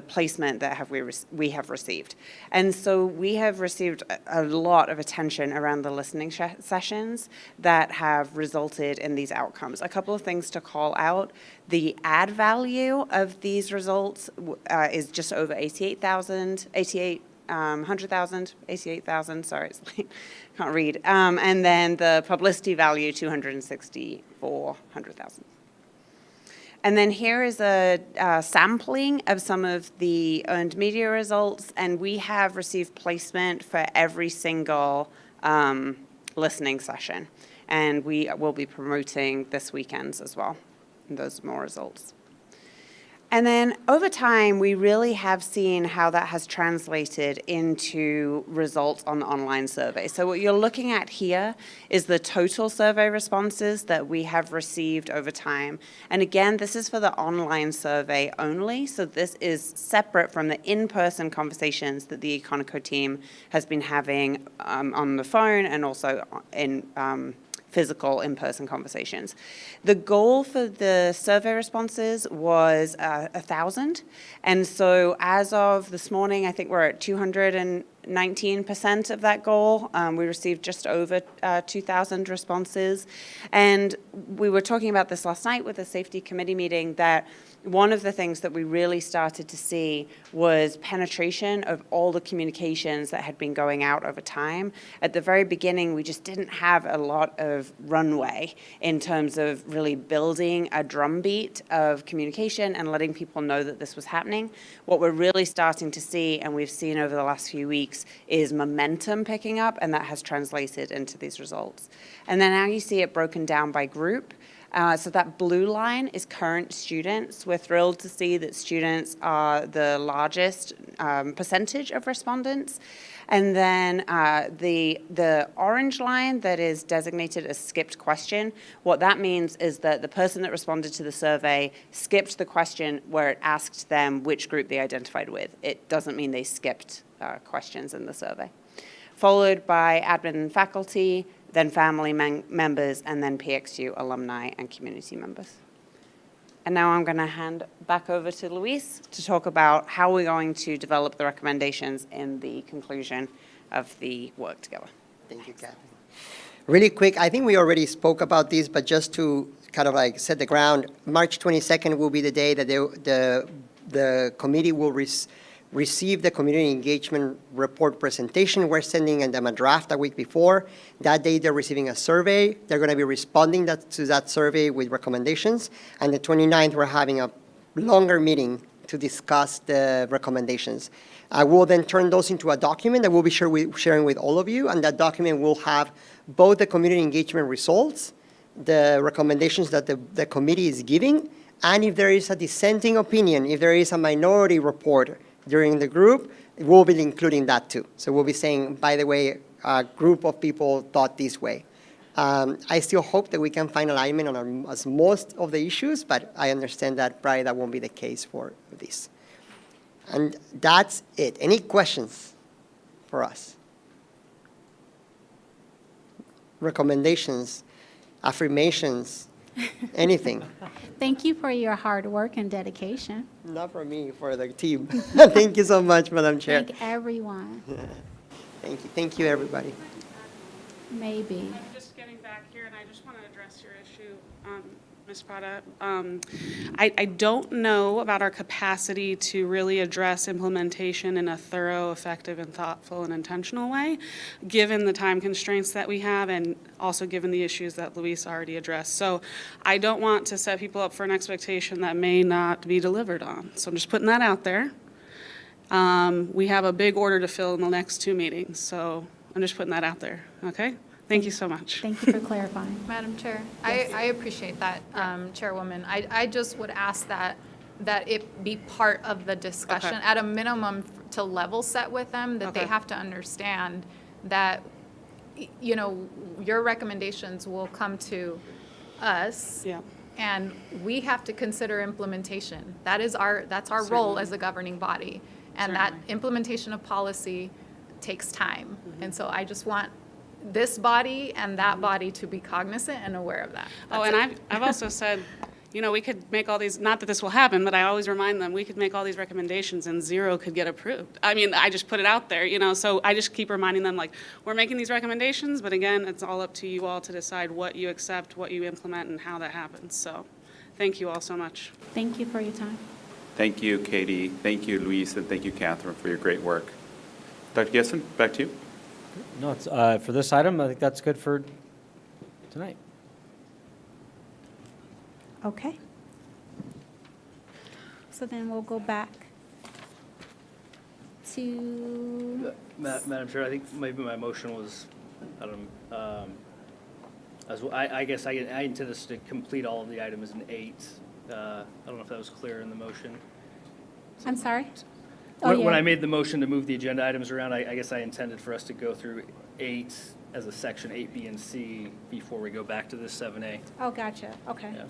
placement that we have received. And so we have received a lot of attention around the listening sessions that have resulted in these outcomes. A couple of things to call out. The ad value of these results is just over 88,000, sorry, it's like, can't read. And then the publicity value, 264,000. And then here is a sampling of some of the earned media results, and we have received placement for every single listening session. And we will be promoting this weekend as well. And those are more results. And then over time, we really have seen how that has translated into results on the online survey. So what you're looking at here is the total survey responses that we have received over time. And again, this is for the online survey only. So this is separate from the in-person conversations that the Econoco team has been having on the phone and also in physical in-person conversations. The goal for the survey responses was 1,000. And so as of this morning, I think we're at 219% of that goal. We received just over 2,000 responses. And we were talking about this last night with the safety committee meeting, that one of the things that we really started to see was penetration of all the communications that had been going out over time. At the very beginning, we just didn't have a lot of runway in terms of really building a drumbeat of communication and letting people know that this was happening. What we're really starting to see, and we've seen over the last few weeks, is momentum picking up, and that has translated into these results. And then now you see it broken down by group. So that blue line is current students. We're thrilled to see that students are the largest percentage of respondents. And then the orange line that is designated as skipped question, what that means is that the person that responded to the survey skipped the question where it asked them which group they identified with. It doesn't mean they skipped questions in the survey. Followed by admin and faculty, then family members, and then PXU alumni and community members. And now I'm going to hand back over to Luis to talk about how we're going to develop the recommendations in the conclusion of the work together. Thank you, Kathy. Really quick, I think we already spoke about this, but just to kind of like set the ground, March 22nd will be the day that the committee will receive the community engagement report presentation. We're sending them a draft a week before. That day, they're receiving a survey. They're going to be responding to that survey with recommendations. And the 29th, we're having a longer meeting to discuss the recommendations. I will then turn those into a document that we'll be sharing with all of you. And that document will have both the community engagement results, the recommendations that the committee is giving, and if there is a dissenting opinion, if there is a minority report during the group, we'll be including that too. So we'll be saying, by the way, a group of people thought this way. I still hope that we can find alignment on most of the issues, but I understand that probably that won't be the case for this. And that's it. Any questions for us? Recommendations, affirmations, anything? Thank you for your hard work and dedication. Not for me, for the team. Thank you so much, Madam Chair. Thank everyone. Thank you. Thank you, everybody. Maybe. I'm just getting back here, and I just want to address your issue, Ms. Prada. I don't know about our capacity to really address implementation in a thorough, effective, and thoughtful and intentional way, given the time constraints that we have and also given the issues that Luis already addressed. So I don't want to set people up for an expectation that may not be delivered on. So I'm just putting that out there. We have a big order to fill in the next 2 meetings, so I'm just putting that out there, okay? Thank you so much. Thank you for clarifying. Madam Chair, I appreciate that, Chairwoman. I just would ask that it be part of the discussion, Okay. at a minimum, to level set with them, that they Okay. have to understand that, you know, your recommendations will come to us. Yeah. And we have to consider implementation. That's our role as a governing body. And that implementation of policy takes time. And so I just want this body and that body to be cognizant and aware of that. Oh, and I've also said, you know, we could make all these, not that this will happen, but I always remind them, we could make all these recommendations and 0 could get approved. I mean, I just put it out there, you know, so I just keep reminding them, like, we're making these recommendations, but again, it's all up to you all to decide what you accept, what you implement, and how that happens. So thank you all so much. Thank you for your time. Thank you, Katie. Thank you, Luis, and thank you, Catherine, for your great work. Dr. Gessen, back to you. No, it's, for this item, I think that's good for tonight. Okay. So then we'll go back to, Madam Chair, I think maybe my motion was, I guess I intend us to complete all of the items in 8 I don't know if that was clear in the motion. I'm sorry? When I made the motion to move the agenda items around, I guess I intended for us to go through 8 as a section, 8, B, and C, before we go back to this 7A. Oh, gotcha, okay. Yeah.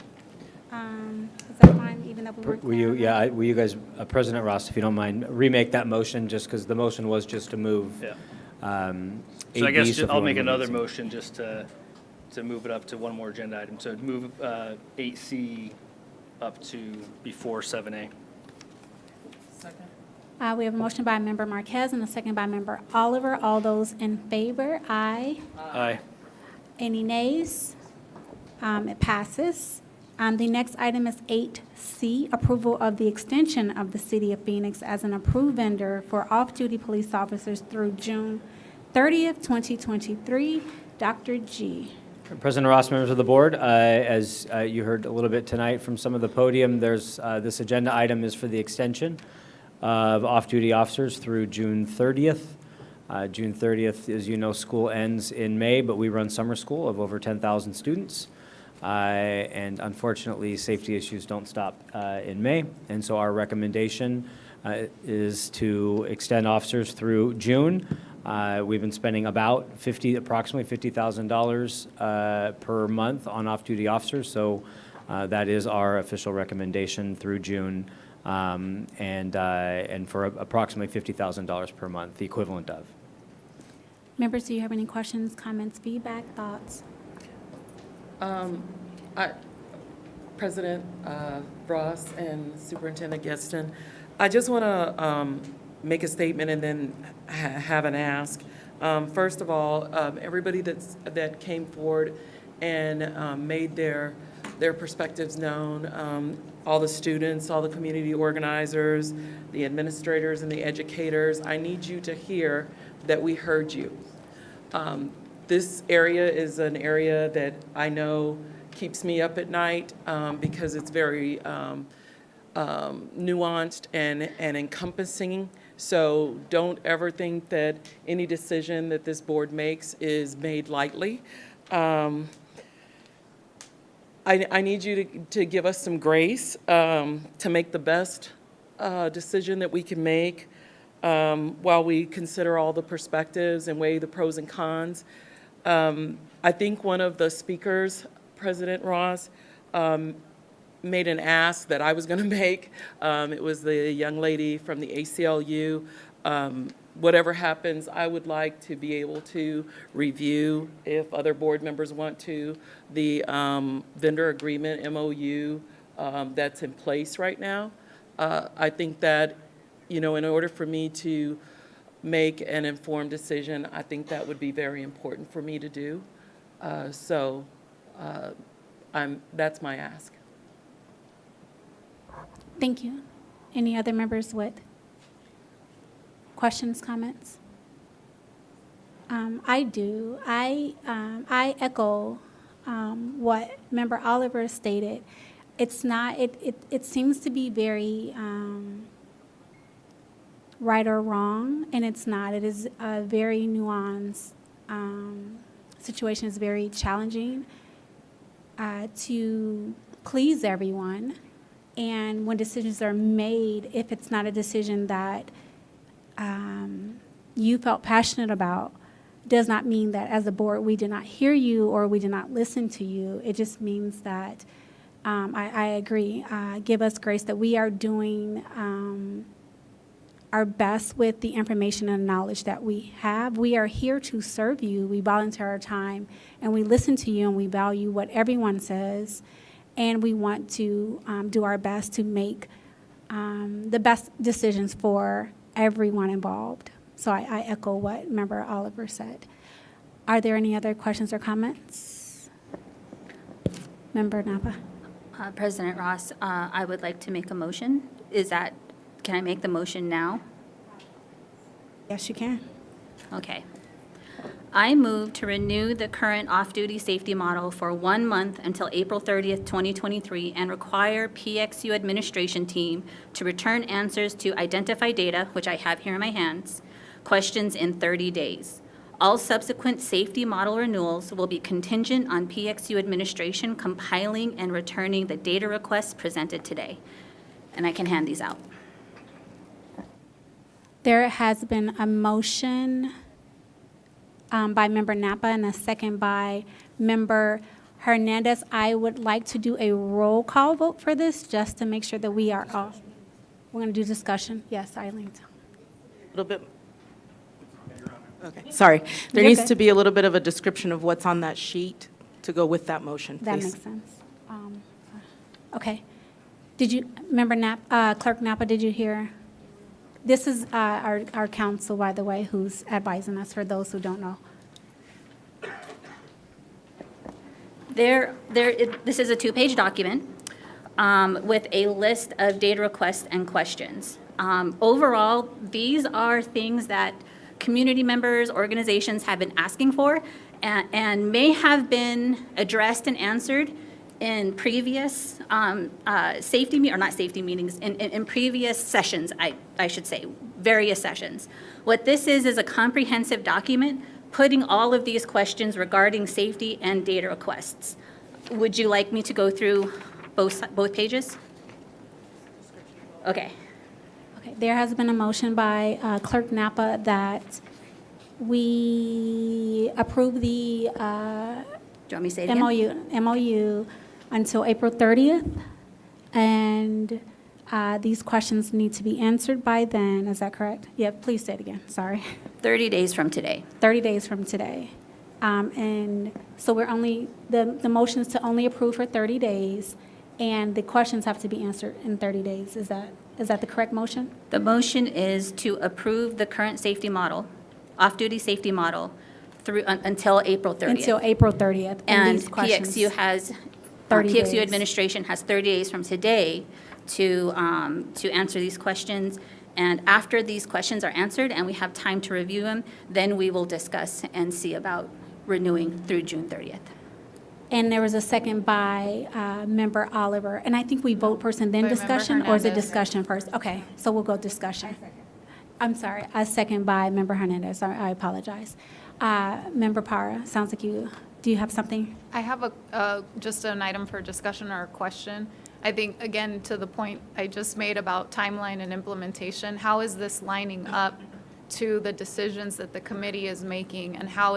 Is that fine, even though we weren't Will clear you, on that? yeah, will you guys, President Ross, if you don't mind, remake that motion, just because the motion was just to move. Yeah. 8B, So I guess if you I'll wanna make move another 8C. motion just to move it up to one more agenda item. So move 8C up to before 7A. We have a motion by Member Marquez and a second by Member Oliver. All those in favor, aye. Aye. Any nays? It passes. The next item is 8C, approval of the extension of the City of Phoenix as an approved vendor for off-duty police officers through June 30th, 2023. Dr. G. President Ross, members of the board, as you heard a little bit tonight from some of the podium, there's this agenda item is for the extension of off-duty officers through June 30th. June 30th, as you know, school ends in May, but we run summer school of over 10,000 students. And unfortunately, safety issues don't stop in May. And so our recommendation is to extend officers through June. We've been spending about approximately $50,000 per month on off-duty officers. So that is our official recommendation through June. And for approximately $50,000 per month, the equivalent of. Members, do you have any questions, comments, feedback, thoughts? President Ross and Superintendent Geston, I just want to make a statement and then have an ask. First of all, everybody that came forward and made their perspectives known, all the students, all the community organizers, the administrators and the educators, I need you to hear that we heard you. This area is an area that I know keeps me up at night because it's very nuanced and encompassing. So don't ever think that any decision that this board makes is made lightly. I need you to give us some grace to make the best decision that we can make while we consider all the perspectives and weigh the pros and cons. I think one of the speakers, President Ross, made an ask that I was going to make. It was the young lady from the ACLU. Whatever happens, I would like to be able to review, if other board members want to, the vendor agreement, MOU, that's in place right now. I think that, in order for me to make an informed decision, I think that would be very important for me to do. That's my ask. Thank you. Any other members with questions, comments? I do. I echo what Member Oliver stated. It's not. It seems to be very right or wrong, and it's not. It is a very nuanced situation. Is very challenging to please everyone. And when decisions are made, if it's not a decision that you felt passionate about, does not mean that as a board we did not hear you or we did not listen to you. It just means that I agree. Give us grace that we are doing our best with the information and knowledge that we have. We are here to serve you. We volunteer our time and we listen to you and we value what everyone says. And we want to do our best to make the best decisions for everyone involved. So I echo what Member Oliver said. Are there any other questions or comments? Member Nava. President Ross, I would like to make a motion. Can I make the motion now? Yes, you can. Okay. I move to renew the current off-duty safety model for 1 month until April 30th, 2023, and require PXU administration team to return answers to identify data, which I have here in my hands, questions in 30 days. All subsequent safety model renewals will be contingent on PXU administration compiling and returning the data requests presented today. And I can hand these out. There has been a motion by Member Napa and a second by Member Hernandez. I would like to do a roll call vote for this, just to make sure that we are all. We're going to do discussion. Yes, Eileen. A little bit. Okay, sorry. There You're needs good. to be a little bit of a description of what's on that sheet to go with that motion, That please. makes sense. Okay. Did you, Member Clerk Napa, did you hear? This is our counsel, by the way, who's advising us, for those who don't know. This is a two-page document with a list of data requests and questions. Overall, these are things that community members, organizations have been asking for and may have been addressed and answered in previous in previous sessions, I should say, various sessions. What this is a comprehensive document putting all of these questions regarding safety and data requests. Would you like me to go through both pages? Okay. Okay, there has been a motion by Clerk Napa that we approve the Do you want me to say it again? MOU until April 30th, and these questions need to be answered by then. Is that correct? Yeah, please say it again. Sorry. 30 days from today. 30 days from today. And so we're only, the motion is to only approve for 30 days, and the questions have to be answered in 30 days. Is that the correct motion? The motion is to approve the current safety model, off-duty safety model, through until April 30th. Until April 30th. And these questions- PXU has, 30 PXU days. administration has 30 days from today to answer these questions. And after these questions are answered and we have time to review them, then we will discuss and see about renewing through June 30th. And there was a second by Member Oliver. And I think we vote first and then By Member discussion, or is it Hernandez. discussion first? Okay, so we'll go discussion. I'm sorry, a second by Member Hernandez. I apologize. Member Parra, sounds like do you have something? I have just an item for discussion or a question. I think, again, to the point I just made about timeline and implementation, how is this lining up to the decisions that the committee is making? And how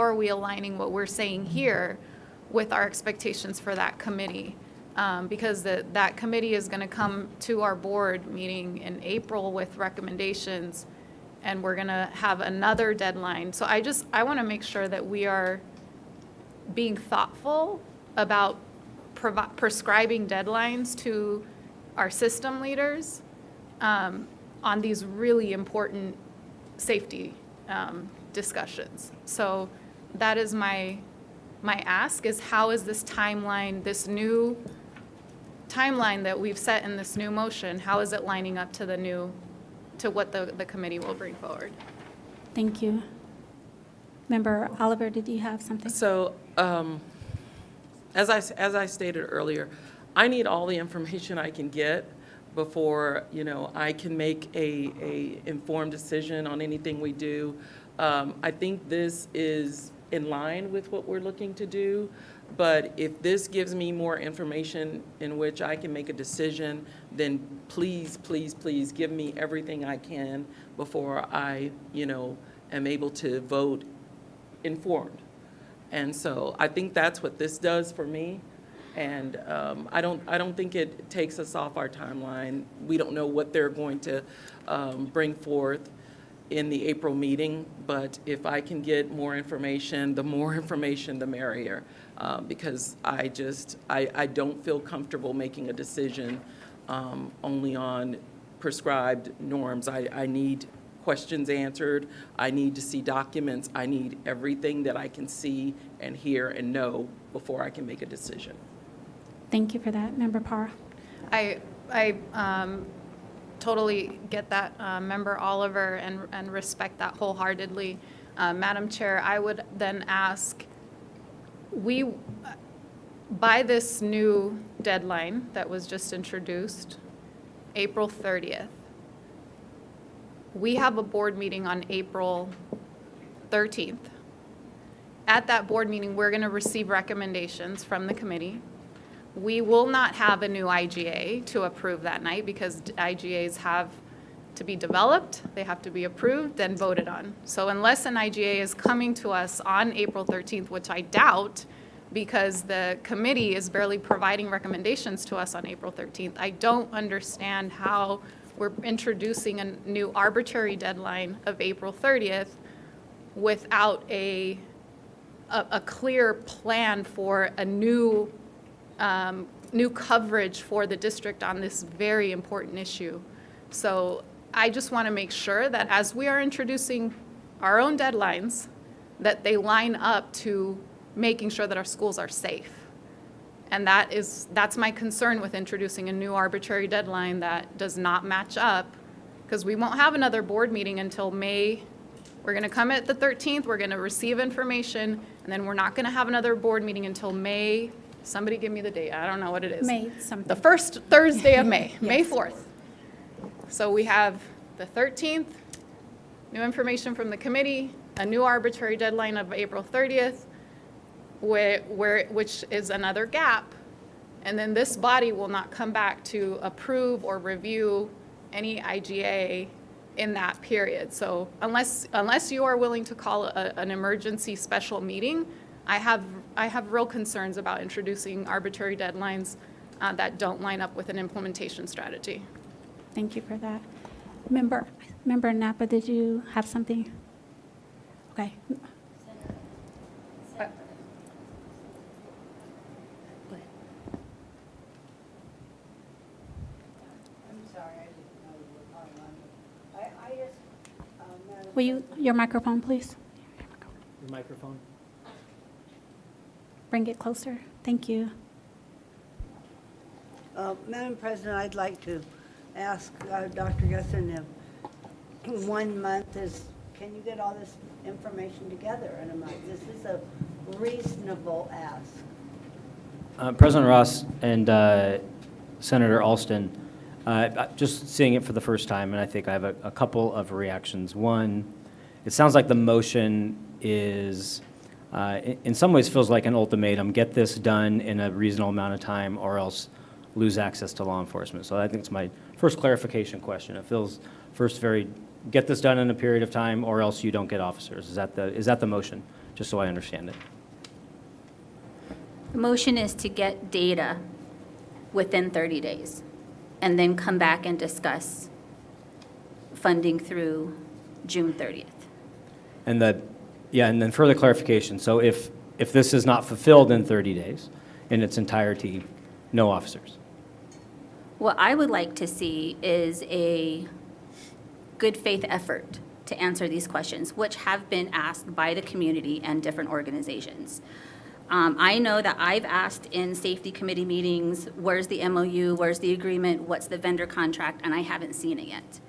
are we aligning what we're saying here with our expectations for that committee? Because that committee is going to come to our board meeting in April with recommendations, and we're going to have another deadline. So I want to make sure that we are being thoughtful about prescribing deadlines to our system leaders on these really important safety discussions. So that is my ask, is how is this timeline, this new timeline that we've set in this new motion, how is it lining up to what the committee will bring forward? Thank you. Member Oliver, did you have something? So, as I stated earlier, I need all the information I can get before, I can make a informed decision on anything we do. I think this is in line with what we're looking to do, but if this gives me more information in which I can make a decision, then please, please, please give me everything I can before I, am able to vote informed. And so I think that's what this does for me. And I don't think it takes us off our timeline. We don't know what they're going to bring forth in the April meeting, but if I can get more information, the merrier, because I don't feel comfortable making a decision only on prescribed norms. I need questions answered. I need to see documents. I need everything that I can see and hear and know before I can make a decision. Thank you for that, Member Parra. I totally get that, Member Oliver, and respect that wholeheartedly. Madam Chair, I would then ask, by this new deadline that was just introduced, April 30th, we have a board meeting on April 13th. At that board meeting, we're going to receive recommendations from the committee. We will not have a new IGA to approve that night because IGAs have to be developed, they have to be approved, then voted on. So unless an IGA is coming to us on April 13th, which I doubt, because the committee is barely providing recommendations to us on April 13th, I don't understand how we're introducing a new arbitrary deadline of April 30th without a clear plan for a new coverage for the district on this very important issue. So I just want to make sure that as we are introducing our own deadlines, that they line up to making sure that our schools are safe. And that's my concern with introducing a new arbitrary deadline that does not match up, because we won't have another board meeting until May. We're going to come at the 13th, we're going to receive information, and then we're not going to have another board meeting until May. Somebody give me the date. I don't know what it is. May something. The first Thursday of May, Yes. May 4th. So we have the 13th, new information from the committee, a new arbitrary deadline of April 30th, which is another gap. And then this body will not come back to approve or review any IGA in that period. So unless you are willing to call an emergency special meeting, I have real concerns about introducing arbitrary deadlines that don't line up with an implementation strategy. Thank you for that. Member Napa, did you have something? Okay. Will you, your microphone, please? Your microphone. Bring it closer. Thank you. Madam President, I'd like to ask Dr. Gusson if 1 month is, can you get all this information together in a month? This is a reasonable ask. President Ross and Senator Alston, just seeing it for the first time, and I think I have a couple of reactions. One, it sounds like the motion is, in some ways feels like an ultimatum, get this done in a reasonable amount of time or else lose access to law enforcement. So I think it's my first clarification question. It feels first very, get this done in a period of time or else you don't get officers. Is that the motion? Just so I understand it. The motion is to get data within 30 days and then come back and discuss funding through June 30th. And then further clarification. So if this is not fulfilled in 30 days in its entirety, no officers. What I would like to see is a good faith effort to answer these questions, which have been asked by the community and different organizations. I know that I've asked in safety committee meetings, where's the MOU, where's the agreement, what's the vendor contract, and I haven't seen it yet.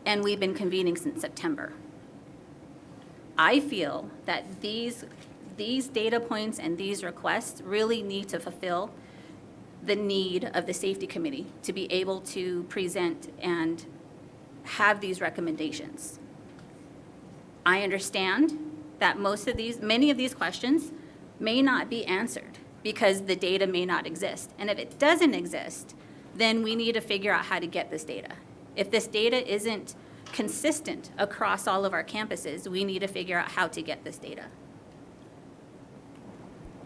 And we've been convening since September. I feel that these data points and these requests really need to fulfill the need of the safety committee to be able to present and have these recommendations. I understand that many of these questions may not be answered because the data may not exist. And if it doesn't exist, then we need to figure out how to get this data. If this data isn't consistent across all of our campuses, we need to figure out how to get this data.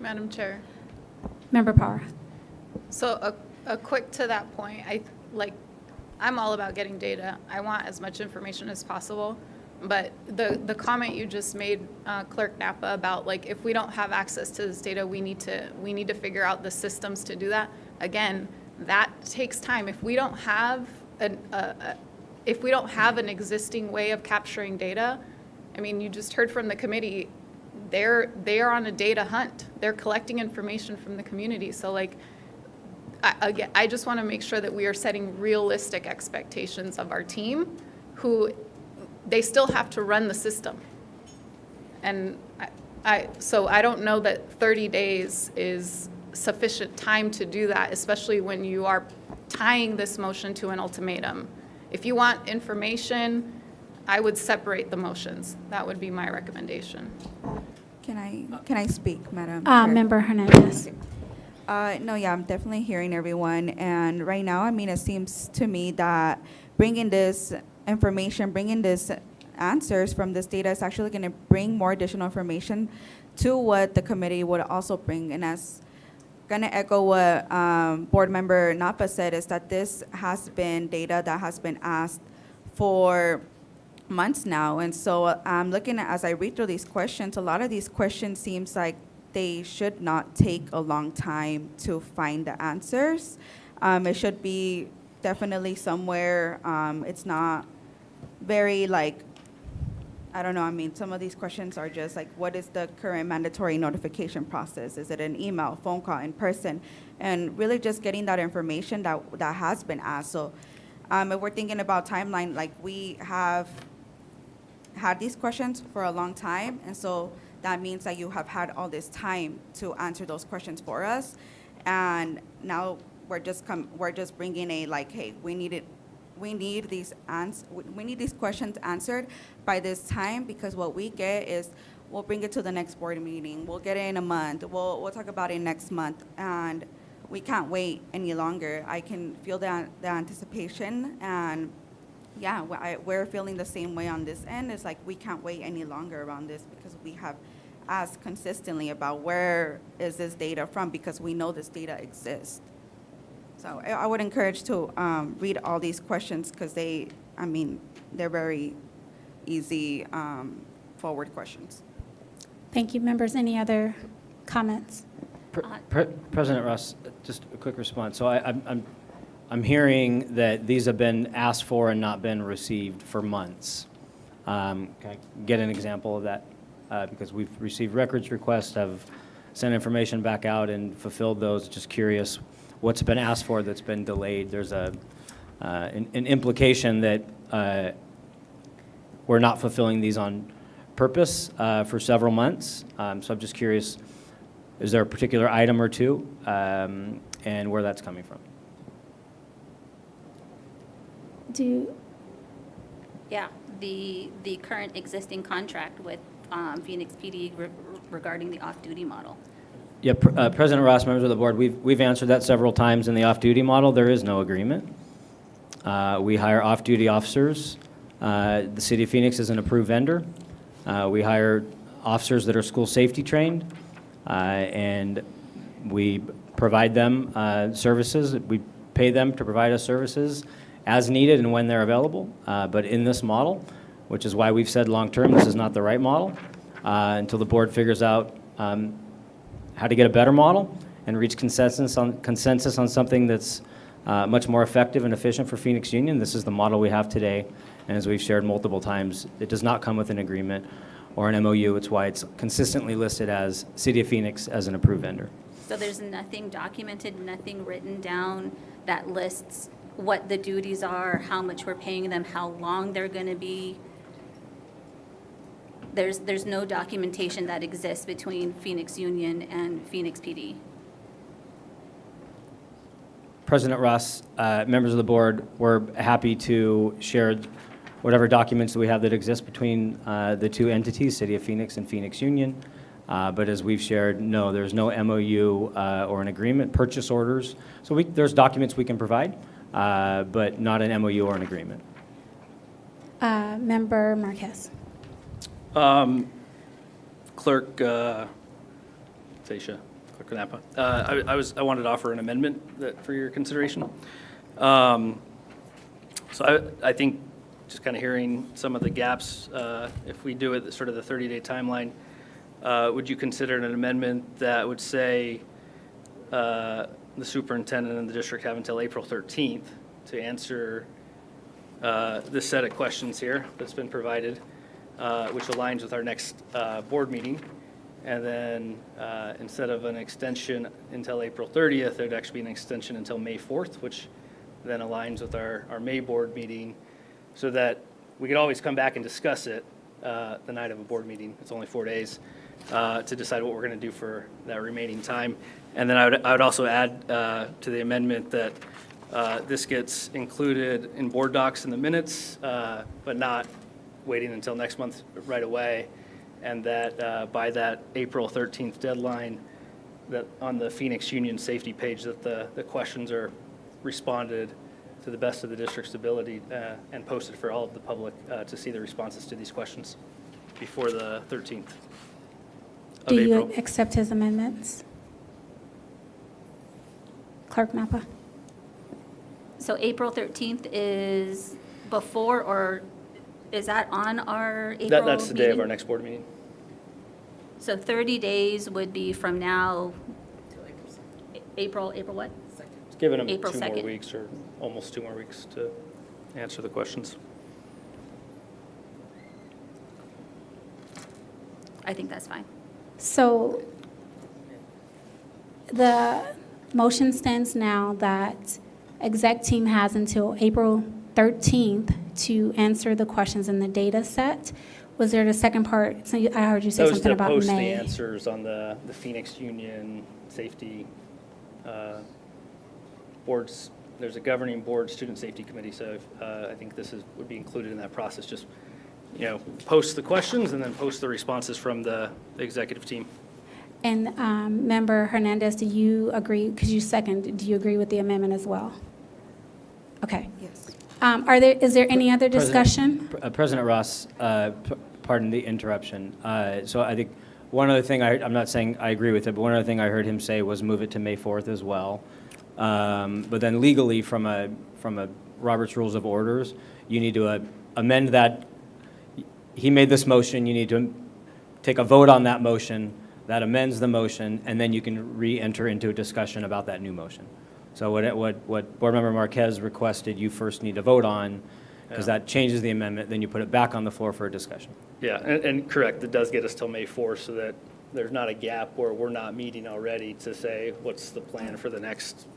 Madam Chair. Member Parr. So a quick to that point, I'm all about getting data. I want as much information as possible. But the comment you just made, Clerk Napa, about if we don't have access to this data, we need to figure out the systems to do that. Again, that takes time. If we don't have an existing way of capturing data, I mean, you just heard from the committee, they are on a data hunt. They're collecting information from the community. So I just want to make sure that we are setting realistic expectations of our team, who they still have to run the system. And so I don't know that 30 days is sufficient time to do that, especially when you are tying this motion to an ultimatum. If you want information, I would separate the motions. That would be my recommendation. Can I speak, Madam Chair? Member Hernandez. No, yeah, I'm definitely hearing everyone, and right now, I mean, it seems to me that bringing this information, bringing this answers from this data is actually going to bring more additional information to what the committee would also bring, and that's going to echo what Board Member Napa said, is that this has been data that has been asked for months now, and so I'm looking at, as I read through these questions, a lot of these questions seems like they should not take a long time to find the answers. It should be definitely somewhere, it's not very like, I don't know, I mean, some of these questions are just like, what is the current mandatory notification process? Is it an email, phone call, in person? And really just getting that information that has been asked. So if we're thinking about timeline, like we have had these questions for a long time, and so that means that you have had all this time to answer those questions for us, and now we're just bringing a like, hey, we need these questions answered by this time, because what we get is we'll bring it to the next board meeting, we'll get it in a month, we'll talk about it next month, and we can't wait any longer. I can feel the anticipation, and yeah, we're feeling the same way on this end. It's like we can't wait any longer around this, because we have asked consistently about where is this data from, because we know this data exists. So I would encourage to read all these questions, because they're very easy forward questions. Thank you, members. Any other comments? President Ross, just a quick response. So I'm hearing that these have been asked for and not been received for months. Can I get an example of that? Because we've received records requests, have sent information back out and fulfilled those. Just curious what's been asked for that's been delayed. There's an implication that we're not fulfilling these on purpose for several months. So I'm just curious, is there a particular item or two and where that's coming from? Yeah, the current existing contract with Phoenix PD regarding the off-duty model. Yeah, President Ross, members of the board, we've answered that several times. In the off-duty model, there is no agreement. We hire off-duty officers. The City of Phoenix is an approved vendor. We hire officers that are school safety trained, and we provide them services. We pay them to provide us services as needed and when they're available. But in this model, which is why we've said long-term, this is not the right model, until the board figures out how to get a better model and reach consensus on something that's much more effective and efficient for Phoenix Union. This is the model we have today, and as we've shared multiple times, it does not come with an agreement or an MOU. It's why it's consistently listed as City of Phoenix as an approved vendor. So there's nothing documented, nothing written down that lists what the duties are, how much we're paying them, how long they're going to be. There's no documentation that exists between Phoenix Union and Phoenix PD. President Ross, members of the board, we're happy to share whatever documents that we have that exist between the two entities, City of Phoenix and Phoenix Union. But as we've shared, no, there's no MOU or an agreement, purchase orders. So there's documents we can provide, but not an MOU or an agreement. Member Marquez. Clerk Zaisha, Clerk Napa. I wanted to offer an amendment for your consideration. So I think just kind of hearing some of the gaps, if we do it sort of the 30-day timeline, would you consider an amendment that would say the superintendent and the district have until April 13th to answer this set of questions here that's been provided, which aligns with our next board meeting. And then instead of an extension until April 30th, there'd actually be an extension until May 4th, which then aligns with our May board meeting, so that we could always come back and discuss it the night of a board meeting. It's only 4 days to decide what we're going to do for that remaining time. And then I would also add to the amendment that this gets included in board docs in the minutes, but not waiting until next month right away, and that by that April 13th deadline, that on the Phoenix Union safety page, that the questions are responded to the best of the district's ability and posted for all of the public to see the responses to these questions before the 13th of Do April. you accept his amendments? Clerk Napa? So April 13th is before, or is that on our April That's the day of meeting? our next board meeting. So 30 days would be from now, April what? It's given them April 2 more 2nd. weeks, or almost 2 more weeks to answer the questions. I think that's fine. So the motion stands now that exec team has until April 13th to answer the questions in the data set. Was there the second part? So I heard you say That was something to about post the May. answers on the Phoenix Union safety boards. There's a governing board, student safety committee, so I think this would be included in that process. Just, post the questions and then post the responses from the executive team. And Member Hernandez, do you agree, because you second, do you agree with the amendment as well? Okay. Yes. Is there any other discussion? President Ross, pardon the interruption. So I think one other thing, I'm not saying I agree with it, but one other thing I heard him say was move it to May 4th as well. But then legally, from a Robert's Rules of Orders, you need to amend that. He made this motion, you need to take a vote on that motion, that amends the motion, and then you can re-enter into a discussion about that new motion. So what Board Member Marquez requested, you first need to vote on, because that changes the amendment, then you put it back on the floor for a discussion. Yeah, and correct, it does get us till May 4th, so that there's not a gap where we're not meeting already to say, what's the plan for the next,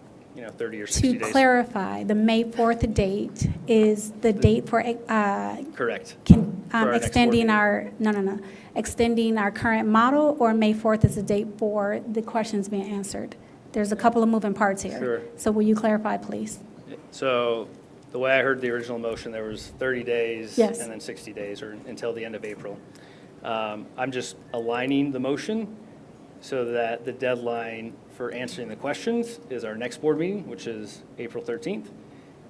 30 or 60 To days. clarify, the May 4th date is the date for Correct. Can, For our next extending board our, extending our current model, or May 4th is the date for the questions being answered? There's a couple of moving parts here. Sure. So will you clarify, please? So the way I heard the original motion, there was 30 days Yes. and then 60 days, or until the end of April. I'm just aligning the motion so that the deadline for answering the questions is our next board meeting, which is April 13th.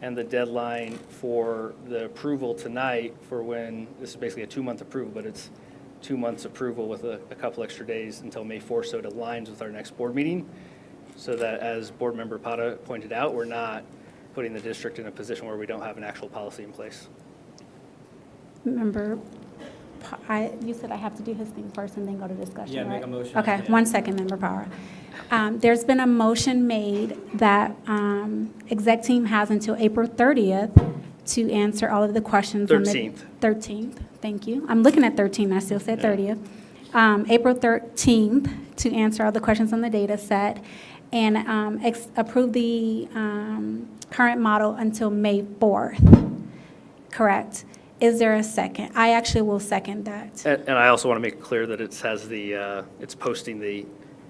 And the deadline for the approval tonight for when, this is basically a 2-month approval, but it's 2 months approval with a couple extra days until May 4th, so it aligns with our next board meeting. So that, as Board Member Pata pointed out, we're not putting the district in a position where we don't have an actual policy in place. Member, you said I have to do his thing first and then go to discussion, Yeah, right? make a motion. Okay, Yeah. 1 second, Member Power. There's been a motion made that exec team has until April 30th to answer all of the questions. on the 13th. 13th, thank you. I'm looking at 13, I still said 30th. April 13th to answer all the questions on the data set and approve the current model until May 4th. Correct. Is there a second? I actually will second that. And I also want to make it clear that it has it's posting the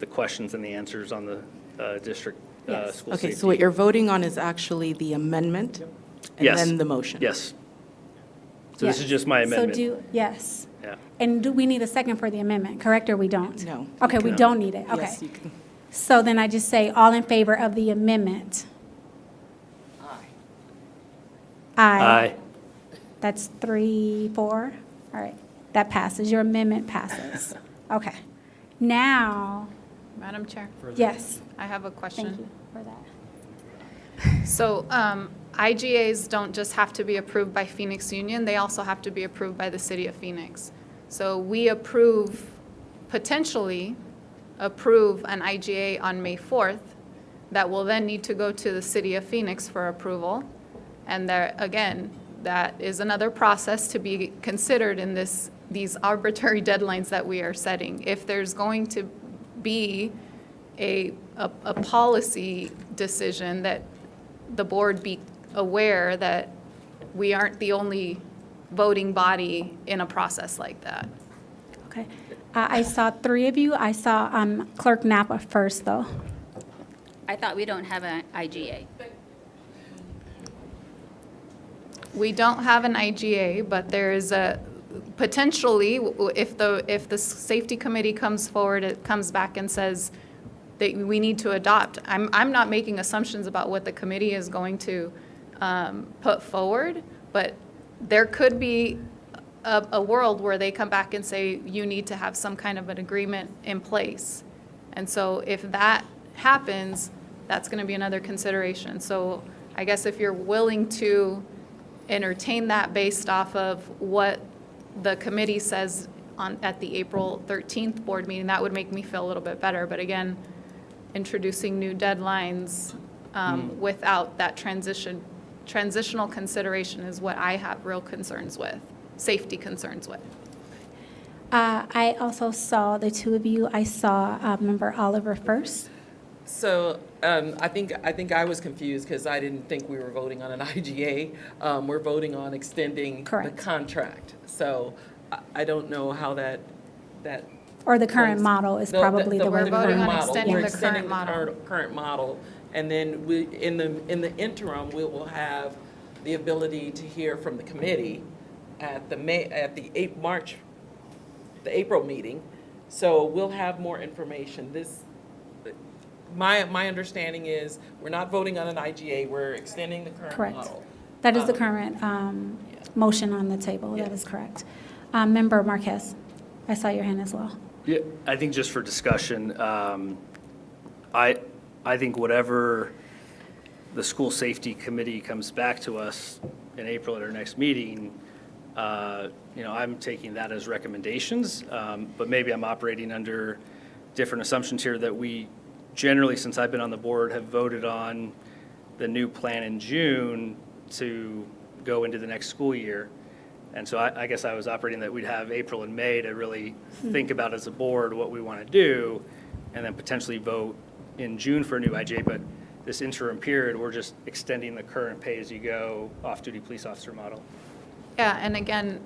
questions and the answers on the district Yes. school Okay, safety. so what you're voting on is actually the amendment and Yes. then the motion? Yes. So this Yes. is just my amendment. Yes. Yeah. And do we need a second for the amendment, correct, or we don't? No. Okay, we No. don't need it, okay. Yes, you can. So then I just say, all in favor of the amendment? Aye. That's 3-4. All right, that passes. Your amendment passes. Okay. Now, Madam Chair, yes, I have a question. thank you for that. So IGAs don't just have to be approved by Phoenix Union, they also have to be approved by the city of Phoenix. So we potentially approve an IGA on May 4th that will then need to go to the city of Phoenix for approval. And there, again, that is another process to be considered in these arbitrary deadlines that we are setting. If there's going to be a policy decision, that the board be aware that we aren't the only voting body in a process like that. Okay. I saw 3 of you. I saw Clerk Napa first, though. I thought we don't have an IGA. We don't have an IGA, but there is potentially, if the safety committee comes forward, it comes back and says that we need to adopt. I'm not making assumptions about what the committee is going to put forward, but there could be a world where they come back and say, you need to have some kind of an agreement in place. And so if that happens, that's going to be another consideration. So I guess if you're willing to entertain that based off of what the committee says at the April 13th board meeting, that would make me feel a little bit better. But again, introducing new deadlines without that transitional consideration is what I have real concerns with, safety concerns with. I also saw the two of you. I saw Member Oliver first. So I think I was confused because I didn't think we were voting on an IGA. We're voting on extending the contract. So I don't know how that. Or the current model is probably the way. We're voting on model. extending We're the extending current model. current model, and then in the interim, we will have the ability to hear from the committee at the April meeting. So we'll have more information. My understanding is we're not voting on an IGA. We're extending the current Correct. model. That is the current motion on the table. That is correct. Member Marquez, I saw your hand as well. Yeah, I think just for discussion, I think whatever the school safety committee comes back to us in April at our next meeting, I'm taking that as recommendations, but maybe I'm operating under different assumptions here that we generally, since I've been on the board, have voted on the new plan in June to go into the next school year. And so I guess I was operating that we'd have April and May to really think about as a board what we want to do, and then potentially vote in June for a new IGA. But this interim period, we're just extending the current pay-as-you-go off-duty police officer model. Yeah, and again,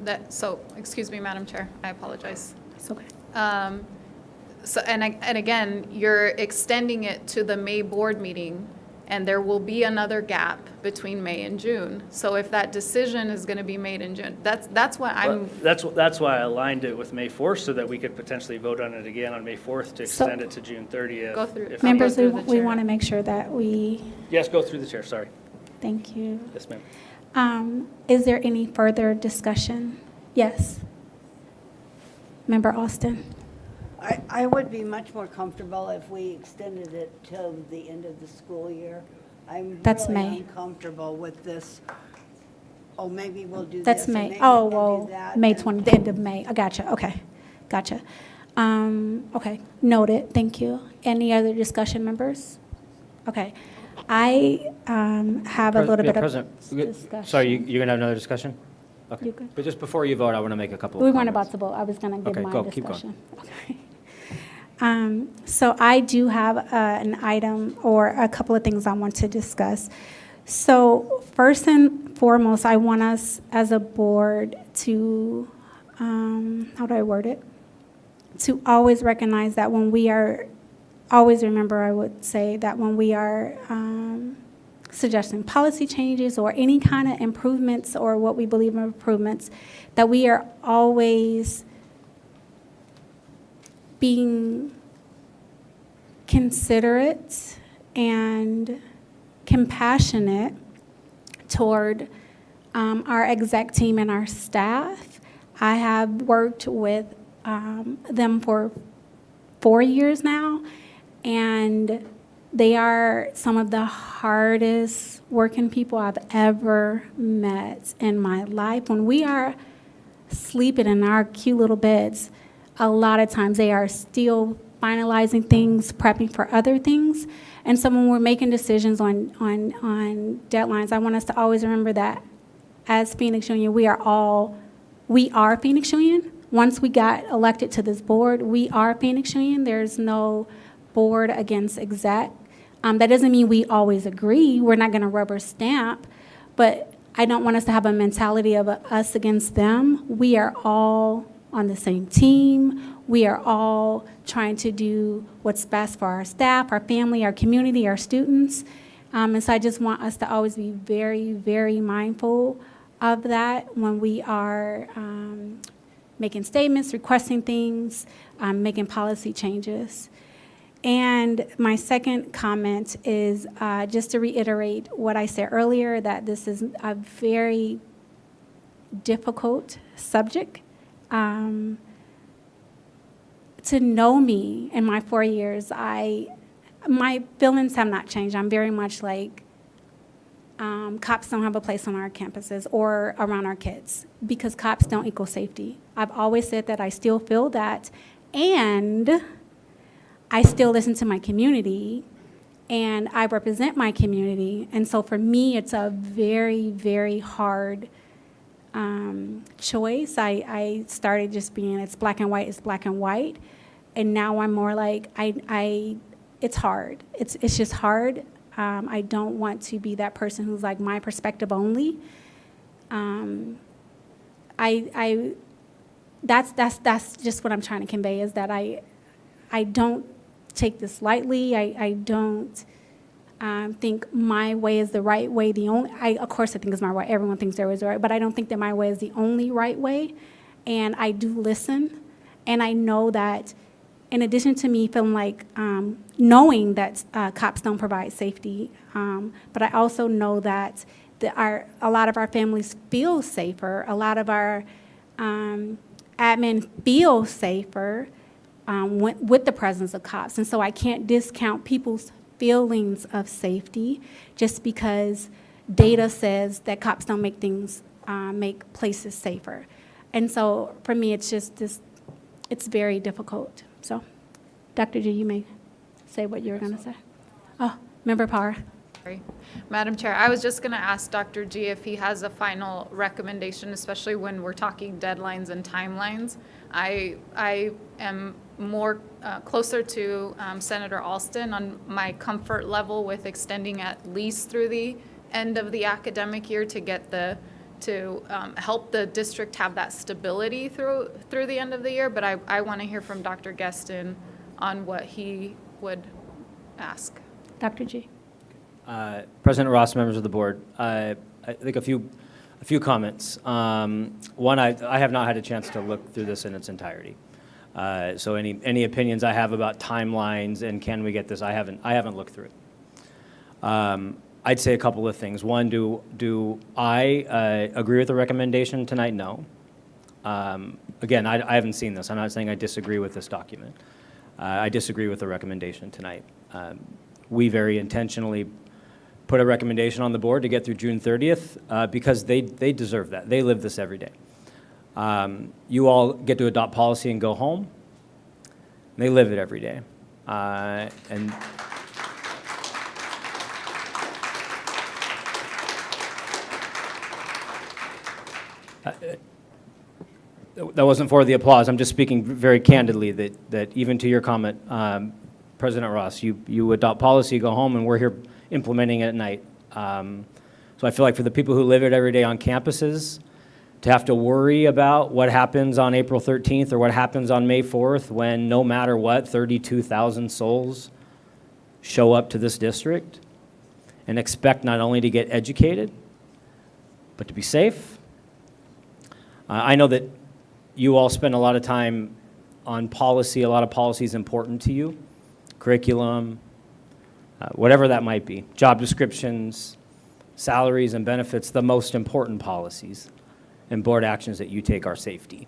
excuse me, Madam Chair, I apologize. It's okay. And again, you're extending it to the May board meeting, and there will be another gap between May and June. So if that decision is going to be made in June, that's what I'm. That's why I aligned it with May 4th, so that we could potentially vote on it again on May 4th to extend it to June 30th. Go through. Members, we want to make sure that we. Yes, go through the chair, sorry. Thank you. Yes, ma'am. Is there any further discussion? Yes. Member Austin. I would be much more comfortable if we extended it till the end of the school year. I'm That's really May. uncomfortable with this. Oh, maybe we'll do this. That's and May. maybe Oh, we'll do well, that, May and- 20, the end of May. I gotcha. Okay. Gotcha. Okay. Noted. Thank you. Any other discussion, members? Okay. I have a little bit of President, discussion. sorry, you're going to have another discussion? Okay. You good? But just before you vote, I want to make a couple of We weren't comments. about to vote. I was going to give Okay, my go, keep going. discussion. Okay. So I do have an item or a couple of things I want to discuss. So first and foremost, I want us as a board to, how do I word it? To always recognize that when we are, always remember, I would say, that when we are suggesting policy changes or any kind of improvements or what we believe are improvements, that we are always being considerate and compassionate toward our exec team and our staff. I have worked with them for 4 years now, and they are some of the hardest working people I've ever met in my life. When we are sleeping in our cute little beds, a lot of times they are still finalizing things, prepping for other things. And so when we're making decisions on deadlines, I want us to always remember that as Phoenix Union, we are Phoenix Union. Once we got elected to this board, we are Phoenix Union. There's no board against exec. That doesn't mean we always agree. We're not going to rubber stamp, but I don't want us to have a mentality of us against them. We are all on the same team. We are all trying to do what's best for our staff, our family, our community, our students. And so I just want us to always be very, very mindful of that when we are making statements, requesting things, making policy changes. And my second comment is just to reiterate what I said earlier, that this is a very difficult subject. To know me in my 4 years, my feelings have not changed. I'm very much like, cops don't have a place on our campuses or around our kids, because cops don't equal safety. I've always said that. I still feel that. And I still listen to my community, and I represent my community. And so for me, it's a very, very hard choice. I started just being, it's black and white, it's black and white. And now I'm more like, it's hard. It's just hard. I don't want to be that person who's like my perspective only. That's just what I'm trying to convey, is that I don't take this lightly. I don't think my way is the right way. Of course I think it's my way. Everyone thinks their way is the right, but I don't think that my way is the only right way. And I do listen, and I know that in addition to me feeling like, knowing that cops don't provide safety, but I also know that a lot of our families feel safer. A lot of our admin feel safer with the presence of cops. And so I can't discount people's feelings of safety just because data says that cops don't make make places safer. And so for me, it's just it's very difficult. So, Dr. G, you may say what you were going to say. Oh, Member Parr. Sorry. Madam Chair, I was just going to ask Dr. G if he has a final recommendation, especially when we're talking deadlines and timelines. I am more closer to Senator Alston on my comfort level with extending at least through the end of the academic year to get to help the district have that stability through the end of the year. But I want to hear from Dr. Guestin on what he would ask. Dr. G. President Ross, members of the board, I think a few comments. One, I have not had a chance to look through this in its entirety. So any opinions I have about timelines and can we get this, I haven't looked through it. I'd say a couple of things. One, do I agree with the recommendation tonight? No. Again, I haven't seen this. I'm not saying I disagree with this document. I disagree with the recommendation tonight. We very intentionally put a recommendation on the board to get through June 30th because they deserve that. They live this every day. You all get to adopt policy and go home. They live it every day. And that wasn't for the applause. I'm just speaking very candidly that even to your comment, President Ross, you adopt policy, go home, and we're here implementing it at night. So I feel like for the people who live it every day on campuses, to have to worry about what happens on April 13th or what happens on May 4th when no matter what, 32,000 souls show up to this district and expect not only to get educated, but to be safe. I know that you all spend a lot of time on policy. A lot of policy is important to you. Curriculum, whatever that might be. Job descriptions, salaries and benefits, the most important policies and board actions that you take are safety.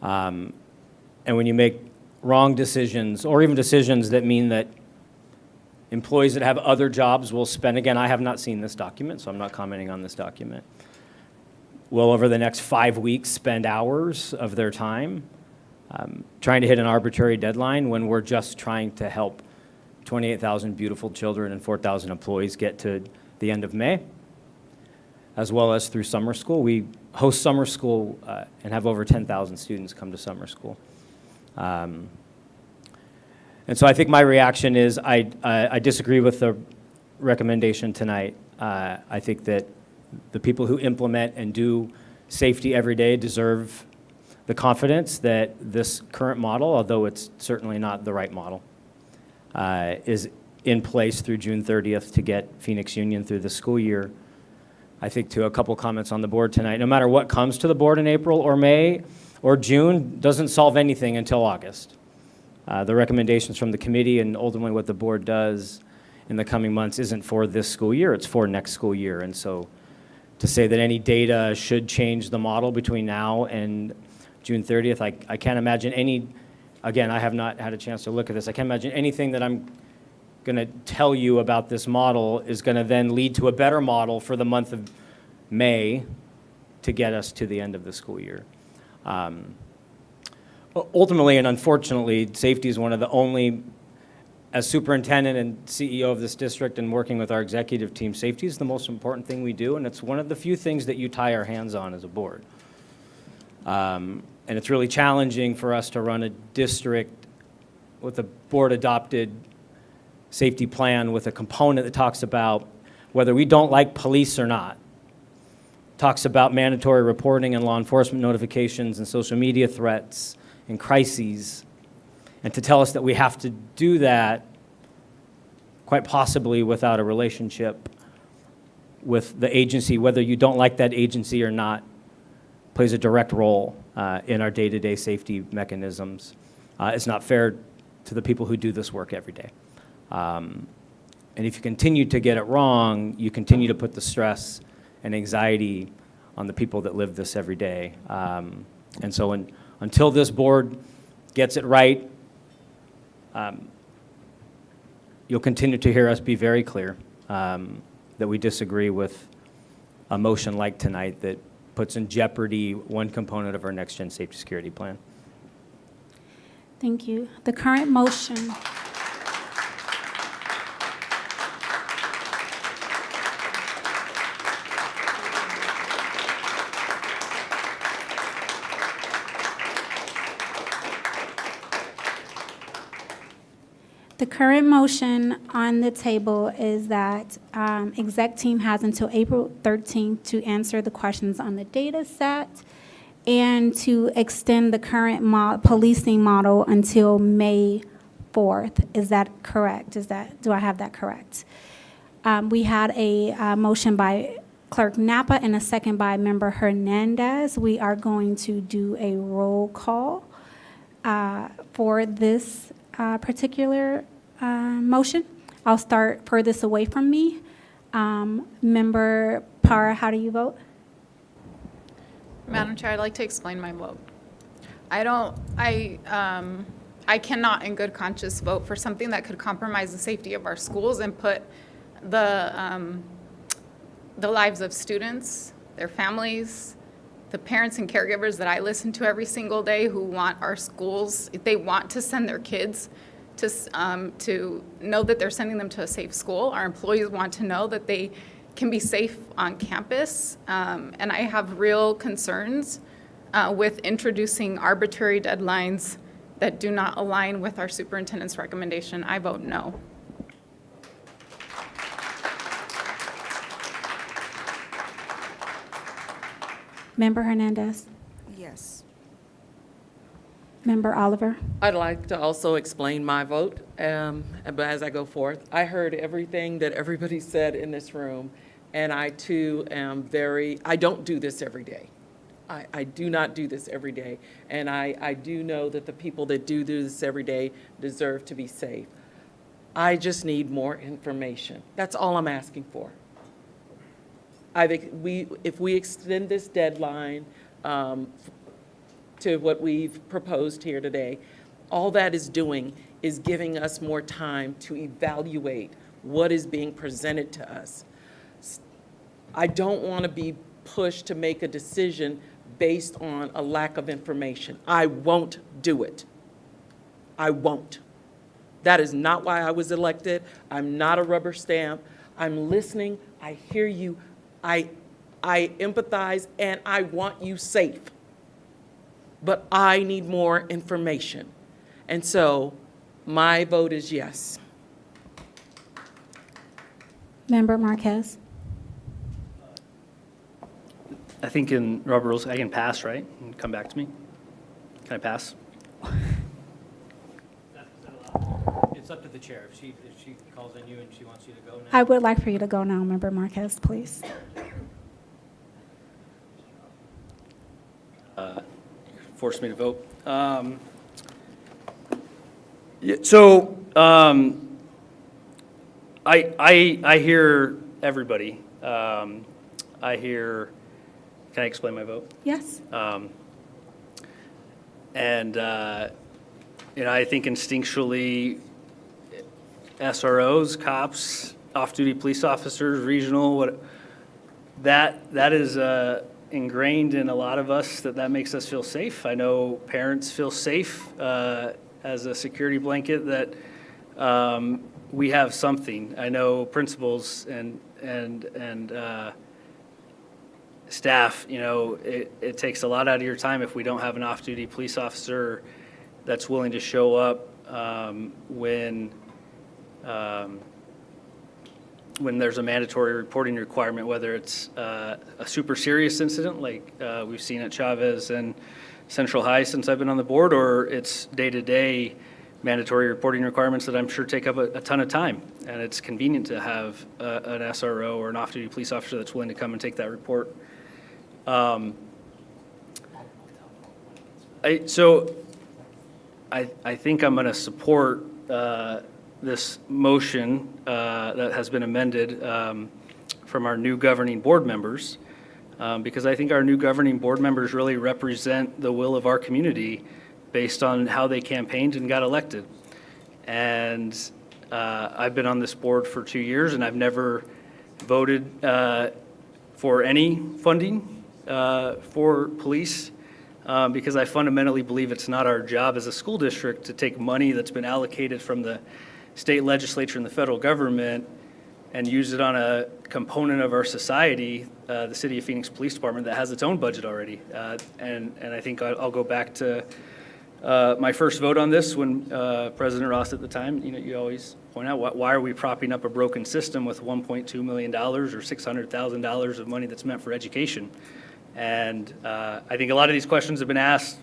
And when you make wrong decisions, or even decisions that mean that employees that have other jobs will spend, again, I have not seen this document, so I'm not commenting on this document, will over the next 5 weeks spend hours of their time trying to hit an arbitrary deadline when we're just trying to help 28,000 beautiful children and 4,000 employees get to the end of May, as well as through summer school. We host summer school and have over 10,000 students come to summer school. And so I think my reaction is I disagree with the recommendation tonight. I think that the people who implement and do safety every day deserve the confidence that this current model, although it's certainly not the right model, is in place through June 30th to get Phoenix Union through the school year I think, to a couple comments on the board tonight. No matter what comes to the board in April or May or June, doesn't solve anything until August. The recommendations from the committee and ultimately what the board does in the coming months isn't for this school year, it's for next school year. And so to say that any data should change the model between now and June 30th, I can't imagine any, again, I have not had a chance to look at this, I can't imagine anything that I'm going to tell you about this model is going to then lead to a better model for the month of May to get us to the end of the school year. Ultimately and unfortunately, safety is one of the only, as superintendent and CEO of this district and working with our executive team, safety is the most important thing we do, and it's one of the few things that you tie our hands on as a board. And it's really challenging for us to run a district with a board-adopted safety plan with a component that talks about whether we don't like police or not, talks about mandatory reporting and law enforcement notifications and social media threats and crises, and to tell us that we have to do that quite possibly without a relationship with the agency, whether you don't like that agency or not, plays a direct role in our day-to-day safety mechanisms. It's not fair to the people who do this work every day. And if you continue to get it wrong, you continue to put the stress and anxiety on the people that live this every day. And so until this board gets it right, you'll continue to hear us be very clear that we disagree with a motion like tonight that puts in jeopardy one component of our next-gen safety security plan. Thank you. The current motion. The current motion on the table is that exec team has until April 13th to answer the questions on the data set and to extend the current policing model until May 4th. Is that correct? Do I have that correct? We had a motion by Clerk Napa and a second by Member Hernandez. We are going to do a roll call for this particular motion. I'll start furthest away from me. Member Parra, how do you vote? Madam Chair, I'd like to explain my vote. I cannot in good conscience vote for something that could compromise the safety of our schools and put the lives of students, their families, the parents and caregivers that I listen to every single day who want our schools, they want to send their kids to know that they're sending them to a safe school. Our employees want to know that they can be safe on campus. And I have real concerns with introducing arbitrary deadlines that do not align with our superintendent's recommendation. I vote no. Member Hernandez? Yes. Member Oliver? I'd like to also explain my vote, but as I go forth. I heard everything that everybody said in this room, and I too am I don't do this every day. I do not do this every day, and I do know that the people that do this every day deserve to be safe. I just need more information. That's all I'm asking for. If we extend this deadline to what we've proposed here today, all that is doing is giving us more time to evaluate what is being presented to us. I don't want to be pushed to make a decision based on a lack of information. I won't do it. I won't. That is not why I was elected. I'm not a rubber stamp. I'm listening. I hear you. I empathize, and I want you safe. But I need more information. And so my vote is yes. Member Marquez? I think in Robert rules, I can pass, right? And come back to me. Can I pass? It's up to the chair. If she calls on you and she wants you to go now. I would like for you to go now, Member Marquez, please. forced me to vote. So I hear everybody. I hear, can I explain my vote? Yes. And I think instinctually, SROs, cops, off-duty police officers, regional, that is ingrained in a lot of us, that makes us feel safe. I know parents feel safe as a security blanket that we have something. I know principals and staff, it takes a lot out of your time if we don't have an off-duty police officer that's willing to show up when there's a mandatory reporting requirement, whether it's a super serious incident like we've seen at Chavez and Central High since I've been on the board, or it's day-to-day mandatory reporting requirements that I'm sure take up a ton of time. And it's convenient to have an SRO or an off-duty police officer that's willing to come and take that report. I think I'm going to support this motion that has been amended from our new governing board members, because I think our new governing board members really represent the will of our community based on how they campaigned and got elected. And I've been on this board for 2 years, and I've never voted for any funding for police, because I fundamentally believe it's not our job as a school district to take money that's been allocated from the state legislature and the federal government and use it on a component of our society, the City of Phoenix Police Department, that has its own budget already. And I think I'll go back to my first vote on this when President Ross at the time, you always point out, why are we propping up a broken system with $1.2 million or $600,000 of money that's meant for education? And I think a lot of these questions have been asked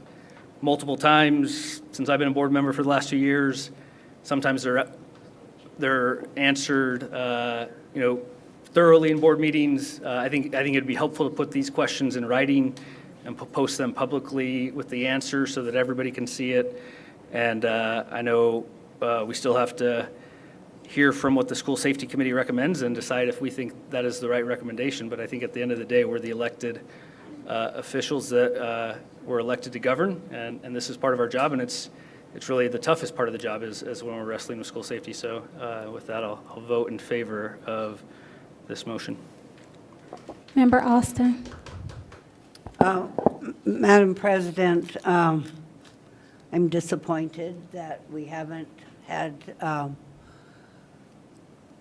multiple times since I've been a board member for the last 2 years. Sometimes they're answered, thoroughly in board meetings. I think it'd be helpful to put these questions in writing and post them publicly with the answers so that everybody can see it. And I know we still have to hear from what the school safety committee recommends and decide if we think that is the right recommendation. But I think at the end of the day, we're the elected officials that were elected to govern, and this is part of our job, and it's really the toughest part of the job is when we're wrestling with school safety. So with that, I'll vote in favor of this motion. Member Austin. Madam President, I'm disappointed that we haven't had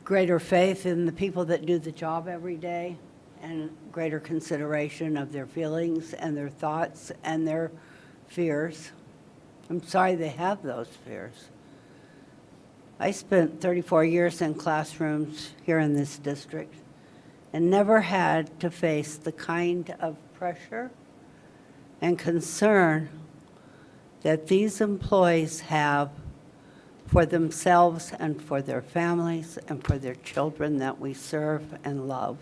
greater faith in the people that do the job every day and greater consideration of their feelings and their thoughts and their fears. I'm sorry they have those fears. I spent 34 years in classrooms here in this district and never had to face the kind of pressure and concern that these employees have for themselves and for their families and for their children that we serve and love.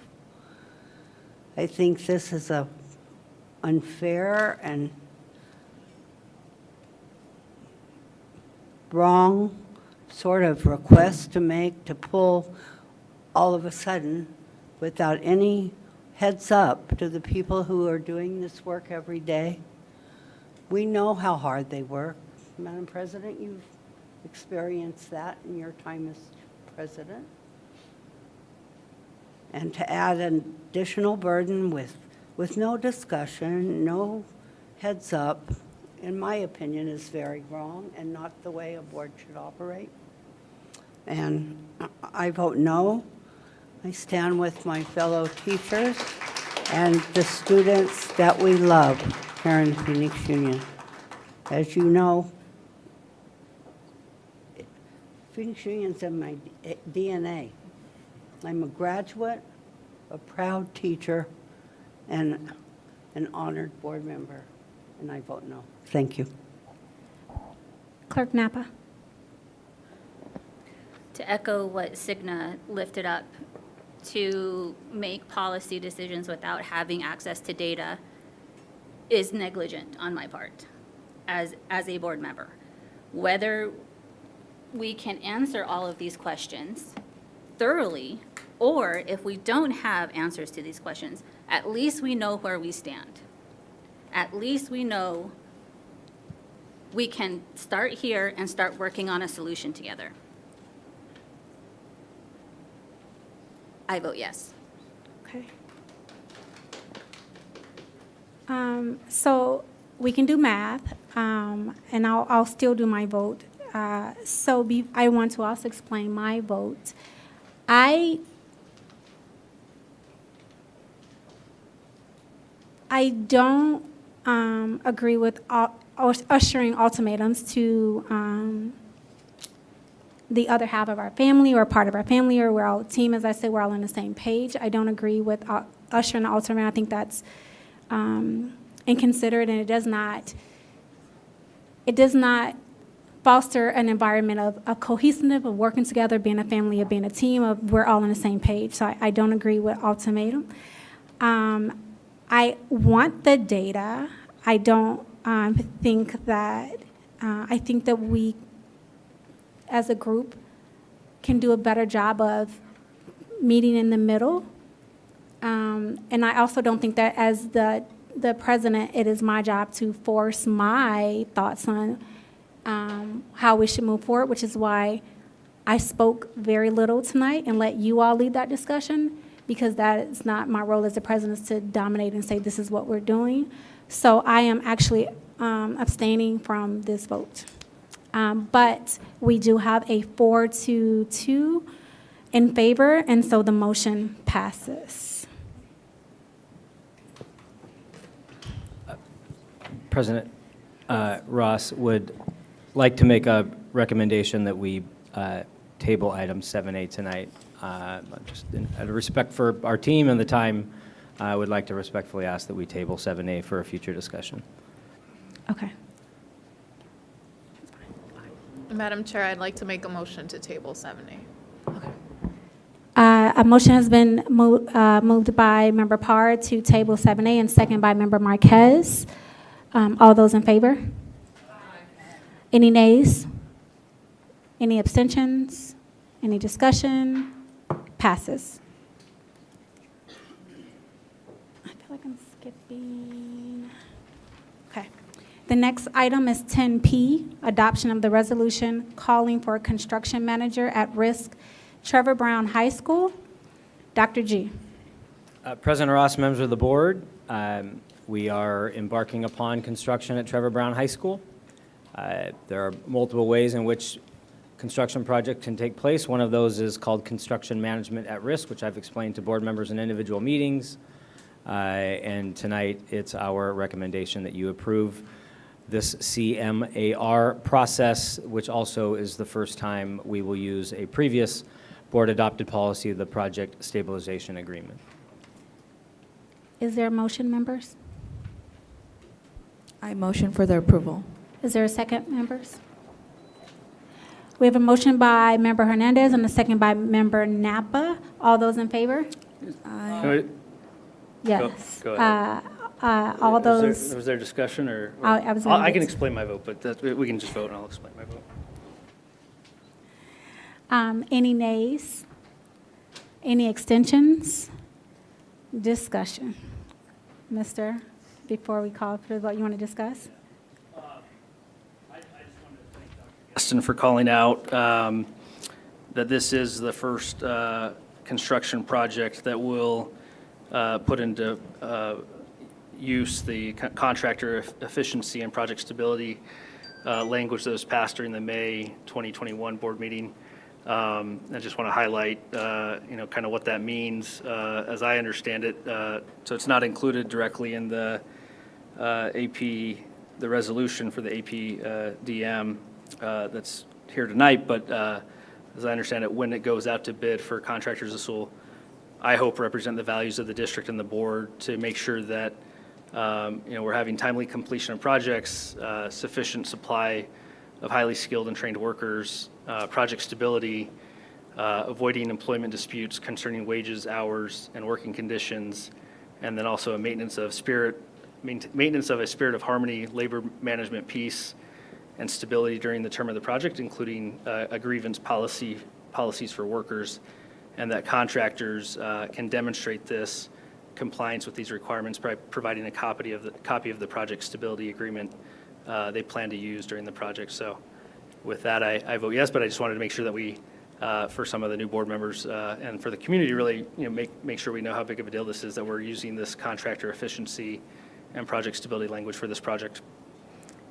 I think this is a unfair and wrong sort of request to make, to pull all of a sudden without any heads up to the people who are doing this work every day. We know how hard they work. Madam President, you've experienced that in your time as president. And to add an additional burden with no discussion, no heads up, in my opinion, is very wrong and not the way a board should operate. And I vote no. I stand with my fellow teachers and the students that we love here in Phoenix Union. As you know, Phoenix Union's in my DNA. I'm a graduate, a proud teacher, and an honored board member, and I vote no. Thank you. Clerk Napa. To echo what Cigna lifted up, to make policy decisions without having access to data is negligent on my part as a board member. Whether we can answer all of these questions thoroughly, or if we don't have answers to these questions, at least we know where we stand. At least we know we can start here and start working on a solution together. I vote yes. Okay. So we can do math, and I'll still do my vote. I want to also explain my vote. I don't agree with ushering ultimatums to the other half of our family or part of our family, or we're all a team. As I said, we're all on the same page. I don't agree with ushering an ultimatum. I think that's inconsiderate, and it does not foster an environment of cohesiveness, of working together, being a family, of being a team, of we're all on the same page. So I don't agree with ultimatum. I want the data. I don't think that, I think that we, as a group, can do a better job of meeting in the middle. And I also don't think that as the president, it is my job to force my thoughts on how we should move forward, which is why I spoke very little tonight and let you all lead that discussion, because that is not my role as the president, is to dominate and say this is what we're doing. So I am actually abstaining from this vote. But we do have a 4-2 in favor, and so the motion passes. President Ross would like to make a recommendation that we table item 7A tonight. Just out of respect for our team and the time, I would like to respectfully ask that we table 7A for a future discussion. Okay. Madam Chair, I'd like to make a motion to table 7A. A motion has been moved by Member Parr to table 7A and second by Member Marquez. All those in favor? Any nays? Any abstentions? Any discussion? Passes. I feel like I'm skipping. Okay. The next item is 10P, adoption of the resolution calling for a construction manager at risk, Trevor Brown High School. Dr. G. President Ross, members of the board, we are embarking upon construction at Trevor Brown High School. There are multiple ways in which construction project can take place. One of those is called construction management at risk, which I've explained to board members in individual meetings. And tonight, it's our recommendation that you approve this CMAR process, which also is the first time we will use a previous board-adopted policy, the Project Stabilization Agreement. Is there a motion, members? I motion for the approval. Is there a second, members? We have a motion by Member Hernandez and a second by Member Napa. All those in favor? Yes. Go ahead. All those. Was there discussion or? I was gonna I can get- explain my vote, but we can just vote and I'll explain my vote. Any nays? Any extensions? Discussion. Mister, before we call for the vote, you want to discuss? Justin for calling out that this is the first construction project that will put into use the contractor efficiency and project stability language that was passed during the May 2021 board meeting. I just want to highlight, kind of what that means as I understand it. So it's not included directly in the AP, the resolution for the AP DM that's here tonight, but as I understand it, when it goes out to bid for contractors, this will, I hope, represent the values of the district and the board to make sure that we're having timely completion of projects, sufficient supply of highly skilled and trained workers, project stability, avoiding employment disputes concerning wages, hours, and working conditions, and then also a maintenance of spirit maintenance of a spirit of harmony, labor management, peace, and stability during the term of the project, including a grievance policies for workers, and that contractors can demonstrate this compliance with these requirements by providing a copy of the project stability agreement they plan to use during the project. So with that, I vote yes, but I just wanted to make sure that we, for some of the new board members and for the community, really make sure we know how big of a deal this is, that we're using this contractor efficiency and project stability language for this project.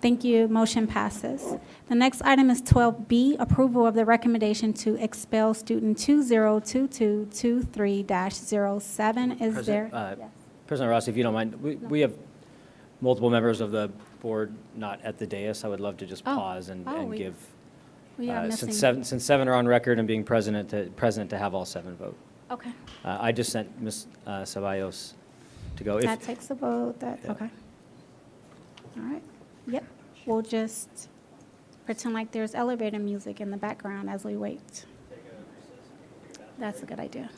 Thank you. Motion passes. The next item is 12B, approval of the recommendation to expel student 202223-07. Is there? President Ross, if you don't mind, we have multiple members of the board not at the dais. I would love to just pause and give, since seven are on record and being present to have all seven vote. Okay. I just sent Ms. Ceballos to go. That takes a vote. Okay. All right. Yep. We'll just pretend like there's elevator music in the background as we wait. That's a good idea.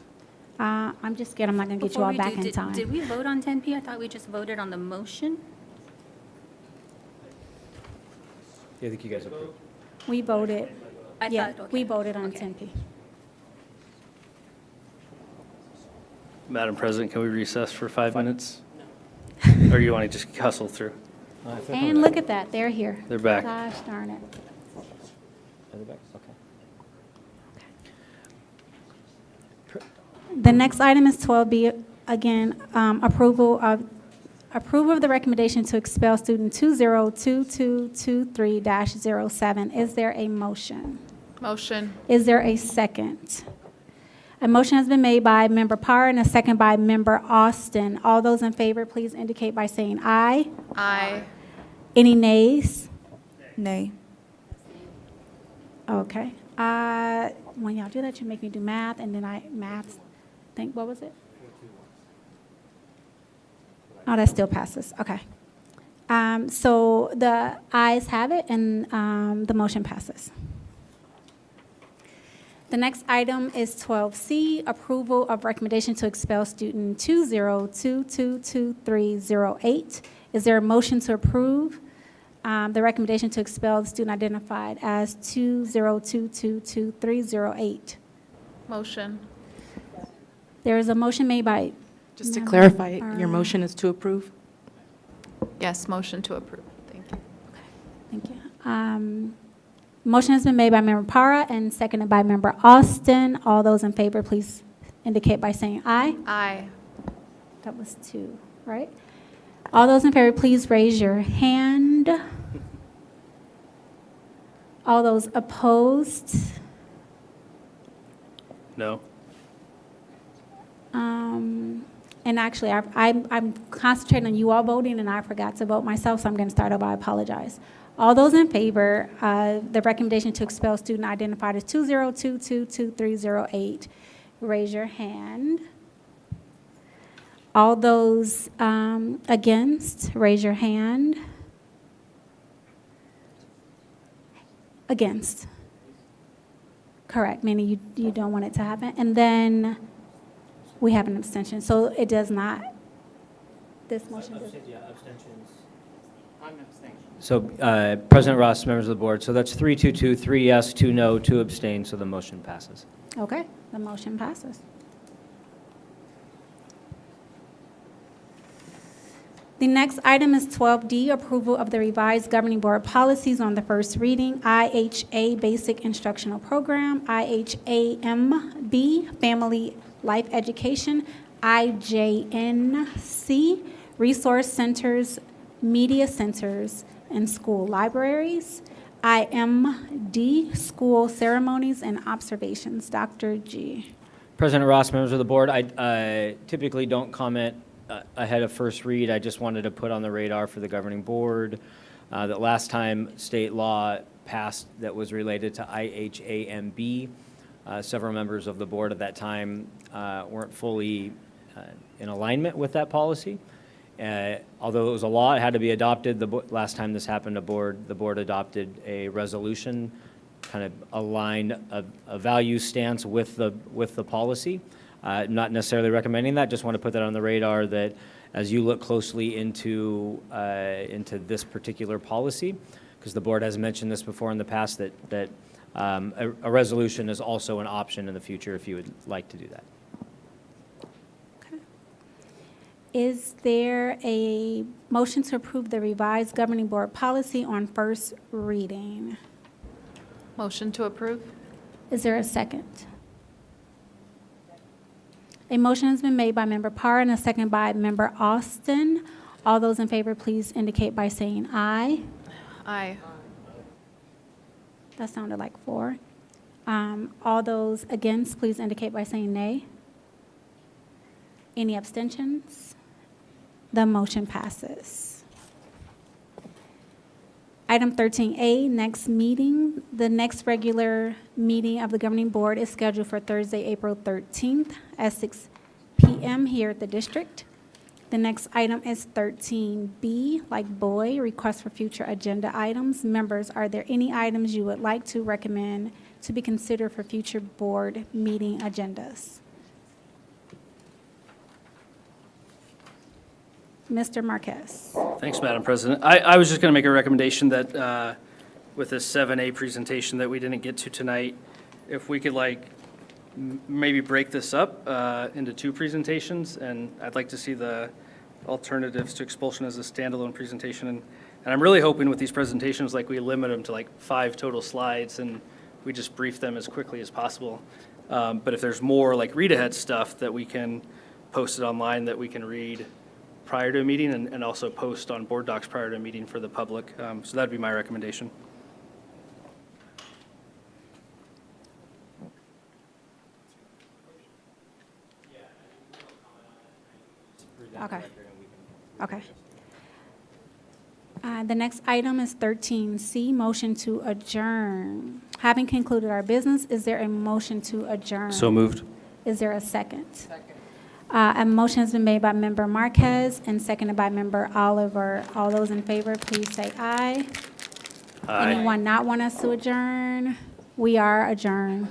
I'm just scared I'm not going to get you all back in time. Did we vote on 10P? I thought we just voted on the motion. I think you guys approved. We voted. I thought, okay. We voted on 10P. Madam President, can we recess for 5 minutes? Or you want to just hustle through? And look at that. They're here. They're back. Gosh darn it. Are they back? Okay. The next item is 12B, again, approval of the recommendation to expel student 202223-07. Is there a motion? Motion. Is there a second? A motion has been made by Member Parr and a second by Member Austin. All those in favor, please indicate by saying aye. Aye. Any nays? Nay. Okay. When y'all do that, you make me do math, and then what was it? Oh, that still passes. Okay. So the ayes have it, and the motion passes. The next item is 12C, approval of recommendation to expel student 20222308. Is there a motion to approve the recommendation to expel the student identified as 20222308? Motion. There is a motion made by. Just to clarify, your motion is to approve? Yes, motion to approve. Thank you. Thank you. Motion has been made by Member Parra and seconded by Member Austin. All those in favor, please indicate by saying aye. Aye. That was 2, right? All those in favor, please raise your hand. All those opposed? No. And actually, I'm concentrating on you all voting, and I forgot to vote myself, so I'm going to start over. I apologize. All those in favor of the recommendation to expel student identified as 20222308, raise your hand. All those against, raise your hand. Against. Correct, meaning you don't want it to happen. And then we have an abstention. So it does not, this motion does. So President Ross, members of the board, so that's 3-2-2, 3 yes, 2 no, 2 abstain, so the motion passes. Okay, the motion passes. The next item is 12D, approval of the revised governing board policies on the first reading, IHA Basic Instructional Program, IHAMB Family Life Education, IJNC Resource Centers, Media Centers, and School Libraries, IMD School Ceremonies and Observations. Dr. G. President Ross, members of the board, I typically don't comment ahead of first read. I just wanted to put on the radar for the governing board that last time state law passed that was related to IHAMB, several members of the board at that time weren't fully in alignment with that policy. Although it was a law, it had to be adopted. Last time this happened, the board adopted a resolution, kind of aligned a value stance with the policy. Not necessarily recommending that, just want to put that on the radar that as you look closely into this particular policy, because the board has mentioned this before in the past, that a resolution is also an option in the future if you would like to do that. Is there a motion to approve the revised governing board policy on first reading? Motion to approve? Is there a second? A motion has been made by Member Parr and a second by Member Austin. All those in favor, please indicate by saying aye. Aye. That sounded like 4. All those against, please indicate by saying nay. Any abstentions? The motion passes. Item 13A, next meeting. The next regular meeting of the governing board is scheduled for Thursday, April 13th at 6 p.m. here at the district. The next item is 13B, like boy, request for future agenda items. Members, are there any items you would like to recommend to be considered for future board meeting agendas? Mr. Marquez. Thanks, Madam President. I was just going to make a recommendation that with this 7A presentation that we didn't get to tonight, if we could maybe break this up into 2 presentations, and I'd like to see the alternatives to expulsion as a standalone presentation. And I'm really hoping with these presentations, we limit them to 5 total slides and we just brief them as quickly as possible. But if there's more read-ahead stuff that we can post it online that we can read prior to a meeting and also post on board docs prior to a meeting for the public. So that'd be my recommendation. Okay. Okay. The next item is 13C, motion to adjourn. Having concluded our business, is there a motion to adjourn? So moved. Is there a second? Second. A motion has been made by Member Marquez and seconded by Member Oliver. All those in favor, please say aye. Aye. Anyone not want us to adjourn? We are adjourned.